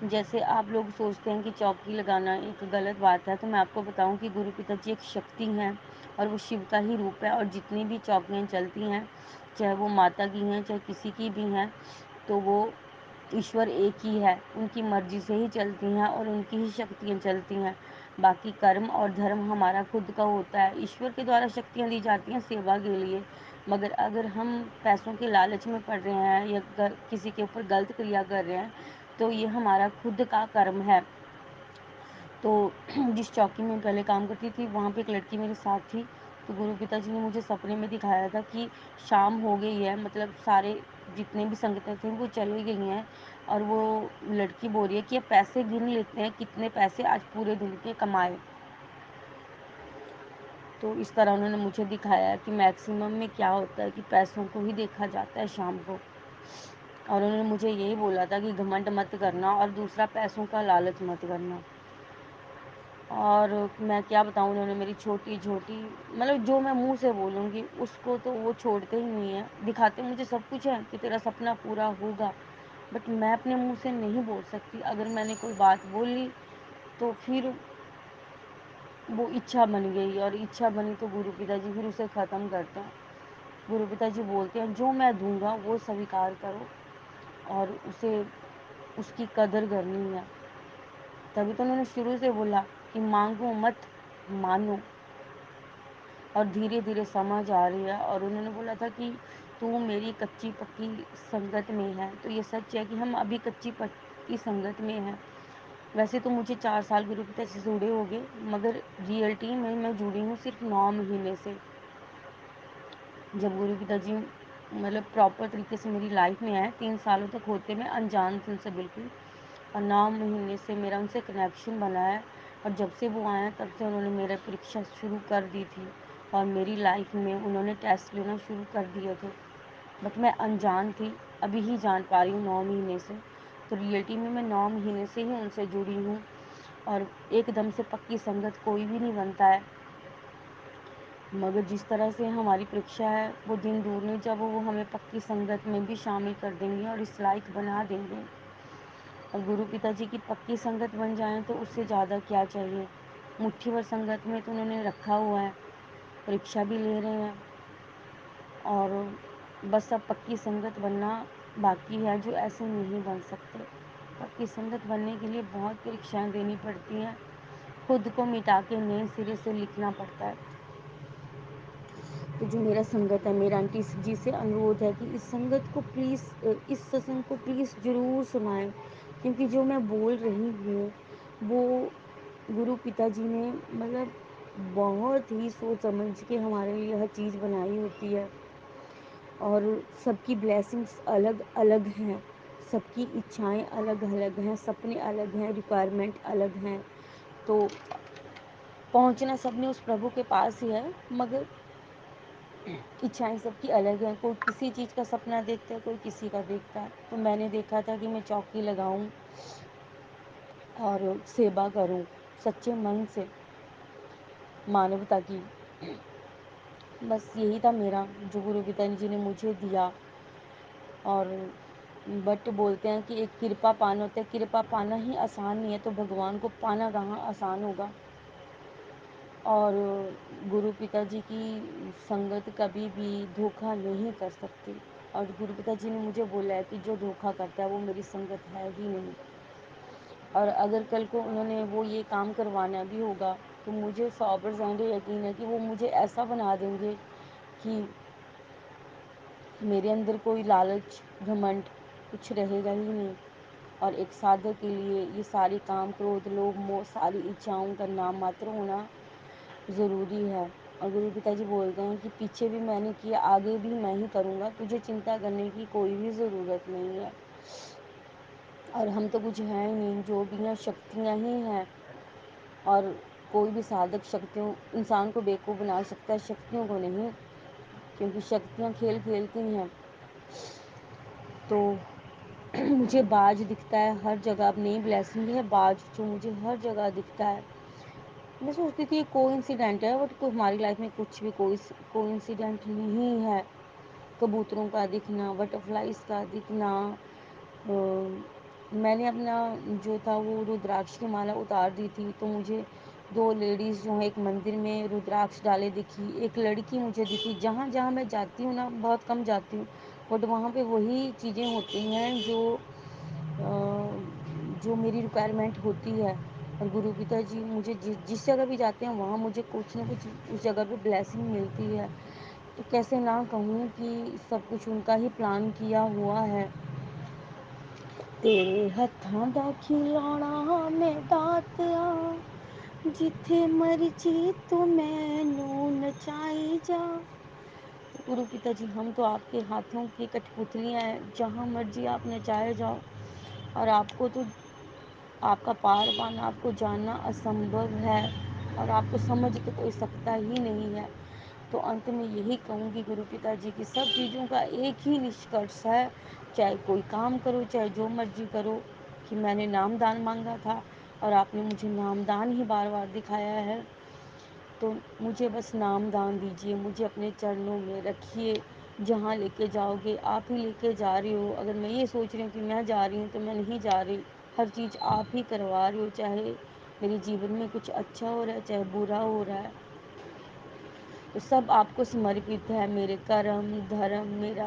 जैसे आप लोग सोचते हैं कि चौकी लगाना एक गलत बात है, तो मैं आपको बताऊं कि गुरु पिताजी एक शक्ति हैं और वो शिव का ही रूप है। और जितनी भी चौकियाँ चलती हैं, चाहे वो माता की हैं चाहे किसी की भी हैं, तो वो ईश्वर एक ही है, उनकी मर्जी से ही चलती हैं और उनकी ही शक्तियाँ चलती हैं। बाकी कर्म और धर्म हमारा खुद का होता है। ईश्वर के द्वारा शक्तियाँ दी जाती हैं सेवा के लिए, मगर अगर हम पैसों के लालच में पड़ रहे हैं या किसी के ऊपर गलत क्रिया कर रहे हैं तो ये हमारा खुद का कर्म है। तो जिस चौकी में पहले काम करती थी वहाँ पे एक लड़की मेरे साथ थी, तो गुरु पिताजी ने मुझे सपने में दिखाया था कि शाम हो गई है, मतलब सारे जितने भी संगतें थी वो चली गई हैं और वो लड़की बोल रही है कि अब पैसे गिन लेते हैं कितने पैसे आज पूरे दिन के कमाए। तो इस तरह उन्होंने मुझे दिखाया है कि मैक्सिमम में क्या होता है कि पैसों को ही देखा जाता है शाम को। और उन्होंने मुझे यही बोला था कि घमंड मत करना और दूसरा पैसों का लालच मत करना। और मैं क्या बताऊँ, उन्होंने मेरी छोटी छोटी, मतलब जो मैं मुंह से बोलूँगी उसको तो वो छोड़ते ही नहीं हैं। दिखाते मुझे सब कुछ है कि तेरा सपना पूरा होगा, बट मैं अपने मुंह से नहीं बोल सकती। अगर मैंने कोई बात बोली तो फिर वो इच्छा बन गई और इच्छा बनी तो गुरु पिताजी फिर उसे ख़त्म करते हैं। गुरु पिताजी बोलते हैं जो मैं दूंगा वो स्वीकार करो और उसे उसकी कदर करनी है। तभी तो उन्होंने शुरू से बोला कि मांगो मत, मानो। और धीरे धीरे समझ आ रही है। और उन्होंने बोला था कि तू मेरी कच्ची पक्की संगत में है। तो ये सच है कि हम अभी कच्ची पक्की संगत में हैं। वैसे तो मुझे 4 साल गुरु पिता से जुड़े हो गए, मगर रियलिटी में मैं जुड़ी हूँ सिर्फ 9 महीने से। जब गुरु पिता जी मतलब प्रॉपर तरीके से मेरी लाइफ में आए, 3 सालों तक होते मैं अनजान थी उनसे बिल्कुल, और 9 महीने से मेरा उनसे कनेक्शन बना है। और जब से वो आए तब से उन्होंने मेरा परीक्षा शुरू कर दी थी, और मेरी लाइफ में उन्होंने टेस्ट लेना शुरू कर दिए थे। बट मैं अनजान थी, अभी ही जान पा रही हूँ 9 महीने से। तो रियलिटी में मैं 9 महीने से ही उनसे जुड़ी हूँ, और एकदम से पक्की संगत कोई भी नहीं बनता है। मगर जिस तरह से हमारी परीक्षा है वो दिन दूर नहीं जब वो हमें पक्की संगत में भी शामिल कर देंगे और इस लायक बना देंगे। और गुरु पिता जी की पक्की संगत बन जाएं तो उससे ज़्यादा क्या चाहिए। मुट्ठी भर संगत में तो उन्होंने रखा हुआ है, परीक्षा भी ले रहे हैं, और बस अब पक्की संगत बनना बाकी है, जो ऐसे नहीं बन सकते। पक्की संगत बनने के लिए बहुत परीक्षाएं देनी पड़ती हैं, खुद को मिटा के नए सिरे से लिखना पड़ता है। तो जो मेरा संगत है, मेरा आंटी जी से अनुरोध है कि इस संगत को प्लीज़, इस सत्संग को प्लीज़ ज़रूर सुनाएं, क्योंकि जो मैं बोल रही हूँ वो गुरु पिताजी ने मतलब बहुत ही सोच समझ के हमारे लिए हर चीज़ बनाई होती है। और सबकी ब्लेसिंग्स अलग अलग हैं, सबकी इच्छाएं अलग अलग हैं, सपने अलग हैं, रिक्वायरमेंट अलग हैं। तो पहुंचना सबने उस प्रभु के पास ही है, मगर इच्छाएं सबकी अलग हैं। कोई किसी चीज़ का सपना देखता है, कोई किसी का देखता है। तो मैंने देखा था कि मैं चौकी लगाऊं और सेवा करूं सच्चे मन से, मानवता की। बस यही था मेरा, जो गुरु पिताजी जी ने मुझे दिया। और बट बोलते हैं कि एक कृपा पाना होता है, कृपा पाना ही आसान नहीं है, तो भगवान को पाना कहाँ आसान होगा। और गुरु पिताजी की संगत कभी भी धोखा नहीं कर सकती। और गुरु पिताजी ने मुझे बोला है कि जो धोखा करता है वो मेरी संगत है ही नहीं। और अगर कल को उन्होंने वो ये काम करवाना भी होगा तो मुझे 100% यकीन है कि वो मुझे ऐसा बना देंगे कि मेरे अंदर कोई लालच घमंड कुछ रहेगा ही नहीं। और एक साधक के लिए ये सारे काम, क्रोध, लोभ, मोह, सारी इच्छाओं का नाम मात्र होना ज़रूरी है। और गुरु पिताजी बोलते हैं कि पीछे भी मैंने किया, आगे भी मैं ही करूँगा, तुझे चिंता करने की कोई भी ज़रूरत नहीं है। और हम तो कुछ हैं ही नहीं, जो भी हैं शक्तियाँ ही हैं। और कोई भी साधक शक्तियों इंसान को बेवकूफ़ बना सकता है, शक्तियों को नहीं, क्योंकि शक्तियाँ खेल खेलती हैं। तो मुझे बाज दिखता है हर जगह, अब नई ब्लेसिंग है बाज, जो मुझे हर जगह दिखता है। मैं सोचती थी कोइंसिडेंट है, बट को हमारी लाइफ में कुछ भी कोइंसिडेंट नहीं है। कबूतरों का दिखना, बटरफ्लाइज का दिखना, मैंने अपना जो था वो रुद्राक्ष की माला उतार दी थी, तो मुझे 2 लेडीज़ जो है एक मंदिर में रुद्राक्ष डाले दिखी, एक लड़की मुझे दिखी। जहाँ जहाँ मैं जाती हूँ ना, बहुत कम जाती हूँ, बट वहाँ पे वही चीज़ें होती हैं जो मेरी रिक्वायरमेंट होती है। और गुरु पिता जी मुझे जिस जगह भी जाते हैं वहाँ मुझे कुछ ना कुछ उस जगह पे ब्लेसिंग मिलती है। तो कैसे ना कहूँ कि सब कुछ उनका ही प्लान किया हुआ है। तेरे हत्थां दा खिलौना मैं दातिया, जिथे मर्जी तू मैनू नचाई जा। तो गुरु पिता जी, हम तो आपके हाथों की कठपुतलियाँ हैं, जहाँ मर्जी आप नचाए जाओ। और आपको तो आपका पार पाना, आपको जानना असंभव है, और आपको समझ तो कोई सकता ही नहीं है। तो अंत में यही कहूँगी गुरु पिताजी की सब चीज़ों का एक ही निष्कर्ष है, चाहे कोई काम करो, चाहे जो मर्जी करो, कि मैंने नामदान मांगा था और आपने मुझे नामदान ही बार बार दिखाया है। तो मुझे बस नामदान दीजिए, मुझे अपने चरणों में रखिए। जहाँ लेके जाओगे आप ही लेके जा रहे हो। अगर मैं ये सोच रही हूँ कि मैं जा रही हूँ तो मैं नहीं जा रही, हर चीज़ आप ही करवा रहे हो, चाहे मेरे जीवन में कुछ अच्छा हो रहा है चाहे बुरा हो रहा है, तो सब आपको समर्पित है। मेरे कर्म, धर्म, मेरा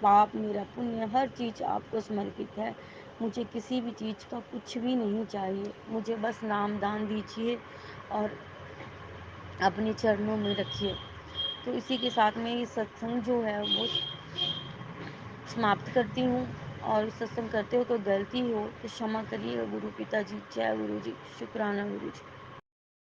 पाप, मेरा पुण्य, हर चीज़ आपको समर्पित है। मुझे किसी भी चीज़ का कुछ भी नहीं चाहिए, मुझे बस नामदान दीजिए और अपने चरणों में रखिए। तो इसी के साथ में ये सत्संग जो है वो समाप्त करती हूँ। और सत्संग करते हो तो गलती हो तो क्षमा करिएगा गुरु पिताजी। जय गुरु जी। शुक्राना गुरु जी।